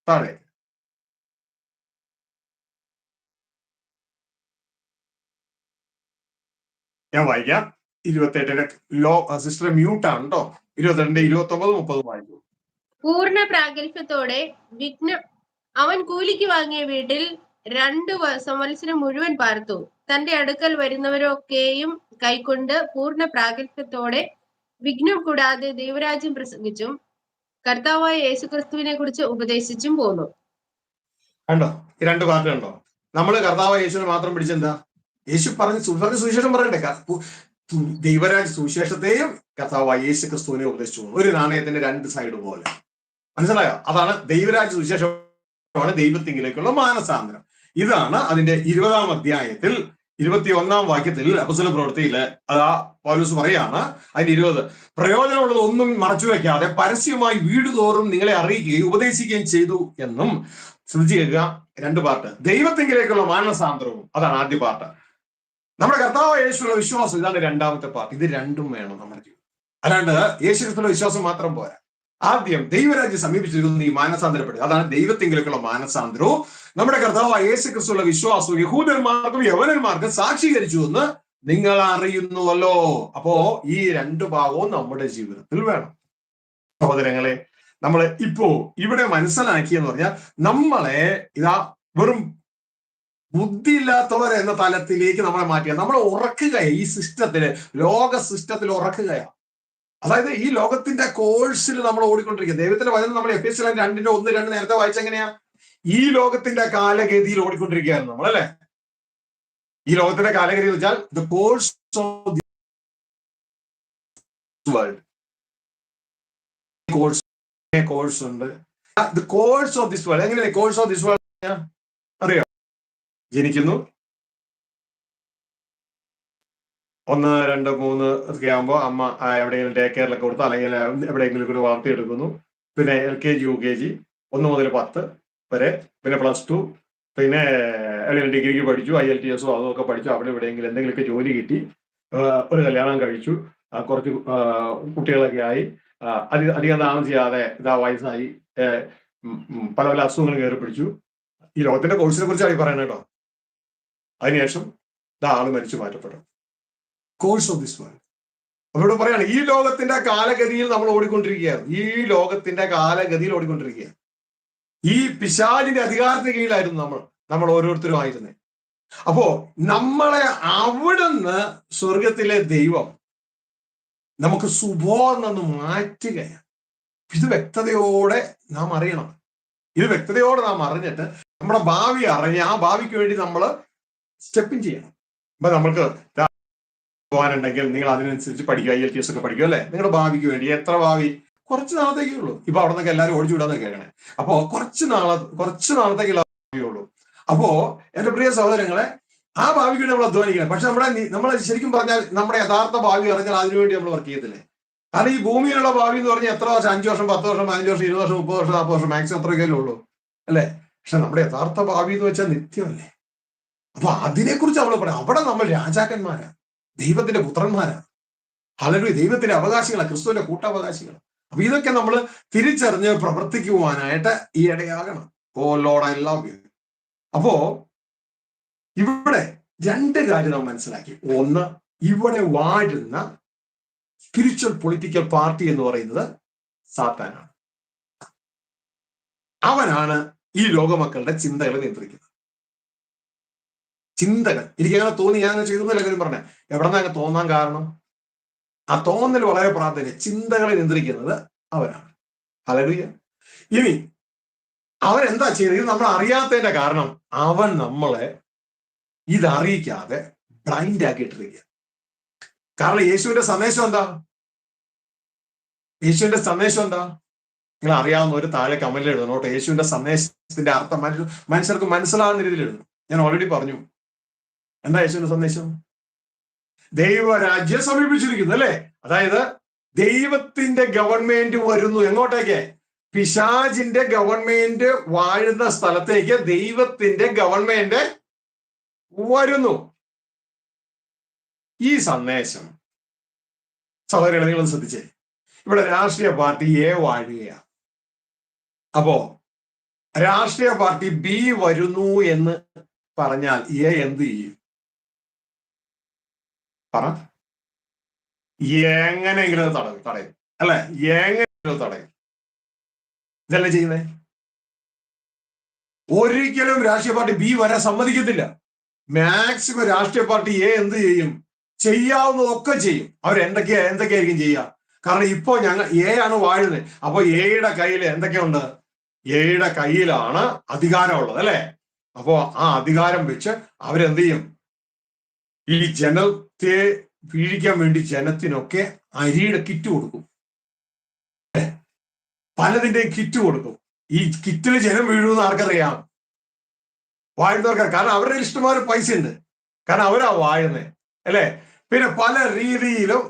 താഴെ. ഞാൻ വായിക്കാം. 28 സിസ്റ്റർ മ്യൂട്ടാണ് കേട്ടോ. 22, 29, 30 വായിക്കും. പൂർണ്ണ പ്രാഗൽഭ്യത്തോടെ അവൻ കൂലിക്ക് വാങ്ങിയ വീട്ടിൽ 2 സംവത്സരം മുഴുവൻ പാർത്തു. തന്റെ അടുക്കൽ വരുന്നവരൊക്കെയും കൈക്കൊണ്ട് പൂർണ്ണ പ്രാഗൽഭ്യത്തോടെ വിഘ്നം കൂടാതെ ദൈവരാജ്യം പ്രസംഗിച്ചും കർത്താവായ യേശുക്രിസ്തുവിനെ കുറിച്ച് ഉപദേശിച്ചും പോന്നു. കണ്ടോ? ഈ 2 പാർട്ട് കണ്ടോ? നമ്മള് കർത്താവായ യേശുവിനെ മാത്രം പിടിച്ചെന്താ? യേശു പറഞ്ഞ സുവിശേഷം പറയണ്ടേ? ദൈവരാജ്യ സുവിശേഷത്തെയും കർത്താവായ യേശു ക്രിസ്തുവിനെ ഉപദേശിച്ചു. ഒരു നാണയത്തിന്റെ 2 സൈഡ് പോലെ. മനസ്സിലായോ? അതാണ് ദൈവരാജ്യ സുവിശേഷമാണ് ദൈവത്തിങ്കിലേക്കുള്ള മാനസാന്തരം. ഇതാണ് അതിന്റെ 20-ാം അധ്യായത്തിൽ 21-ാം വാക്യത്തിൽ അപ്പോസ്തല പ്രവൃത്തിയില് അതാ പൗലോസ് പറയാണ്. അതിന്റെ 20, പ്രയോജനമുള്ളത് ഒന്നും മറച്ചു വെക്കാതെ പരസ്യമായി വീടുതോറും നിങ്ങളെ അറിയിക്കുകയും ഉപദേശിക്കുകയും ചെയ്തു എന്നും. ശ്രദ്ധിക്കുക, 2 പാർട്ട്. ദൈവത്തിങ്കിലേക്കുള്ള മാനസാന്തരവും, അതാണ് ആദ്യ പാർട്ട്. നമ്മുടെ കർത്താവായ യേശുവിലുള്ള വിശ്വാസം, ഇതാണ് 2ാമത്തെ പാർട്ട്. ഇത് 2ഉം വേണം നമ്മുടെ ജീവിതം. അല്ലാണ്ട് യേശുവിലുള്ള വിശ്വാസം മാത്രം പോരാ. ആദ്യം ദൈവരാജ്യം സമീപിച്ചിരിക്കുന്ന ഈ മാനസാന്തരപ്പെടുക, അതാണ് ദൈവത്തിങ്കിലേക്കുള്ള മാനസാന്തരവും. നമ്മുടെ കർത്താവായ യേശു ക്രിസ്തുവിലുള്ള വിശ്വാസവും യഹൂദന്മാർക്കും യവനന്മാർക്കും സാക്ഷീകരിച്ചു എന്ന് നിങ്ങൾ അറിയുന്നുവല്ലോ. അപ്പോ ഈ 2 ഭാഗവും നമ്മുടെ ജീവിതത്തിൽ വേണം. സഹോദരങ്ങളെ, നമ്മൾ ഇപ്പോ ഇവിടെ മനസ്സിലാക്കിയെന്ന് പറഞ്ഞാൽ നമ്മളെ ഇതാ വെറും ബുദ്ധിയില്ലാത്തവർ എന്ന തലത്തിലേക്ക് നമ്മളെ മാറ്റിയ, നമ്മളെ ഉറക്കുകയാണ്. ഈ സിസ്റ്റത്തില്, ലോക സിസ്റ്റത്തിൽ ഉറക്കുകയാണ്. അതായത് ഈ ലോകത്തിന്റെ കോഴ്സിൽ നമ്മൾ ഓടിക്കൊണ്ടിരിക്കുക. ദൈവത്തിന്റെ വചനം നമ്മൾ എഫേസ്യർ 2:1-2 നേരത്തെ വായിച്ചെങ്ങനെയാ? ഈ ലോകത്തിന്റെ കാലഗതിയിൽ ഓടിക്കൊണ്ടിരിക്കുകയായിരുന്നു നമ്മൾ, അല്ലെ? ഈ ലോകത്തിന്റെ കാലഗതി എന്ന് വെച്ചാൽ the course of the world. Course ഉണ്ട്. The course of this world. എങ്ങനെയാണ് കോഴ്സ് ഓഫ് ദിസ് വേൾഡ്? അറിയോ? ജനിക്കുന്നു, 1, 2, 3 ഒക്കെ ആകുമ്പോൾ അമ്മ എവിടെയെങ്കിലും ഡേ കെയറിലൊക്കെ കൊടുത്ത് അല്ലെങ്കിൽ എവിടെയെങ്കിലും ഒരു വളർത്തിയെടുക്കുന്നു. പിന്നെ LKG UKG 1 മുതൽ 10 വരെ, പിന്നെ +2, പിന്നെ അല്ലെങ്കിൽ ഡിഗ്രിക്ക് പഠിച്ചു, IELTS അതൊക്കെ പഠിച്ചു, അവിടെ എവിടെയെങ്കിലും എന്തെങ്കിലുമൊക്കെ ജോലി കിട്ടി, ഒരു കല്യാണം കഴിച്ചു, കുറച്ച് കുട്ടികളൊക്കെ ആയി, അധികം നാളം ചെയ്യാതെ ഇതാ വയസ്സായി, പല പല അസുഖങ്ങൾ കയറി പിടിച്ചു. ഈ ലോകത്തിന്റെ കോഴ്സിനെ കുറിച്ചാണ് ഈ പറയുന്നത് കേട്ടോ. അതിനുശേഷം ഇതാ ആള് മരിച്ചു മാറ്റപ്പെടും. Course of this world. അവരോട് പറയാണ്, ഈ ലോകത്തിന്റെ കാലഗതിയിൽ നമ്മൾ ഓടിക്കൊണ്ടിരിക്കുകയാണ്. ഈ ലോകത്തിന്റെ കാലഗതിയിൽ ഓടിക്കൊണ്ടിരിക്കുകയാണ്. ഈ പിശാചിന്റെ അധികാരത്തിന് കീഴിലായിരുന്നു നമ്മൾ ഓരോരുത്തരും ആയിരുന്നത്. അപ്പോ നമ്മളെ അവിടുന്ന് സ്വർഗത്തിലെ ദൈവം നമുക്ക് സുബോധം മാറ്റുകയാണ്. ഇത് വ്യക്തതയോടെ നാം അറിയണം. ഇത് വ്യക്തതയോടെ നാം അറിഞ്ഞിട്ട് നമ്മുടെ ഭാവി അറിഞ്ഞ് ആ ഭാവിക്ക് വേണ്ടി നമ്മൾ സ്റ്റെപ്പിങ് ചെയ്യണം. അപ്പൊ നമ്മൾക്ക് പോകാനുണ്ടെങ്കിൽ നിങ്ങൾ അതിനനുസരിച്ച് പഠിക്കുക, IELTS ഒക്കെ പഠിക്കുക അല്ലെ. നിങ്ങളുടെ ഭാവിക്ക് വേണ്ടി. എത്ര ഭാവി? കുറച്ച് നാളത്തേക്കേ ഉള്ളൂ. ഇപ്പൊ അവിടെ നിന്നൊക്കെ എല്ലാവരും ഓടിച്ചു വിടാന്ന് കേൾക്കണേ. അപ്പോ കുറച്ച് നാളത്തേക്കുള്ള ഭാവിയുള്ളൂ. അപ്പോ എന്റെ പ്രിയ സഹോദരങ്ങളെ, ആ ഭാവിക്ക് വേണ്ടി നമ്മൾ അധ്വാനിക്കണം. പക്ഷെ നമ്മൾ ശരിക്കും പറഞ്ഞാൽ നമ്മുടെ യഥാർത്ഥ ഭാവി അറിഞ്ഞാൽ അതിനുവേണ്ടി നമ്മൾ വർക്ക് ചെയ്യത്തില്ലേ? കാരണം ഈ ഭൂമിയിലുള്ള ഭാവി എന്ന് പറഞ്ഞാൽ എത്ര വർഷം? 5 വർഷം, 10 വർഷം, 15 വർഷം, 20 വർഷം, 30 വർഷം, 40 വർഷം, മാക്സിമം അത്രയൊക്കെ ഉള്ളൂ അല്ലെ. പക്ഷെ നമ്മുടെ യഥാർത്ഥ ഭാവി എന്ന് വെച്ചാൽ നിത്യമല്ലേ. അപ്പൊ അതിനെക്കുറിച്ച് നമ്മൾ പറയാം. അവിടെ നമ്മൾ രാജാക്കന്മാരാണ്, ദൈവത്തിന്റെ പുത്രന്മാരാണ്. ഹല്ലേലൂയ. ദൈവത്തിന്റെ അവകാശികളാണ്, ക്രിസ്തുവിന്റെ കൂട്ടാവകാശികളാണ്. അപ്പൊ ഇതൊക്കെ നമ്മൾ തിരിച്ചറിഞ്ഞ് പ്രവർത്തിക്കുവാനായിട്ട് ഈ ഇടയാകണം. ഓ ലോർഡ്, ഐ ലവ് യു. അപ്പോ ഇവിടെ 2 കാര്യം നാം മനസ്സിലാക്കി. ഒന്ന്, ഇവിടെ വാഴുന്ന സ്പിരിച്വൽ പൊളിറ്റിക്കൽ പാർട്ടി എന്ന് പറയുന്നത് സാത്താനാണ്. അവനാണ് ഈ ലോകമക്കളുടെ ചിന്തകളെ നിയന്ത്രിക്കുന്നത്. ചിന്തകൾ എനിക്ക് അങ്ങനെ തോന്നി, ഞാൻ അങ്ങനെ ചെയ്തെന്നല്ല കാര്യം പറഞ്ഞേ. എവിടെ നിന്ന് അങ്ങനെ തോന്നാൻ കാരണം? ആ തോന്നൽ വളരെ പ്രാധാന്യം. ചിന്തകളെ നിയന്ത്രിക്കുന്നത് അവനാണ്. ഹല്ലേലൂയ. ഇനി അവൻ എന്താ ചെയ്യുന്നത്? ഇത് നമ്മൾ അറിയാത്തതിന്റെ കാരണം അവൻ നമ്മളെ ഇതറിയിക്കാതെ ബ്ലൈൻഡ് ആക്കിയിട്ടിരിക്കുക. കാരണം യേശുവിന്റെ സന്ദേശം എന്താ? യേശുവിന്റെ സന്ദേശം എന്താ? നിങ്ങൾ അറിയാവുന്ന ഒരു താഴെ കമന്റിൽ എഴുതണം കേട്ടോ. യേശുവിന്റെ സന്ദേശത്തിന്റെ അർത്ഥം മനുഷ്യർക്ക് മനസ്സിലാകുന്ന രീതിയിൽ എഴുതണം. ഞാൻ ഓൾറെഡി പറഞ്ഞു. എന്താ യേശുവിന്റെ സന്ദേശം? ദൈവരാജ്യം സമീപിച്ചിരിക്കുന്നു അല്ലെ. അതായത് ദൈവത്തിന്റെ ഗവൺമെന്റ് വരുന്നു. എങ്ങോട്ടേക്ക്? പിശാചിന്റെ ഗവൺമെന്റ് വാഴുന്ന സ്ഥലത്തേക്ക് ദൈവത്തിന്റെ ഗവൺമെന്റ് വരുന്നു. ഈ സന്ദേശം സഹോദരങ്ങളെ നിങ്ങൾ ശ്രദ്ധിച്ചേ. ഇവിടെ രാഷ്ട്രീയ പാർട്ടി എ വാഴുകയാണ്. അപ്പോ രാഷ്ട്രീയ പാർട്ടി ബി വരുന്നു എന്ന് പറഞ്ഞാൽ എ എന്ത് ചെയ്യും? പറ. എങ്ങനെയെങ്കിലും തടയും അല്ലെ. എങ്ങനെയെങ്കിലും തടയും. ഇതല്ലേ ചെയ്യുന്നേ. ഒരിക്കലും രാഷ്ട്രീയ പാർട്ടി ബി വരാൻ സമ്മതിക്കത്തില്ല. മാക്സിമം രാഷ്ട്രീയ പാർട്ടി എ എന്ത് ചെയ്യും? ചെയ്യാവുന്നതൊക്കെ ചെയ്യും. എന്തൊക്കെയായിരിക്കും ചെയ്യുക? കാരണം ഇപ്പോ എ ആണ് വാഴുന്നത്. അപ്പൊ എയുടെ കയ്യിൽ എന്തൊക്കെയുണ്ട്? എയുടെ കയ്യിലാണ് അധികാരമുള്ളത് അല്ലെ. അപ്പോ ആ അധികാരം വെച്ച് അവരെന്ത് ചെയ്യും? ഈ ജനത്തെ വീഴിക്കാൻ വേണ്ടി ജനത്തിനൊക്കെ അരിയുടെ കിറ്റ് കൊടുക്കും, പലതിന്റെയും കിറ്റ് കൊടുക്കും. ഈ കിറ്റിൽ ജനം വീഴുമെന്ന് ആർക്കറിയാം? വാഴുന്നവർക്കാർ. കാരണം അവരുടെ ഇഷ്ടംമാര് പൈസ ഉണ്ട്. കാരണം അവരാ വാഴുന്നത് അല്ലെ. പിന്നെ പല രീതിയിലും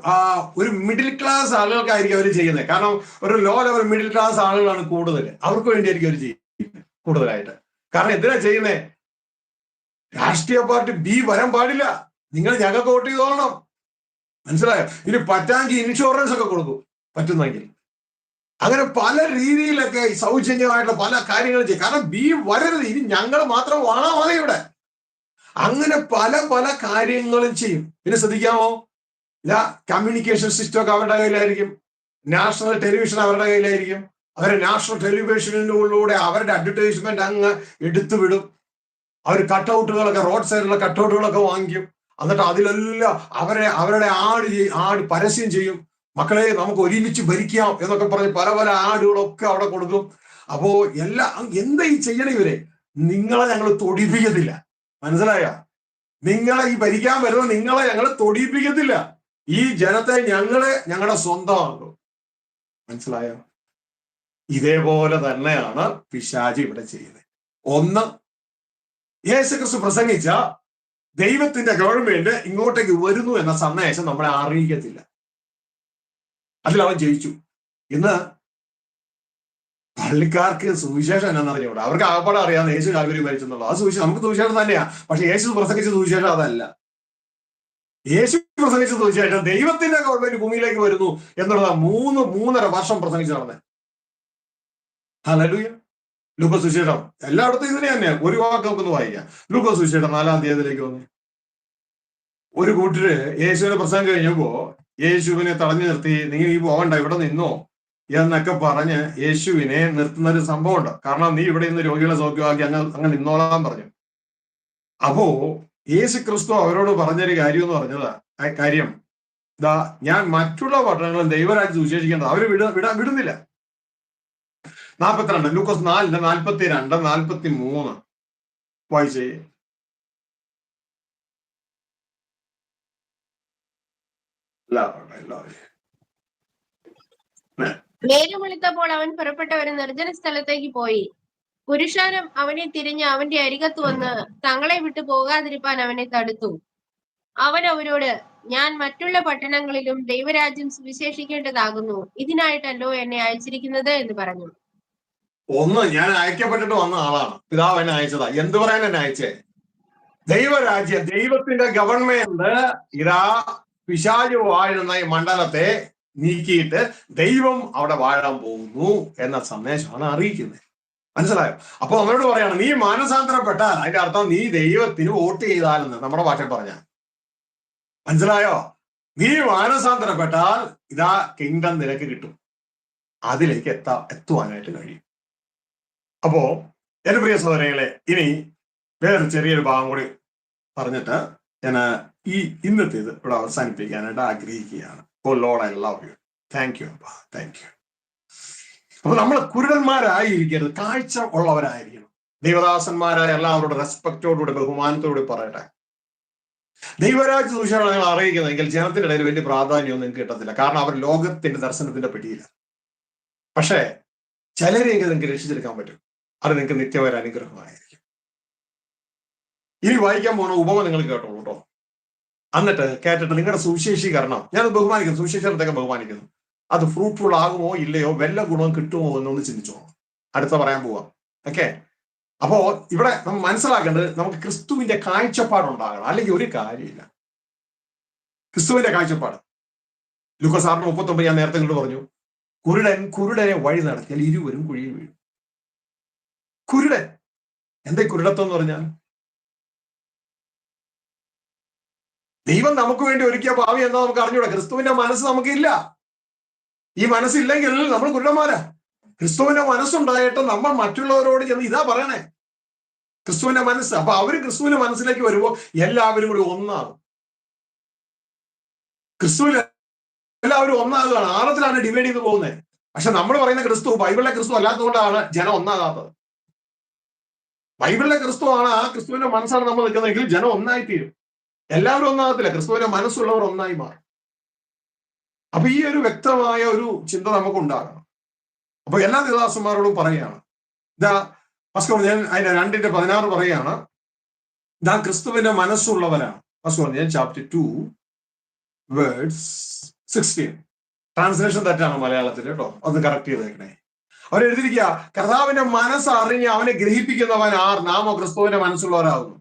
ഒരു മിഡിൽ ക്ലാസ് ആളുകൾക്കായിരിക്കും അവർ ചെയ്യുന്നത്. കാരണം ഒരു ലോ ലെവൽ മിഡിൽ ക്ലാസ് ആളുകളാണ് കൂടുതൽ. അവർക്ക് വേണ്ടിയായിരിക്കും അവർ ചെയ്യുന്നത് കൂടുതലായിട്ട്. കാരണം എന്തിനാ ചെയ്യുന്നത്? രാഷ്ട്രീയ പാർട്ടി ബി വരാൻ പാടില്ല, നിങ്ങൾ ഞങ്ങൾക്ക് വോട്ട് ചെയ്തോളണം. മനസ്സിലായോ? ഇനി പറ്റാമെങ്കിൽ ഇൻഷുറൻസ് ഒക്കെ കൊടുക്കും പറ്റുന്നെങ്കിൽ. അങ്ങനെ പല രീതിയിലൊക്കെ സൗജന്യമായിട്ടുള്ള പല കാര്യങ്ങളും ചെയ്യും. കാരണം ബി വരരുത്, ഇനി ഞങ്ങൾ മാത്രം വാണാ മതി ഇവിടെ. അങ്ങനെ പല പല കാര്യങ്ങളും ചെയ്യും. പിന്നെ ശ്രദ്ധിക്കാമോ, കമ്മ്യൂണിക്കേഷൻ സിസ്റ്റം ഒക്കെ അവരുടെ കയ്യിലായിരിക്കും. നാഷണൽ ടെലിവിഷൻ അവരുടെ കയ്യിലായിരിക്കും. അവരെ നാഷണൽ ടെലിവിഷനിലൂടെ അവരുടെ അഡ്വർടൈസ്മെന്റ് അങ്ങ് എടുത്തു വിടും. അവർ കട്ടൗട്ടുകളൊക്കെ, റോഡ് സൈഡിലുള്ള കട്ടൗട്ടുകളൊക്കെ വാങ്ങിക്കും. എന്നിട്ട് അതിലെല്ലാം അവരുടെ ആട് പരസ്യം ചെയ്യും. മക്കളെ നമുക്ക് ഒരുമിച്ച് ഭരിക്കാം എന്നൊക്കെ പറഞ്ഞ് പല പല ആടുകളൊക്കെ അവിടെ കൊടുക്കും. അപ്പോ എന്താ ഈ ചെയ്യണ ഇവരെ? നിങ്ങളെ ഞങ്ങൾ തൊടിപ്പിക്കത്തില്ല. മനസ്സിലായോ? നിങ്ങളെ ഈ ഭരിക്കാൻ വരുന്ന നിങ്ങളെ ഞങ്ങൾ തൊടിപ്പിക്കത്തില്ല. ഈ ജനത്തെ ഞങ്ങളുടെ സ്വന്തമാക്കും. മനസ്സിലായോ? ഇതേപോലെ തന്നെയാണ് പിശാചി ഇവിടെ ചെയ്യുന്നത്. ഒന്ന്, യേശുക്രിസ്തു പ്രസംഗിച്ച ദൈവത്തിന്റെ ഗവൺമെന്റ് ഇങ്ങോട്ടേക്ക് വരുന്നു എന്ന സന്ദേശം നമ്മളെ അറിയിക്കത്തില്ല. അതിൽ അവൻ ജയിച്ചു. ഇന്ന് പള്ളിക്കാർക്ക് സുവിശേഷം എന്നാന്ന് അറിഞ്ഞൂടാ. അവർക്ക് ആകപ്പാടെ അറിയാം യേശു കാൽവരി മരിച്ചെന്നുള്ളത്. ആ സുവിശേഷം നമുക്ക് സുവിശേഷം തന്നെയാ. പക്ഷെ യേശു പ്രസംഗിച്ച സുവിശേഷം അതല്ല. യേശു പ്രസംഗിച്ച സുവിശേഷം ദൈവത്തിന്റെ ഗവൺമെന്റ് ഭൂമിയിലേക്ക് വരുന്നു എന്നുള്ളത് 3-3.5 വർഷം പ്രസംഗിച്ച് നടന്നത്. ഹല്ലേലൂയ. ലൂക്കോസ് സുവിശേഷം എല്ലായിടത്തും ഇതിനെ തന്നെയാണ്. ഒരു വാക്ക് നമുക്കൊന്ന് വായിക്കാം. ലൂക്കോസ് സുവിശേഷം 4-ാം അധ്യായത്തിലേക്ക് വന്നു. ഒരു കൂട്ടര് യേശുവിനെ പ്രസംഗം കഴിഞ്ഞപ്പോ യേശുവിനെ തടഞ്ഞു നിർത്തി, നീ പോകണ്ട, ഇവിടെ നിന്നോ എന്നൊക്കെ പറഞ്ഞ് യേശുവിനെ നിർത്തുന്ന ഒരു സംഭവമുണ്ട്. കാരണം നീ ഇവിടെ നിന്ന് രോഗികളെ സൗഖ്യമാക്കി അങ്ങ് നിന്നോളാൻ പറഞ്ഞു. അപ്പോ യേശു ക്രിസ്തു അവരോട് പറഞ്ഞൊരു കാര്യം എന്ന് പറഞ്ഞത് കാര്യം ഞാൻ മറ്റുള്ള പട്ടണങ്ങളും ദൈവരാജ്യം സുവിശേഷിക്കേണ്ടത് അവര് വിടുന്നില്ല. 42 ലൂക്കോസ് 4:42-43 വായിച്ചേ. നേരം വെളുത്തപ്പോൾ അവൻ പുറപ്പെട്ട ഒരു നിർജ്ജന സ്ഥലത്തേക്ക് പോയി. പുരുഷാരം അവനെ തിരിഞ്ഞ് അവന്റെ അരികത്ത് വന്ന് തങ്ങളെ വിട്ടു പോകാതിരിപ്പാൻ അവനെ തടുത്തു. അവൻ അവരോട്, ഞാൻ മറ്റുള്ള പട്ടണങ്ങളിലും ദൈവരാജ്യം സുവിശേഷിക്കേണ്ടതാകുന്നു, ഇതിനായിട്ടല്ലോ എന്നെ അയച്ചിരിക്കുന്നത് എന്ന് പറഞ്ഞു. ഞാൻ അയക്കപ്പെട്ടിട്ട് വന്ന ആളാണ്. പിതാവ് എന്നെ അയച്ചതാ. എന്ത് പറയാൻ എന്നെ അയച്ചേ? ദൈവരാജ്യം, ദൈവത്തിന്റെ ഗവൺമെന്റ് ഇതാ പിശാചു വാഴുന്ന ഈ മണ്ഡലത്തെ നീക്കിയിട്ട് ദൈവം അവിടെ വാഴാൻ പോകുന്നു എന്ന സന്ദേശമാണ് അറിയിക്കുന്നത്. മനസ്സിലായോ? അപ്പൊ നമ്മളോട് പറയാണ്, നീ മാനസാന്തരപ്പെട്ടാൽ അതിന്റെ അർത്ഥം നീ ദൈവത്തിന് വോട്ട് ചെയ്താലെന്ന് നമ്മുടെ ഭാഷ പറഞ്ഞ. മനസ്സിലായോ? നീ മാനസാന്തരപ്പെട്ടാൽ ഇതാ കിങ്ഡം നിനക്ക് കിട്ടും. അതിലേക്ക് എത്തുവാനായിട്ട് കഴിയും. അപ്പോ എന്റെ പ്രിയ സഹോദരങ്ങളെ, ഇനി വേറെ ചെറിയൊരു ഭാഗം കൂടി പറഞ്ഞിട്ട് ഞാൻ ഈ ഇന്നത്തേത് ഇവിടെ അവസാനിപ്പിക്കാനായിട്ട് ആഗ്രഹിക്കുകയാണ്. Oh lord, I love you. Thank you അപ്പാ, താങ്ക് യു. അപ്പൊ നമ്മൾ കുരുടന്മാരായിരിക്കരുത്, കാഴ്ച ഉള്ളവരായിരിക്കണം. ദൈവദാസന്മാരായ എല്ലാവരോടും റെസ്പെക്റ്റോടുകൂടി ബഹുമാനത്തോടുകൂടി പറയട്ടെ, ദൈവരാജ്യ സുവിശേഷം നിങ്ങൾ അറിയിക്കുന്നതെങ്കിൽ ജനത്തിന്റെ ഇടയിൽ വലിയ പ്രാധാന്യമൊന്നും നിങ്ങൾക്ക് കിട്ടത്തില്ല. കാരണം അവർ ലോകത്തിന്റെ ദർശനത്തിന്റെ പിടിയില്ല. പക്ഷേ ചിലരെയൊക്കെ നിങ്ങൾക്ക് രക്ഷിച്ചെടുക്കാൻ പറ്റും. അത് നിങ്ങൾക്ക് നിത്യമായ അനുഗ്രഹമായിരിക്കും. ഇനി വായിക്കാൻ പോകുന്ന ഉപമ നിങ്ങൾ കേട്ടോളൂ കേട്ടോ. എന്നിട്ട് കേട്ടിട്ട് നിങ്ങളുടെ സുവിശേഷീകരണം, ഞാൻ ബഹുമാനിക്കുന്നു, സുവിശേഷീകരണത്തൊക്കെ ബഹുമാനിക്കുന്നു. അത് ഫ്രൂട്ട്ഫുൾ ആകുമോ ഇല്ലയോ, വല്ല ഗുണവും കിട്ടുമോ എന്നൊന്ന് ചിന്തിച്ചോ. അടുത്ത പറയാൻ പോവാം. ഓക്കെ. അപ്പോ ഇവിടെ നമ്മൾ മനസ്സിലാക്കേണ്ടത്, നമുക്ക് ക്രിസ്തുവിന്റെ കാഴ്ചപ്പാടുണ്ടാകണം, അല്ലെങ്കിൽ ഒരു കാര്യമില്ല. ക്രിസ്തുവിന്റെ കാഴ്ചപ്പാട്. ലൂക്കോസ് 6:39 ഞാൻ നേരത്തെ ഇങ്ങോട്ട് പറഞ്ഞു, കുരുടനെ വഴി നടത്തിയാൽ ഇരുവരും കുഴിയിൽ വീഴും. കുരുടൻ എന്താ കുരുടത്വം എന്ന് പറഞ്ഞാൽ? ദൈവം നമുക്ക് വേണ്ടി ഒരുക്കിയ ഭാവി എന്താ നമുക്ക് അറിഞ്ഞൂടാ. ക്രിസ്തുവിന്റെ മനസ്സ് നമുക്കില്ല. ഈ മനസ്സില്ലെങ്കിൽ നമ്മൾ കുരുടന്മാരാ. ക്രിസ്തുവിന്റെ മനസ്സുണ്ടായിട്ട് നമ്മൾ മറ്റുള്ളവരോട് ചെന്ന് ഇതാ പറയണേ, ക്രിസ്തുവിന്റെ മനസ്സ്. അപ്പൊ അവര് ക്രിസ്തുവിന്റെ മനസ്സിലേക്ക് വരുമ്പോൾ എല്ലാവരും കൂടി ഒന്നാകും. ക്രിസ്തുവിൽ എല്ലാവരും ഒന്നാകുകയാണ്. ആഴത്തിലാണ് ഡിവൈഡ് ചെയ്ത് പോകുന്നത്. പക്ഷെ നമ്മൾ പറയുന്ന ക്രിസ്തു ബൈബിളിലെ ക്രിസ്തു അല്ലാത്തതുകൊണ്ടാണ് ജനം ഒന്നാകാത്തത്. ബൈബിളിലെ ക്രിസ്തു ആണ്, ആ ക്രിസ്തുവിന്റെ മനസ്സാണ് നമ്മൾ നിൽക്കുന്നതെങ്കിൽ ജനം ഒന്നായിത്തീരും. എല്ലാവരും ഒന്നാകത്തില്ല, ക്രിസ്തുവിന്റെ മനസ്സുള്ളവർ ഒന്നായി മാറും. അപ്പൊ ഈ ഒരു വ്യക്തമായ ഒരു ചിന്ത നമുക്ക് ഉണ്ടാകണം. അപ്പൊ എല്ലാ ദൈവദാസന്മാരോടും പറയുകയാണ്, ഞാൻ അതിന്റെ 2:16 പറയുകയാണ്, ഇതാ ക്രിസ്തുവിന്റെ മനസ്സുള്ളവരാണ്. Chapter 2 verse 16. ട്രാൻസ്ലേഷൻ തെറ്റാണ് മലയാളത്തിൽ കേട്ടോ, ഒന്ന് കറക്റ്റ് ചെയ്തേക്കണേ. അവരെഴുതിയിരിക്കുക, കർത്താവിന്റെ മനസ്സറിഞ്ഞ് അവനെ ഗ്രഹിപ്പിക്കുന്നവൻ ആർ, നാമോ ക്രിസ്തുവിന്റെ മനസ്സുള്ളവരാകുന്നു.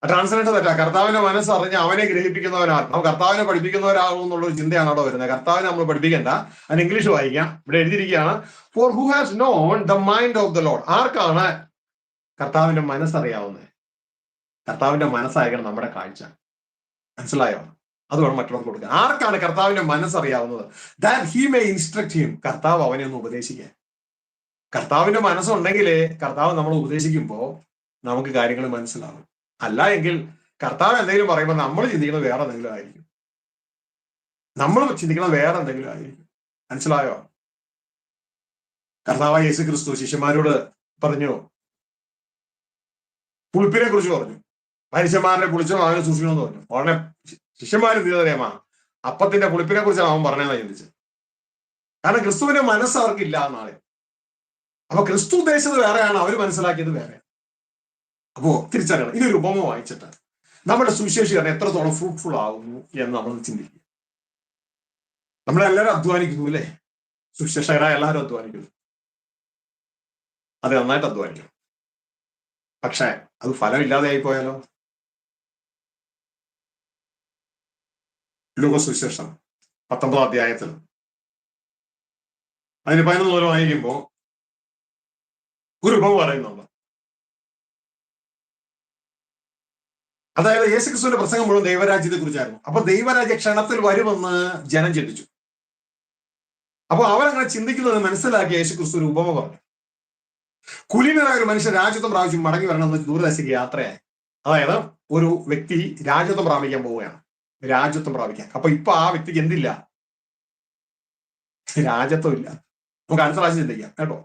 ട്രാൻസ്ലേഷൻ തെറ്റാ. കർത്താവിന്റെ മനസ്സറിഞ്ഞ് അവനെ ഗ്രഹിപ്പിക്കുന്നവനാർ, നമ്മൾ കർത്താവിനെ പഠിപ്പിക്കുന്നവരാകും എന്നുള്ളൊരു ചിന്തയാണ് അവിടെ വരുന്നത്. കർത്താവിനെ നമ്മൾ പഠിപ്പിക്കേണ്ട. അതിന് ഇംഗ്ലീഷ് വായിക്കാം. ഇവിടെ എഴുതിയിരിക്കുകയാണ്, for who has known the mind of the lord. ആർക്കാണ് കർത്താവിന്റെ മനസ്സറിയാവുന്നത്? കർത്താവിന്റെ മനസ്സായിരിക്കണം നമ്മുടെ കാഴ്ച. മനസ്സിലായോ? അത് വേണം മറ്റുള്ളവർക്ക് കൊടുക്കുക. ആർക്കാണ് കർത്താവിന്റെ മനസ്സറിയാവുന്നത്? That he may instruct him. കർത്താവ് അവനെ ഒന്ന് ഉപദേശിക്കാൻ. കർത്താവിന്റെ മനസ്സുണ്ടെങ്കിലേ കർത്താവ് നമ്മൾ ഉപദേശിക്കുമ്പോൾ നമുക്ക് കാര്യങ്ങൾ മനസ്സിലാവും. അല്ല എങ്കിൽ കർത്താവ് എന്തെങ്കിലും പറയുമ്പോൾ നമ്മൾ ചിന്തിക്കുന്നത് വേറെ എന്തെങ്കിലും ആയിരിക്കും. മനസ്സിലായോ? കർത്താവായ യേശു ക്രിസ്തു ശിഷ്യന്മാരോട് പറഞ്ഞു, പുളിപ്പിനെ കുറിച്ച് പറഞ്ഞു, മനുഷ്യന്മാരുടെ പുളിച്ചോ അവനെ സൂക്ഷിക്കണമെന്ന് പറഞ്ഞു. ഉടനെ ശിഷ്യന്മാര് തീർന്നറിയാമാ അപ്പത്തിന്റെ പുളിപ്പിനെ കുറിച്ചാണ് അവൻ പറഞ്ഞതെന്ന് ചിന്തിച്ചത്. കാരണം ക്രിസ്തുവിന്റെ മനസ്സ് അവർക്കില്ല എന്നാണ്. അപ്പൊ ക്രിസ്തു ഉദ്ദേശിച്ചത് വേറെയാണ്, അവർ മനസ്സിലാക്കിയത് വേറെ. അപ്പോ തിരിച്ചറിയണം. ഇതൊരു ഉപമ വായിച്ചിട്ട് നമ്മുടെ സുവിശേഷീകരണം എത്രത്തോളം ഫ്രൂട്ട്ഫുൾ ആകുന്നു എന്ന് നമ്മൾ ചിന്തിക്കുക. നമ്മളെല്ലാവരും അധ്വാനിക്കുന്നു അല്ലേ? സുവിശേഷകരായ എല്ലാവരും അധ്വാനിക്കുന്നു. അത് നന്നായിട്ട് അധ്വാനിക്കും. പക്ഷെ അത് ഫലമില്ലാതെ ആയി പോയാലോ? ലൂക്കോസ് സുവിശേഷം 19 അധ്യായത്തിൽ അതിന് 11 മുതൽ വായിക്കുമ്പോൾ ഒരു ഉപമ പറയുന്നുണ്ട്. അതായത് യേശുക്രിസ്തുവിന്റെ പ്രസംഗം മുഴുവൻ ദൈവരാജ്യത്തെ കുറിച്ചായിരുന്നു. അപ്പൊ ദൈവരാജ്യ ക്ഷണത്തിൽ വരുമെന്ന് ജനം ചിന്തിച്ചു. അപ്പൊ അവരങ്ങനെ ചിന്തിക്കുന്നത് മനസ്സിലാക്കിയ യേശുക്രിസ്തു ഒരു ഉപമ പറഞ്ഞു. കുലീനനായ ഒരു മനുഷ്യൻ രാജ്യത്വം പ്രാപിച്ച് മടങ്ങി വരണമെന്ന് ദൂരദേശത്തേക്ക് യാത്രയായി. അതായത് ഒരു വ്യക്തി രാജ്യത്വം പ്രാപിക്കാൻ പോവുകയാണ്, രാജ്യത്വം പ്രാപിക്കാൻ. അപ്പൊ ഇപ്പൊ ആ വ്യക്തിക്ക് എന്തില്ല? രാജ്യത്വം ഇല്ല. നമുക്ക് അടുത്ത പ്രാവശ്യം ചിന്തിക്കാം കേട്ടോ.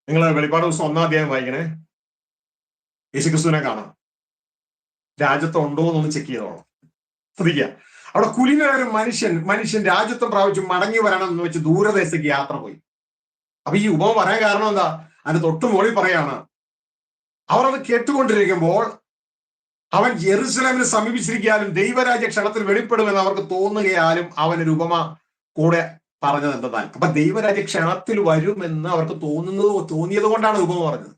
നിങ്ങൾ വെളിപ്പാട് ദിവസം 1-ാം അധ്യായം വായിക്കണേ. യേശുക്രിസ്തുവിനെ കാണാം. രാജ്യത്വം ഉണ്ടോ എന്നൊന്ന് ചെക്ക് ചെയ്തോളാം. ശ്രദ്ധിക്കുക, അവിടെ കുലീനനായ ഒരു മനുഷ്യൻ രാജ്യത്വം പ്രാപിച്ച് മടങ്ങി വരണം എന്ന് വെച്ച് ദൂരദേശത്തേക്ക് യാത്ര പോയി. അപ്പൊ ഈ ഉപമ പറയാൻ കാരണം എന്താ? അതിന് തൊട്ട് മുകളിൽ പറയാണ്, അവർ അത് കേട്ടുകൊണ്ടിരിക്കുമ്പോൾ അവൻ യെരൂശലേമിനെ സമീപിച്ചിരിക്കാനും ദൈവരാജ്യ ക്ഷണത്തിൽ വെളിപ്പെടുമെന്ന് അവർക്ക് തോന്നുകയാലും അവനൊരു ഉപമ കൂടെ പറഞ്ഞത് എന്തെന്നാൽ, അപ്പൊ ദൈവരാജ്യ ക്ഷണത്തിൽ വരുമെന്ന് അവർക്ക് തോന്നിയത് കൊണ്ടാണ് ഉപമ പറഞ്ഞത്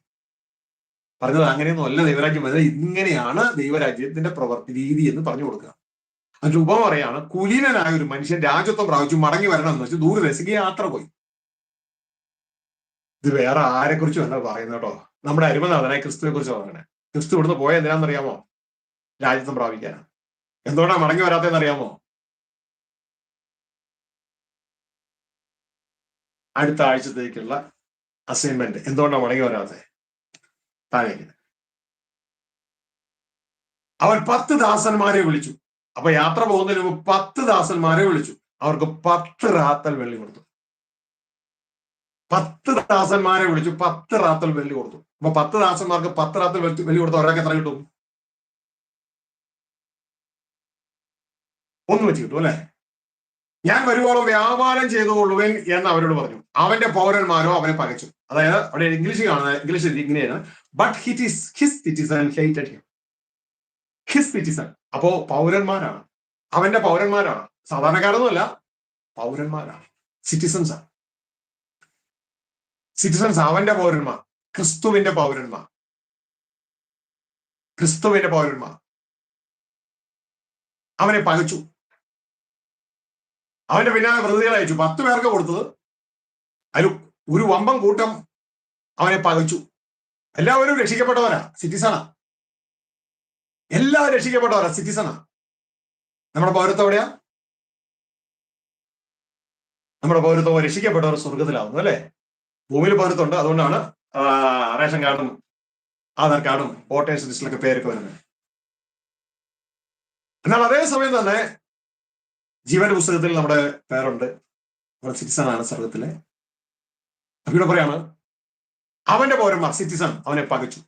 അങ്ങനെയൊന്നും അല്ല ദൈവരാജ്യം വരുന്നത്, ഇങ്ങനെയാണ് ദൈവരാജ്യത്തിന്റെ പ്രവൃത്തി രീതി എന്ന് പറഞ്ഞു കൊടുക്കുക. അതിന്റെ ഉപമ പറയാണ്, കുലീനനായ ഒരു മനുഷ്യൻ രാജ്യത്വം പ്രാപിച്ചു മടങ്ങി വരണം എന്ന് വെച്ച് ദൂരദേശത്തേക്ക് യാത്ര പോയി. ഇത് വേറെ ആരെ കുറിച്ചും അല്ല പറയുന്നത് കേട്ടോ, നമ്മുടെ അരുമനാഥനായ ക്രിസ്തുവിനെ കുറിച്ച് പറയണേ. ക്രിസ്തു ഇവിടുന്ന് പോയ എന്തിനാണെന്നറിയാമോ? രാജ്യത്വം പ്രാപിക്കാനാണ്. എന്തുകൊണ്ടാണ് മടങ്ങി വരാത്തതെന്ന് അറിയാമോ? അടുത്ത ആഴ്ചത്തേക്കുള്ള അസൈൻമെന്റ് എന്തുകൊണ്ടാണ് മടങ്ങി വരാത്തത്? താഴേക്ക്. അവൻ 10 ദാസന്മാരെ വിളിച്ചു. അപ്പൊ യാത്ര പോകുന്നതിന് മുമ്പ് 10 ദാസന്മാരെ വിളിച്ചു. അവർക്ക് 10 റാത്തൽ വെള്ളി കൊടുത്തു. 10 ദാസന്മാരെ വിളിച്ചു, 10 റാത്തൽ വെള്ളി കൊടുത്തു. അപ്പൊ 10 ദാസന്മാർക്ക് 10 റാത്തൽ വെള്ളി കൊടുത്ത ഒരാൾക്ക് എത്ര കിട്ടും? 1 വെച്ച് കിട്ടും അല്ലെ? ഞാൻ വരുവോളം വ്യാപാരം ചെയ്തുകൊള്ളുവൻ എന്ന് അവരോട് പറഞ്ഞു. അവന്റെ പൗരന്മാരോ അവനെ പകച്ചു. അതായത് അവിടെ ഇംഗ്ലീഷ് കാണുന്നത്, ഇംഗ്ലീഷ് ഇങ്ങനെയാണ്, but his citizen hated him. His citizen. അപ്പോ പൗരന്മാരാണ്, അവന്റെ പൗരന്മാരാണ്, സാധാരണക്കാരൊന്നുമല്ല, പൗരന്മാരാണ്, സിറ്റിസൺസ്. സിറ്റിസൺസ് അവന്റെ പൗരന്മാർ, ക്രിസ്തുവിന്റെ പൗരന്മാർ, ക്രിസ്തുവിന്റെ പൗരന്മാർ അവനെ പകച്ചു. അവന്റെ പിന്നാലെ പ്രതികളെ അയച്ചു. 10 പേർക്ക് കൊടുത്തത് അതിൽ ഒരു വമ്പം കൂട്ടം അവനെ പകച്ചു. എല്ലാവരും രക്ഷിക്കപ്പെട്ടവരാ, സിറ്റിസണാ. എല്ലാവരും രക്ഷിക്കപ്പെട്ടവരാ, സിറ്റിസണാ. നമ്മുടെ പൗരത്വം എവിടെയാ? നമ്മുടെ പൗരത്വം രക്ഷിക്കപ്പെട്ടവർ സ്വർഗത്തിലാവുന്നു അല്ലെ? ഭൂമിയിൽ പൗരത്വമുണ്ട്, അതുകൊണ്ടാണ് റേഷൻ കാർഡും ആധാർ കാർഡും വോട്ടേഴ്സ് ലിസ്റ്റിലൊക്കെ പേരൊക്കെ വരുന്നത്. എന്നാൽ അതേസമയം തന്നെ ജീവന്റെ പുസ്തകത്തിൽ നമ്മുടെ പേരുണ്ട്, നമ്മുടെ സിറ്റിസൺ ആണ് സ്വർഗത്തിലെ. അപ്പൊ ഇവിടെ പറയാണ്, അവന്റെ പൗരന്മാർ സിറ്റിസൺ അവനെ പകച്ചു.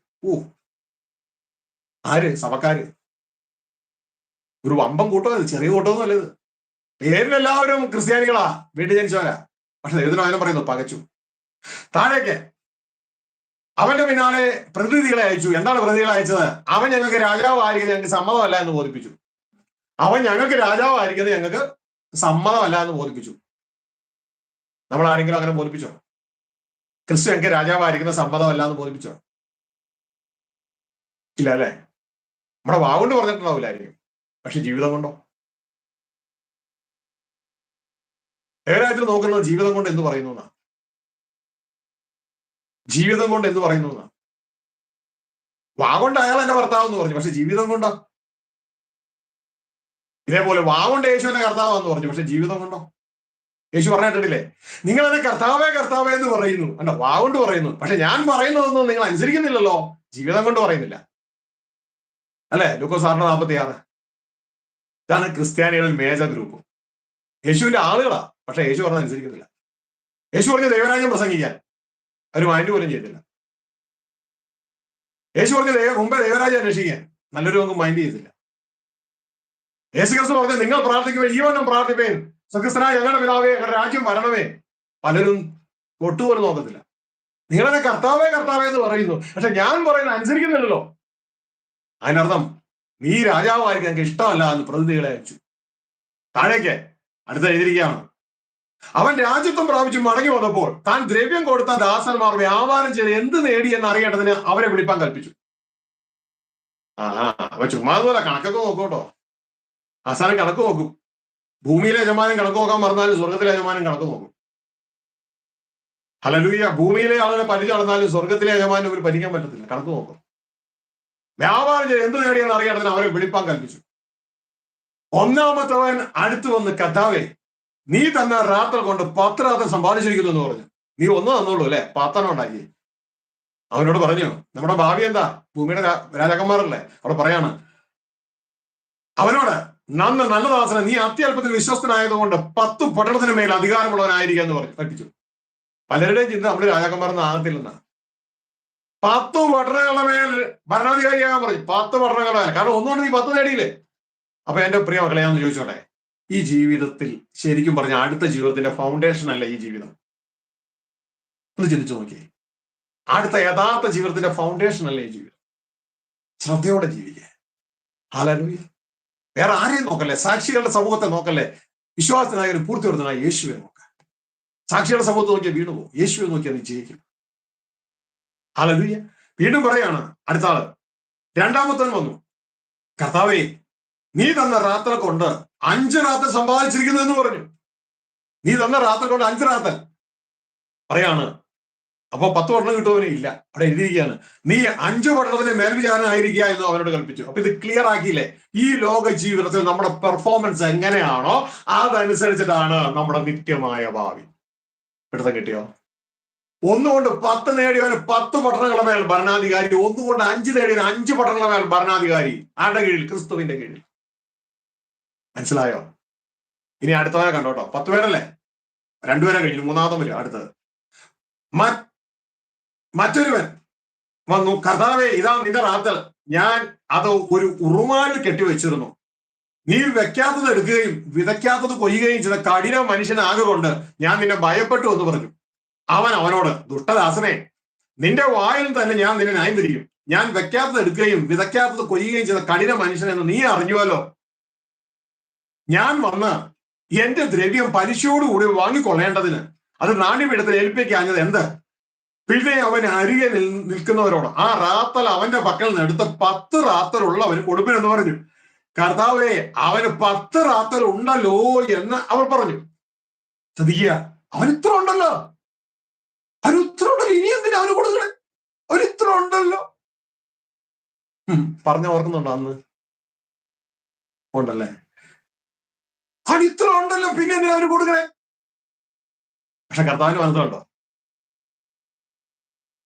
ആര്? സഭക്കാര്. ഒരു വമ്പം കൂട്ടം, ചെറിയ കൂട്ടമൊന്നും അല്ല ഇത്. പേരിലെല്ലാവരും ക്രിസ്ത്യാനികളാ, വീട്ടിൽ ജനിച്ചവരാ. പക്ഷെ ദൈവത്തിന് അവനെ പറയുന്നു പകച്ചു. താഴേക്ക് അവന്റെ പിന്നാലെ പ്രതിനിധികളെ അയച്ചു. എന്താണ് പ്രതിനിധികളെ അയച്ചത്? അവൻ ഞങ്ങൾക്ക് രാജാവായിരിക്കുന്നത് ഞങ്ങൾക്ക് സമ്മതമല്ല എന്ന് ബോധിപ്പിച്ചു. അവൻ ഞങ്ങൾക്ക് രാജാവായിരിക്കുന്നത് ഞങ്ങൾക്ക് സമ്മതമല്ല എന്ന് ബോധിപ്പിച്ചു. നമ്മൾ ആരെങ്കിലും അങ്ങനെ ബോധിപ്പിച്ചോ? ക്രിസ്തു ഞങ്ങൾക്ക് രാജാവായിരിക്കുന്നത് സമ്മതമല്ല എന്ന് ബോധിപ്പിച്ചോ? ഇല്ല അല്ലെ? നമ്മുടെ വാഗുകൊണ്ട് പറഞ്ഞിട്ടുണ്ടാവില്ലായിരിക്കും, പക്ഷെ ജീവിതം കൊണ്ടോ? ഏകാര്യത്തിൽ നോക്കുന്നത് ജീവിതം കൊണ്ട് എന്ത് പറയുന്നു എന്നാ. ജീവിതം കൊണ്ട് എന്ത് പറയുന്നു എന്നാ. വാഗൊണ്ട് അയാൾ എന്റെ ഭർത്താവ് എന്ന് പറഞ്ഞു, പക്ഷെ ജീവിതം കൊണ്ടോ? ഇതേപോലെ വാഗൊണ്ട് യേശു എന്നെ കർത്താവെന്ന് പറഞ്ഞു, പക്ഷെ ജീവിതം കൊണ്ടോ? യേശു പറഞ്ഞിട്ടില്ലേ, നിങ്ങൾ എന്നെ കർത്താവേ കർത്താവേ എന്ന് പറയുന്നു, അല്ല വാഗൊണ്ട് പറയുന്നു, പക്ഷെ ഞാൻ പറയുന്നതൊന്നും നിങ്ങൾ അനുസരിക്കുന്നില്ലല്ലോ, ജീവിതം കൊണ്ട് പറയുന്നില്ല അല്ലെ? ലൂക്കോസ് 6:46. ഇതാണ് ക്രിസ്ത്യാനികളിൽ മേജർ ഗ്രൂപ്പ്. യേശുവിന്റെ ആളുകളാ, പക്ഷെ യേശു പറഞ്ഞത് അനുസരിക്കുന്നില്ല. യേശു പറഞ്ഞ ദൈവരാജ്യം പ്രസംഗിക്കാൻ അവർ മൈൻഡ് പോലും ചെയ്തില്ല. യേശു പറഞ്ഞ മുമ്പേ ദൈവരാജ്യം അന്വേഷിക്കാൻ നല്ലൊരു ഒന്നും മൈൻഡ് ചെയ്തില്ല. യേശു ക്രിസ്തു പറഞ്ഞ നിങ്ങൾ പ്രാർത്ഥിക്കുമ്പോൾ ഈവനും പ്രാർത്ഥിപ്പേൻ സ്വക്രിസ്തനായ ഞങ്ങളുടെ പിതാവേ ഞങ്ങളുടെ രാജ്യം വരണമേ, പലരും ഒട്ടുപോലും നോക്കത്തില്ല. നിങ്ങളെന്നെ കർത്താവേ കർത്താവേ എന്ന് പറയുന്നു, പക്ഷെ ഞാൻ പറയുന്നത് അനുസരിക്കുന്നില്ലല്ലോ. അതിനർത്ഥം നീ രാജാവായിരിക്കും ഞങ്ങൾക്ക് ഇഷ്ടമല്ല എന്ന് പ്രതിനിധികളെ അയച്ചു. താഴേക്ക് അടുത്ത് എഴുതിയിരിക്കുകയാണ്, അവൻ രാജ്യത്വം പ്രാപിച്ച് മടങ്ങി വന്നപ്പോൾ താൻ ദ്രവ്യം കൊടുത്ത ദാസന്മാർ വ്യാപാരം ചെയ്ത് എന്ത് നേടി എന്ന് അറിയേണ്ടതിന് അവരെ വിളിപ്പാൻ കൽപ്പിച്ചു. അപ്പൊ ചുമ്മാ അതുപോലെ കണക്കൊക്കെ നോക്കൂട്ടോ. അവസാനം കണക്ക് നോക്കും. ഭൂമിയിലെ യജമാനൻ കണക്ക് നോക്കാൻ പറഞ്ഞാലും സ്വർഗത്തിലെ യജമാനൻ കണക്ക് നോക്കും. ഹല്ലേലൂയ. ഭൂമിയിലെ ആളുകളെ പരിചയം നടന്നാലും സ്വർഗത്തിലെ യജമാനൻ ഒരു പരിക്കാൻ പറ്റത്തില്ല, കണക്ക് നോക്കും. വ്യാപാരം ചെയ്ത് എന്ത് നേടിയെന്ന് അറിയേണ്ടതിന് അവരെ വിളിപ്പാൻ കൽപ്പിച്ചു. ഒന്നാമത്തവൻ അടുത്തു വന്ന്, കർത്താവേ, നീ തന്ന രാത്രി കൊണ്ട് 10 രാത്രി സമ്പാദിച്ചിരിക്കുന്നു എന്ന് പറഞ്ഞു. നീ ഒന്ന് തന്നോളൂ അല്ലെ, 10 ഉണ്ടാക്കി. അവനോട് പറഞ്ഞു, നമ്മുടെ ഭാവി എന്താ? ഭൂമിയുടെ രാജാക്കന്മാരല്ലേ. അവിടെ പറയാണ് അവനോട്, നല്ല ദാസനെ, നീ അത്യല്പത്തിൽ വിശ്വസ്തനായതുകൊണ്ട് 10 പട്ടണത്തിന് മേൽ അധികാരമുള്ളവനായിരിക്കുക എന്ന് പറഞ്ഞു കൽപ്പിച്ചു. പലരുടെയും ചിന്ത നമ്മള് രാജാക്കന്മാരൊന്നും ആകത്തില്ലെന്നാ. 10 പട്ടണങ്ങളുടെ മേൽ ഭരണാധികാരിയാകാൻ പറഞ്ഞു. 10 പട്ടണങ്ങളുടെ മേൽ. കാരണം ഒന്നുകൊണ്ട് നീ 10 നേടിയില്ലേ. അപ്പൊ എന്റെ പ്രിയ മക്കളെ, ഞാൻ ചോദിച്ചോട്ടെ, ഈ ജീവിതത്തിൽ ശരിക്കും പറഞ്ഞ അടുത്ത ജീവിതത്തിന്റെ ഫൗണ്ടേഷൻ അല്ല ഈ ജീവിതം? ഒന്ന് ചിന്തിച്ചു നോക്കിയേ. അടുത്ത യഥാർത്ഥ ജീവിതത്തിന്റെ ഫൗണ്ടേഷൻ അല്ലേ ഈ ജീവിതം? ശ്രദ്ധയോടെ ജീവിക്കുക. ഹല്ലേലൂയ. വേറെ ആരെയും നോക്കല്ലേ, സാക്ഷികളുടെ സമൂഹത്തെ നോക്കല്ലേ, വിശ്വാസത്തിനായ ഒരു പൂർത്തിവർത്തനായ യേശുവെ നോക്ക. സാക്ഷികളുടെ സമൂഹത്തെ നോക്കിയാൽ വീണു പോകും, യേശുവെ നോക്കിയാൽ നീ ജയിക്കും. ഹല്ലേലൂയ. വീണ്ടും പറയാണ് അടുത്ത ആള്, രണ്ടാമത്തവൻ വന്നു, കർത്താവേ, നീ തന്ന രാത്രി കൊണ്ട് 5 രാത്രി സമ്പാദിച്ചിരിക്കുന്നു എന്ന് പറഞ്ഞു. നീ തന്ന രാത്രി കൊണ്ട് 5 രാത്രി പറയാണ്. അപ്പൊ 10 പട്ടണം കിട്ടുവനെ ഇല്ല. അവിടെ എഴുതിയിരിക്കുകയാണ്, നീ 5 പട്ടണത്തിന് മേൽവിചാരനായിരിക്കുക എന്ന് അവനോട് കൽപ്പിച്ചു. അപ്പൊ ഇത് ക്ലിയർ ആക്കിയില്ലേ? ഈ ലോക ജീവിതത്തിൽ നമ്മുടെ പെർഫോമൻസ് എങ്ങനെയാണോ അതനുസരിച്ചിട്ടാണ് നമ്മുടെ നിത്യമായ ഭാവി. പിടുത്തം കിട്ടിയോ? ഒന്നുകൊണ്ട് 10 നേടിയവന് 10 പട്ടണങ്ങളുടെ മേൽ ഭരണാധികാരി, ഒന്നുകൊണ്ട് 5 നേടിയവന് 5 പട്ടണങ്ങളുടെ മേൽ ഭരണാധികാരി. ആരുടെ കീഴിൽ? ക്രിസ്തുവിന്റെ കീഴിൽ. മനസ്സിലായോ? ഇനി അടുത്തവരെ കണ്ടോട്ടോ. 10 പേരല്ലേ, 2 പേരെ കഴിഞ്ഞു, മൂന്നാമത്തെ വരും അടുത്തത്. മറ്റൊരുവൻ വന്നു, കർത്താവേ, ഇതാ നിന്റെ റാത്തൽ, ഞാൻ അത് ഒരു ഉറുമാലിൽ കെട്ടിവെച്ചിരുന്നു. നീ വെക്കാത്തത് എടുക്കുകയും വിതയ്ക്കാത്തത് കൊയ്യുകയും ചെയ്ത കഠിന മനുഷ്യനാകൊണ്ട് ഞാൻ നിന്നെ ഭയപ്പെട്ടു എന്ന് പറഞ്ഞു. അവനോട്, ദുഷ്ടദാസനെ, നിന്റെ വായിൽ തന്നെ ഞാൻ നിന്നെ ന്യായം തിരിക്കും. ഞാൻ വെക്കാത്തത് എടുക്കുകയും വിതയ്ക്കാത്തത് കൊയ്യുകയും ചെയ്ത കഠിന മനുഷ്യനെന്ന് നീ അറിഞ്ഞുവല്ലോ. ഞാൻ വന്ന് എന്റെ ദ്രവ്യം പലിശയോടുകൂടി വാങ്ങിക്കൊള്ളേണ്ടതിന് അത് നാണ്യപീഠത്തിൽ ഏൽപ്പിക്കാഞ്ഞത് എന്ത്? പിന്നെ അവൻ അരികെ നിൽക്കുന്നവരോട്, ആ റാത്തൽ അവന്റെ പക്കൽ നിന്ന് എടുത്ത് 10 റാത്തൽ ഉള്ളവന് കൊടുപ്പിനെന്ന് പറഞ്ഞു. കർത്താവേ, അവന് 10 റാത്തൽ ഉണ്ടല്ലോ എന്ന് അവർ പറഞ്ഞു. ശ്രദ്ധിക്കുക, അവൻ ഇത്ര ഉണ്ടല്ലോ, അവന് ഇത്ര ഉണ്ടല്ലോ, ഇനി എന്തിനാ അവന് കൊടുക്കണേ? അവന് ഇത്ര ഉണ്ടല്ലോ. പറഞ്ഞ ഓർക്കുന്നുണ്ടോ? അന്ന് ഉണ്ടല്ലേ? അവൻ ഇത്ര ഉണ്ടല്ലോ, പിന്നെ എന്തിനാ അവന് കൊടുക്കണേ? പക്ഷെ കർത്താവിന് മനസ്സിലുണ്ടോ?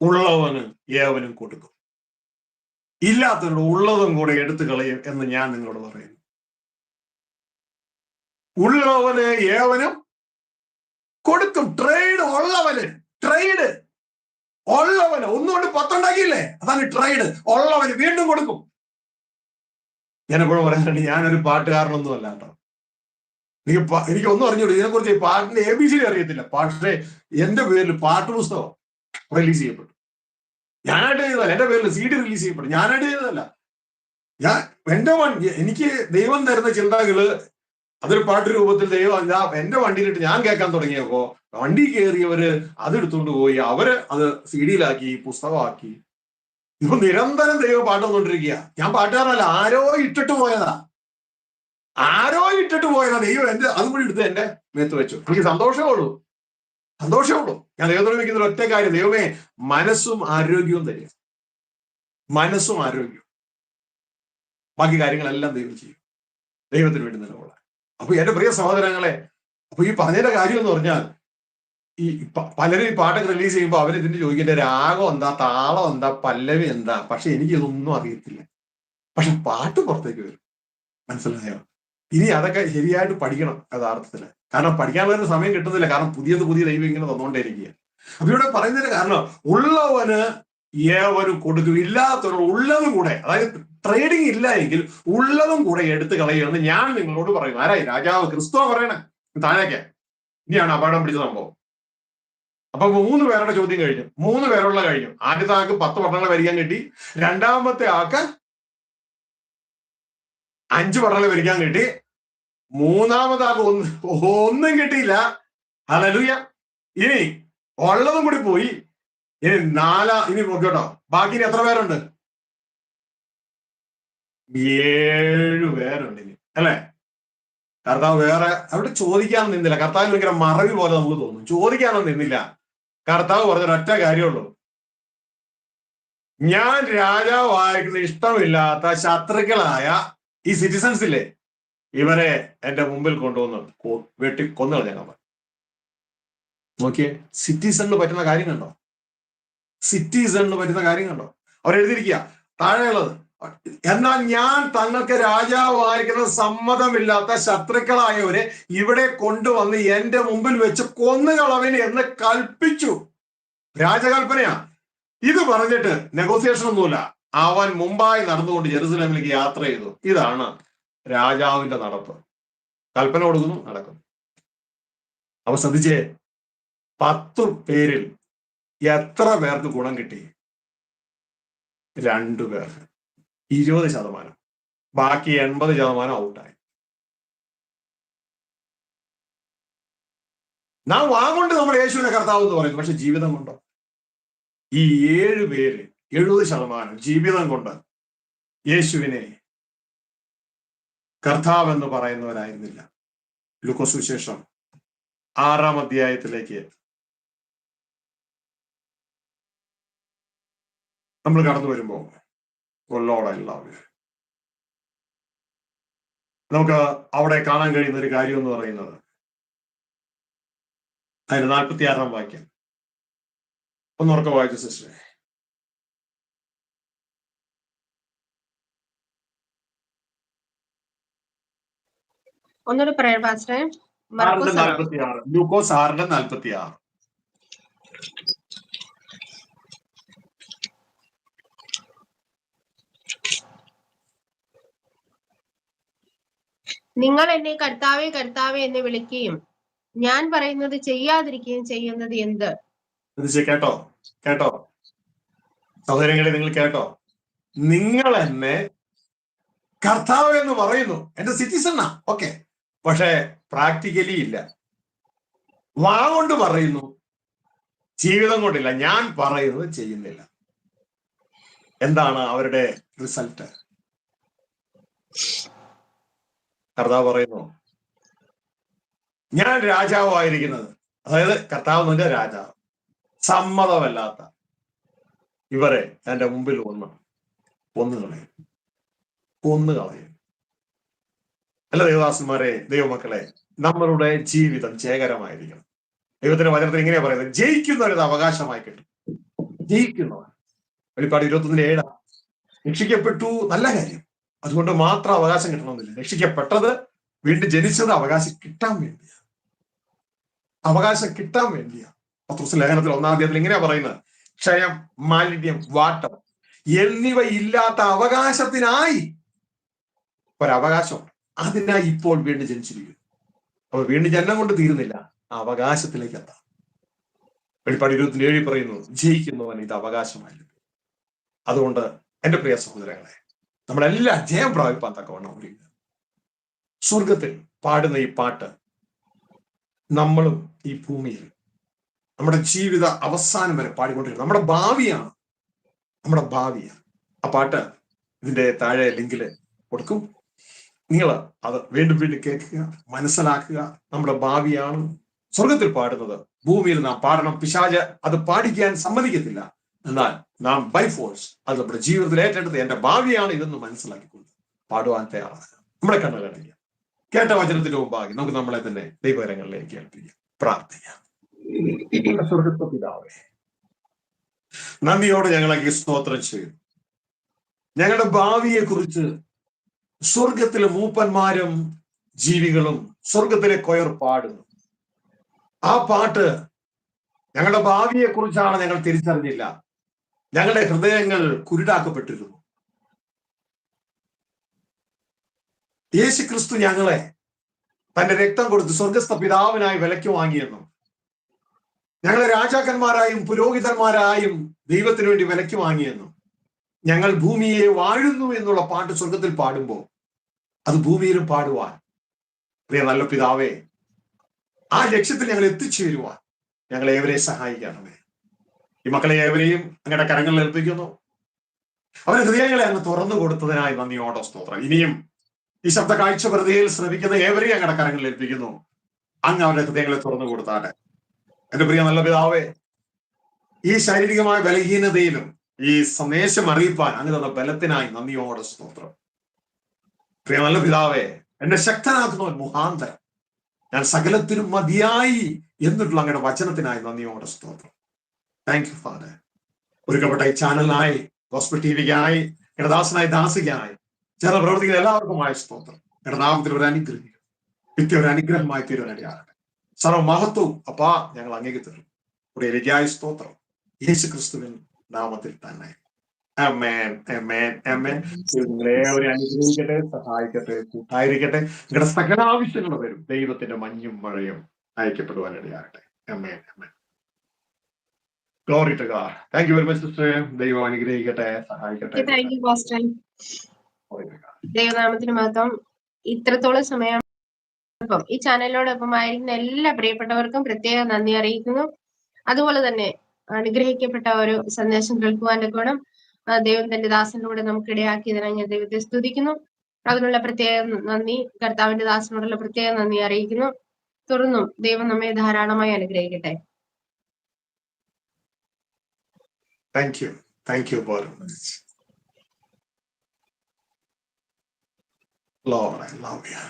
ഉള്ളവന് ഏവനും കൊടുക്കും, ഇല്ലാത്തവരുടെ ഉള്ളതും കൂടെ എടുത്തു കളയും എന്ന് ഞാൻ നിങ്ങളോട് പറയുന്നു. ഉള്ളവന് ഏവനും കൊടുക്കും. ട്രേഡ് ഉള്ളവന്, ട്രേഡ് ഉള്ളവന്. ഒന്നുകൊണ്ട് 10 ഉണ്ടാക്കിയില്ലേ, അതാണ് ട്രേഡ്. ഉള്ളവന് വീണ്ടും കൊടുക്കും. ഞാൻ എപ്പോഴും പറയാറുണ്ട്, ഞാനൊരു പാട്ടുകാരനൊന്നും അല്ല കേട്ടോ. എനിക്ക് ഒന്നും അറിഞ്ഞൂടെ ഇതിനെക്കുറിച്ച്. പാട്ടിന്റെ ABC അറിയത്തില്ല. പക്ഷേ എന്റെ പേരിൽ പാട്ട് പുസ്തകം റിലീസ് ചെയ്യപ്പെട്ടു. ഞാനായിട്ട് ചെയ്തതല്ല. എന്റെ പേരിൽ CD റിലീസ് ചെയ്യപ്പെട്ടു. ഞാനായിട്ട് ചെയ്തതല്ല. എനിക്ക് ദൈവം തരുന്ന ചിന്തകള് അതൊരു പാട്ട് രൂപത്തിൽ ദൈവം എന്റെ വണ്ടിയിലിട്ട് ഞാൻ കേൾക്കാൻ തുടങ്ങിയപ്പോ വണ്ടി കയറിയവര് അതെടുത്തുകൊണ്ട് പോയി, അവര് അത് CD-യിലാക്കി, പുസ്തകമാക്കി. ഇപ്പൊ നിരന്തരം ദൈവം പാട്ട് വന്നുകൊണ്ടിരിക്കുക. ഞാൻ പാട്ടുകാരനല്ല, ആരോ ഇട്ടിട്ട് പോയതാ. ദൈവം എന്റെ അതും കൂടി എടുത്ത് എന്റെ മേത്ത് വെച്ചു. എനിക്ക് സന്തോഷമുള്ളൂ. ഞാൻ ദൈവത്തോട് വയ്ക്കുന്ന ഒറ്റ കാര്യം, ദൈവമേ, മനസ്സും ആരോഗ്യവും തരിക. മനസ്സും ആരോഗ്യവും, ബാക്കി കാര്യങ്ങളെല്ലാം ദൈവം ചെയ്യും. ദൈവത്തിന് വേണ്ടി നിലകൊള്ളാൻ. അപ്പൊ എന്റെ പ്രിയ സഹോദരങ്ങളെ, അപ്പൊ ഈ പറഞ്ഞതിന്റെ കാര്യം എന്ന് പറഞ്ഞാൽ, ഈ പലരും ഈ പാട്ടൊക്കെ റിലീസ് ചെയ്യുമ്പോൾ അവർ ഇതിന്റെ ചോദിക്കേണ്ട രാഗം എന്താ, താളം എന്താ, പല്ലവി എന്താ. പക്ഷെ എനിക്ക് ഇതൊന്നും അറിയത്തില്ല. പക്ഷെ പാട്ട് പുറത്തേക്ക് വരും. മനസ്സിലായോ? ഇനി അതൊക്കെ ശരിയായിട്ട് പഠിക്കണം യഥാർത്ഥത്തില്. കാരണം പഠിക്കാനുള്ള സമയം കിട്ടുന്നില്ല. കാരണം പുതിയ ദൈവം ഇങ്ങനെ തന്നുകൊണ്ടേയിരിക്കുക. അപ്പൊ ഇവിടെ പറയുന്നതിന് കാരണം, ഉള്ളവന് ഏവനും കൊടുക്കും, ഇല്ലാത്തവർ ഉള്ളതും കൂടെ, അതായത് ട്രേഡിങ് ഇല്ല എങ്കിൽ ഉള്ളതും കൂടെ എടുത്തു കളയുമെന്ന് ഞാൻ നിങ്ങളോട് പറയുന്നു. ആരായി? രാജാവ് ക്രിസ്തുവാ പറയണേ. താഴേക്ക് ഇനിയാണ് അപകടം പിടിച്ച സംഭവം. അപ്പൊ 3 പേരുടെ ചോദ്യം കഴിഞ്ഞു. 3 പേരുള്ള കഴിഞ്ഞു. ആദ്യത്തെ ആൾക്ക് 10 പട്ടണങ്ങൾ ഭരിക്കാൻ കിട്ടി. രണ്ടാമത്തെ ആൾക്ക് 5 പട്ടണങ്ങൾ ഭരിക്കാൻ കിട്ടി. മൂന്നാമത്തെ ആൾക്ക് ഒന്നും കിട്ടിയില്ല. ഹല്ലേലൂയ. ഇനി ഉള്ളതും കൂടി പോയി. ഇനി ഇനി നോക്കിയോട്ടോ, ബാക്കി ഇനി എത്ര പേരുണ്ട്? 7 പേരുണ്ട് ഇനി, അല്ലെ? കർത്താവ് വേറെ അവിടെ ചോദിക്കാൻ നിന്നില്ല. കർത്താവ് ഭയങ്കര മറവി പോലെ നമുക്ക് തോന്നും. ചോദിക്കാനൊന്നും നിന്നില്ല. കർത്താവ് പറഞ്ഞൊരൊറ്റ കാര്യമുള്ളൂ, ഞാൻ രാജാവായിരിക്കുന്ന ഇഷ്ടമില്ലാത്ത ശത്രുക്കളായ ഈ സിറ്റിസൺസ് ഇല്ലേ, ഇവരെ എന്റെ മുമ്പിൽ കൊണ്ടുവന്ന് വെട്ടി കൊന്നു കളഞ്ഞാൽ. നോക്കിയേ, സിറ്റിസണിന് പറ്റുന്ന കാര്യം കണ്ടോ? സിറ്റിസണിന് പറ്റുന്ന കാര്യം കണ്ടോ? അവരെഴുതിയിരിക്കുക താഴെയുള്ളത്, എന്നാൽ ഞാൻ തങ്ങൾക്ക് രാജാവായിരിക്കുന്ന സമ്മതമില്ലാത്ത ശത്രുക്കളായവരെ ഇവിടെ കൊണ്ടുവന്ന് എന്റെ മുമ്പിൽ വെച്ച് കൊന്നുകളവന് എന്ന് കൽപ്പിച്ചു. രാജകൽപ്പനയാ. ഇത് പറഞ്ഞിട്ട് നെഗോസിയേഷൻ ഒന്നുമില്ല. അവൻ മുമ്പായി നടന്നുകൊണ്ട് ജെറുസലേമിലേക്ക് യാത്ര ചെയ്തു. ഇതാണ് രാജാവിന്റെ നടപ്പ്. കൽപ്പന കൊടുക്കുന്നു, നടക്കുന്നു. അപ്പൊ ശ്രദ്ധിച്ചേ, 10 പേരിൽ എത്ര പേർക്ക് ഗുണം കിട്ടി? 2 പേർക്ക്, 20%. ബാക്കി 80% ഔട്ടായി. നാം വാങ്ങുകൊണ്ട് നമ്മൾ യേശുവിനെ കർത്താവ് എന്ന് പറയുന്നു, പക്ഷെ ജീവിതം കൊണ്ടോ? ഈ 7 പേര് 70% ജീവിതം കൊണ്ട് യേശുവിനെ കർത്താവ് എന്ന് പറയുന്നവരായിരുന്നില്ല. ലൂക്കോസ് സുവിശേഷം 6-ാം അധ്യായത്തിലേക്ക് നമ്മൾ കടന്നു വരുമ്പോൾ നമുക്ക് അവിടെ കാണാൻ കഴിയുന്ന ഒരു കാര്യം എന്ന് പറയുന്നത്, അതിന് 46-ാം വാക്യം ഒന്നുറക്കെ വായിച്ചു സിസ്റ്ററെ. ഒന്നുകൂടെ പറയാം പാസ്റ്ററെ. 6:46, ലൂക്കോസ് 6:46. നിങ്ങൾ എന്നെ കർത്താവേ കർത്താവേ എന്ന് വിളിക്കുകയും ഞാൻ പറയുന്നത് ചെയ്യാതിരിക്കുകയും ചെയ്യുന്നത് എന്ത്? കേട്ടോ കേട്ടോ സഹോദരങ്ങളെ, നിങ്ങൾ കേട്ടോ, നിങ്ങൾ എന്നെ കർത്താവ് എന്ന് പറയുന്നു, എന്റെ സിറ്റിസണാ, ഓക്കെ, പക്ഷെ പ്രാക്ടിക്കലി ഇല്ല. വാ കൊണ്ട് പറയുന്നു, ജീവിതം കൊണ്ടില്ല. ഞാൻ പറയുന്നത് ചെയ്യുന്നില്ല. എന്താണ് അവരുടെ റിസൾട്ട്? കർത്താവ് പറയുന്നു, ഞാൻ രാജാവായിരിക്കുന്നത്, അതായത് കർത്താവ് രാജാവ്, സമ്മതമല്ലാത്ത ഇവരെ എന്റെ മുമ്പിൽ കൊന്നുകളയും. അല്ല ദൈവദാസന്മാരെ, ദൈവമക്കളെ, നമ്മളുടെ ജീവിതം ജയകരമായിരിക്കണം. ദൈവത്തിന്റെ വചനത്തിൽ ഇങ്ങനെയാ പറയുന്നത്, ജയിക്കുന്നവരത് അവകാശമായി കിട്ടും. ജയിക്കുന്നവർ, വെളിപ്പാട് 21:7. രക്ഷിക്കപ്പെട്ടു, നല്ല കാര്യം, അതുകൊണ്ട് മാത്രം അവകാശം കിട്ടണമെന്നില്ല. രക്ഷിക്കപ്പെട്ടത്, വീണ്ടും ജനിച്ചത് അവകാശം കിട്ടാൻ വേണ്ടിയാ. അവകാശം കിട്ടാൻ വേണ്ടിയാ. പത്രോസ് ലേഖനത്തിൽ 1-ാം അധ്യായത്തിൽ ഇങ്ങനെയാ പറയുന്നത്, ക്ഷയം, മാലിന്യം, വാട്ടം എന്നിവ ഇല്ലാത്ത അവകാശത്തിനായി ഒരവകാശം, അതിനായി ഇപ്പോൾ വീണ്ടും ജനിച്ചിരിക്കുന്നു. അപ്പൊ വീണ്ടും ജന്മം കൊണ്ട് തീരുന്നില്ല, ആ അവകാശത്തിലേക്ക് എത്താം. വെളിപ്പാട് 27 പറയുന്നു, ജയിക്കുന്നവൻ ഇത് അവകാശമായി. അതുകൊണ്ട് എന്റെ പ്രിയ സഹോദരങ്ങളെ, നമ്മളെല്ലാം ജയം പ്രാപിപ്പാൻ തക്കവണ്ണം ഒരുങ്ങുക. സ്വർഗത്തിൽ പാടുന്ന ഈ പാട്ട് നമ്മളും ഈ ഭൂമിയിൽ നമ്മുടെ ജീവിത അവസാനം വരെ പാടിക്കൊണ്ടിരിക്കും. നമ്മുടെ ഭാവിയാണ്, നമ്മുടെ ഭാവിയാണ്. ആ പാട്ട് ഇതിന്റെ താഴെ ലിങ്കില് കൊടുക്കും. നിങ്ങൾ അത് വീണ്ടും വീണ്ടും കേൾക്കുക, മനസ്സിലാക്കുക. നമ്മുടെ ഭാവിയാണ് സ്വർഗത്തിൽ പാടുന്നത്. ഭൂമിയിൽ നാം പാടണം. പിശാച് അത് പാടിക്കാൻ സമ്മതിക്കത്തില്ല. എന്നാൽ നാം ബൈ ഫോഴ്സ് അത് നമ്മുടെ ജീവിതത്തിൽ ഏറ്റെടുത്ത് എന്റെ ഭാവിയാണ് ഇതെന്ന് മനസ്സിലാക്കിക്കൊണ്ട് പാടുവാൻ തയ്യാറാക്കുക. നമ്മുടെ കണ്ണുകളിലേക്ക് കേട്ട വചനത്തിന്റെ മുമ്പാകെ നമുക്ക് നമ്മളെ തന്നെ ദൈവകരങ്ങളിലേക്ക് ഏൽപ്പിക്കാം. പ്രാർത്ഥിക്കാം. സ്വർഗസ്ഥ പിതാവേ, നന്ദിയോടെ ഞങ്ങളെ സ്തോത്രം ചെയ്യുന്നു. ഞങ്ങളുടെ ഭാവിയെ കുറിച്ച് സ്വർഗത്തിലെ മൂപ്പന്മാരും ജീവികളും സ്വർഗത്തിലെ കൊയർ പാടുന്നു. ആ പാട്ട് ഞങ്ങളുടെ ഭാവിയെ കുറിച്ചാണ് ഞങ്ങൾ തിരിച്ചറിഞ്ഞില്ല. ഞങ്ങളുടെ ഹൃദയങ്ങൾ കുരുടാക്കപ്പെട്ടിരുന്നു. യേശു ക്രിസ്തു ഞങ്ങളെ തന്റെ രക്തം കൊടുത്ത് സ്വർഗസ്ഥ പിതാവിനായി വിലയ്ക്ക് വാങ്ങിയെന്നും ഞങ്ങളെ രാജാക്കന്മാരായും പുരോഹിതന്മാരായും ദൈവത്തിനു വേണ്ടി വിലയ്ക്ക് വാങ്ങിയെന്നും ഞങ്ങൾ ഭൂമിയെ വാഴുന്നു എന്നുള്ള പാട്ട് സ്വർഗത്തിൽ പാടുമ്പോൾ അത് ഭൂമിയിലും പാടുവാൻ പ്രിയ നല്ല പിതാവേ ആ ലക്ഷ്യത്തിൽ ഞങ്ങൾ എത്തിച്ചേരുവാൻ ഞങ്ങൾ ഏവരെ സഹായിക്കണമേ. ഈ മക്കളെ ഏവരെയും അങ്ങയുടെ കരങ്ങളിൽ ഏൽപ്പിക്കുന്നു. അവരുടെ ഹൃദയങ്ങളെ അങ്ങ് തുറന്നു കൊടുത്തതിനായി നന്ദിയോടെ സ്തോത്രം. ഇനിയും ഈ ശബ്ദ കാഴ്ച പ്രതിയിൽ ശ്രമിക്കുന്ന ഏവരെയും അങ്ങയുടെ കരങ്ങളിൽ ഏൽപ്പിക്കുന്നു. അങ്ങ് അവരുടെ ഹൃദയങ്ങളെ തുറന്നു കൊടുത്താട്ടെ. എന്റെ പ്രിയ നല്ല പിതാവേ, ഈ ശാരീരികമായ ബലഹീനതയിലും ഈ സന്ദേശം അറിയിപ്പാൻ അങ്ങ് തന്ന ബലത്തിനായി നന്ദിയോടെ സ്തോത്രം. പ്രിയ നല്ല പിതാവേ, എന്നെ ശക്തനാക്കുന്നവൻ മുഖാന്തരം ഞാൻ സകലത്തിനും മതിയായി എന്നിട്ടുള്ള അങ്ങയുടെ വചനത്തിനായി നന്ദിയോടെ സ്തോത്രം. Thank you father. ഒരുക്കപ്പെട്ട ഈ ചാനലിനായി, ഗോസ്പൽ ടിവിക്കായി, ദാസനായി ദാസിക്കായി ചേർന്ന് പ്രവർത്തിക്കുന്ന എല്ലാവർക്കുമായ സ്തോത്രം. എന്റെ നാമത്തിൽ ഒരു അനുഗ്രഹം, നിത്യ ഒരു അനുഗ്രഹമായി തീരുവാനിടയാകട്ടെ. സർവമഹത്വവും അപ്പാ ഞങ്ങൾ അങ്ങേക്ക് തരും. ഒരു എനിക്കായി സ്തോത്രം യേശു ക്രിസ്തുവിൻ നാമത്തിൽ തന്നെ. ആമേൻ, ആമേൻ, ആമേൻ. നിങ്ങളെ ഒരു അനുഗ്രഹിക്കട്ടെ, സഹായിക്കട്ടെ, കൂട്ടായിരിക്കട്ടെ. നിങ്ങളുടെ സകല ആവശ്യങ്ങൾ വരും ദൈവത്തിന്റെ മഞ്ഞും മഴയും അയക്കപ്പെടുവാനിടയാകട്ടെ. ആമേൻ, ആമേൻ. Glory to God. Thank you very much, sister. ദൈവം അനുഗ്രഹിക്കട്ടെ, സഹായിക്കട്ടെ. Thank you pastor. ദൈവനാമത്തിന് മഹത്വം. ഇത്രത്തോളം സമയം ഈ ചാനലിനോടൊപ്പം ആയിരിക്കുന്ന എല്ലാ പ്രിയപ്പെട്ടവർക്കും പ്രത്യേകം നന്ദി അറിയിക്കുന്നു. അതുപോലെ തന്നെ അനുഗ്രഹിക്കപ്പെട്ട ഒരു സന്ദേശം കേൾക്കുവാന്റെ ഗുണം ദൈവം തന്റെ ദാസനിലൂടെ നമുക്ക് ഇടയാക്കിയതിനായി ഞാൻ ദൈവത്തെ സ്തുതിക്കുന്നു. അതിനുള്ള പ്രത്യേക നന്ദി, കർത്താവിന്റെ ദാസനോടുള്ള പ്രത്യേക നന്ദി അറിയിക്കുന്നു. തുടർന്നും ദൈവം നമ്മെ ധാരാളമായി അനുഗ്രഹിക്കട്ടെ. Thank you. Thank you very much. Lord, I love you.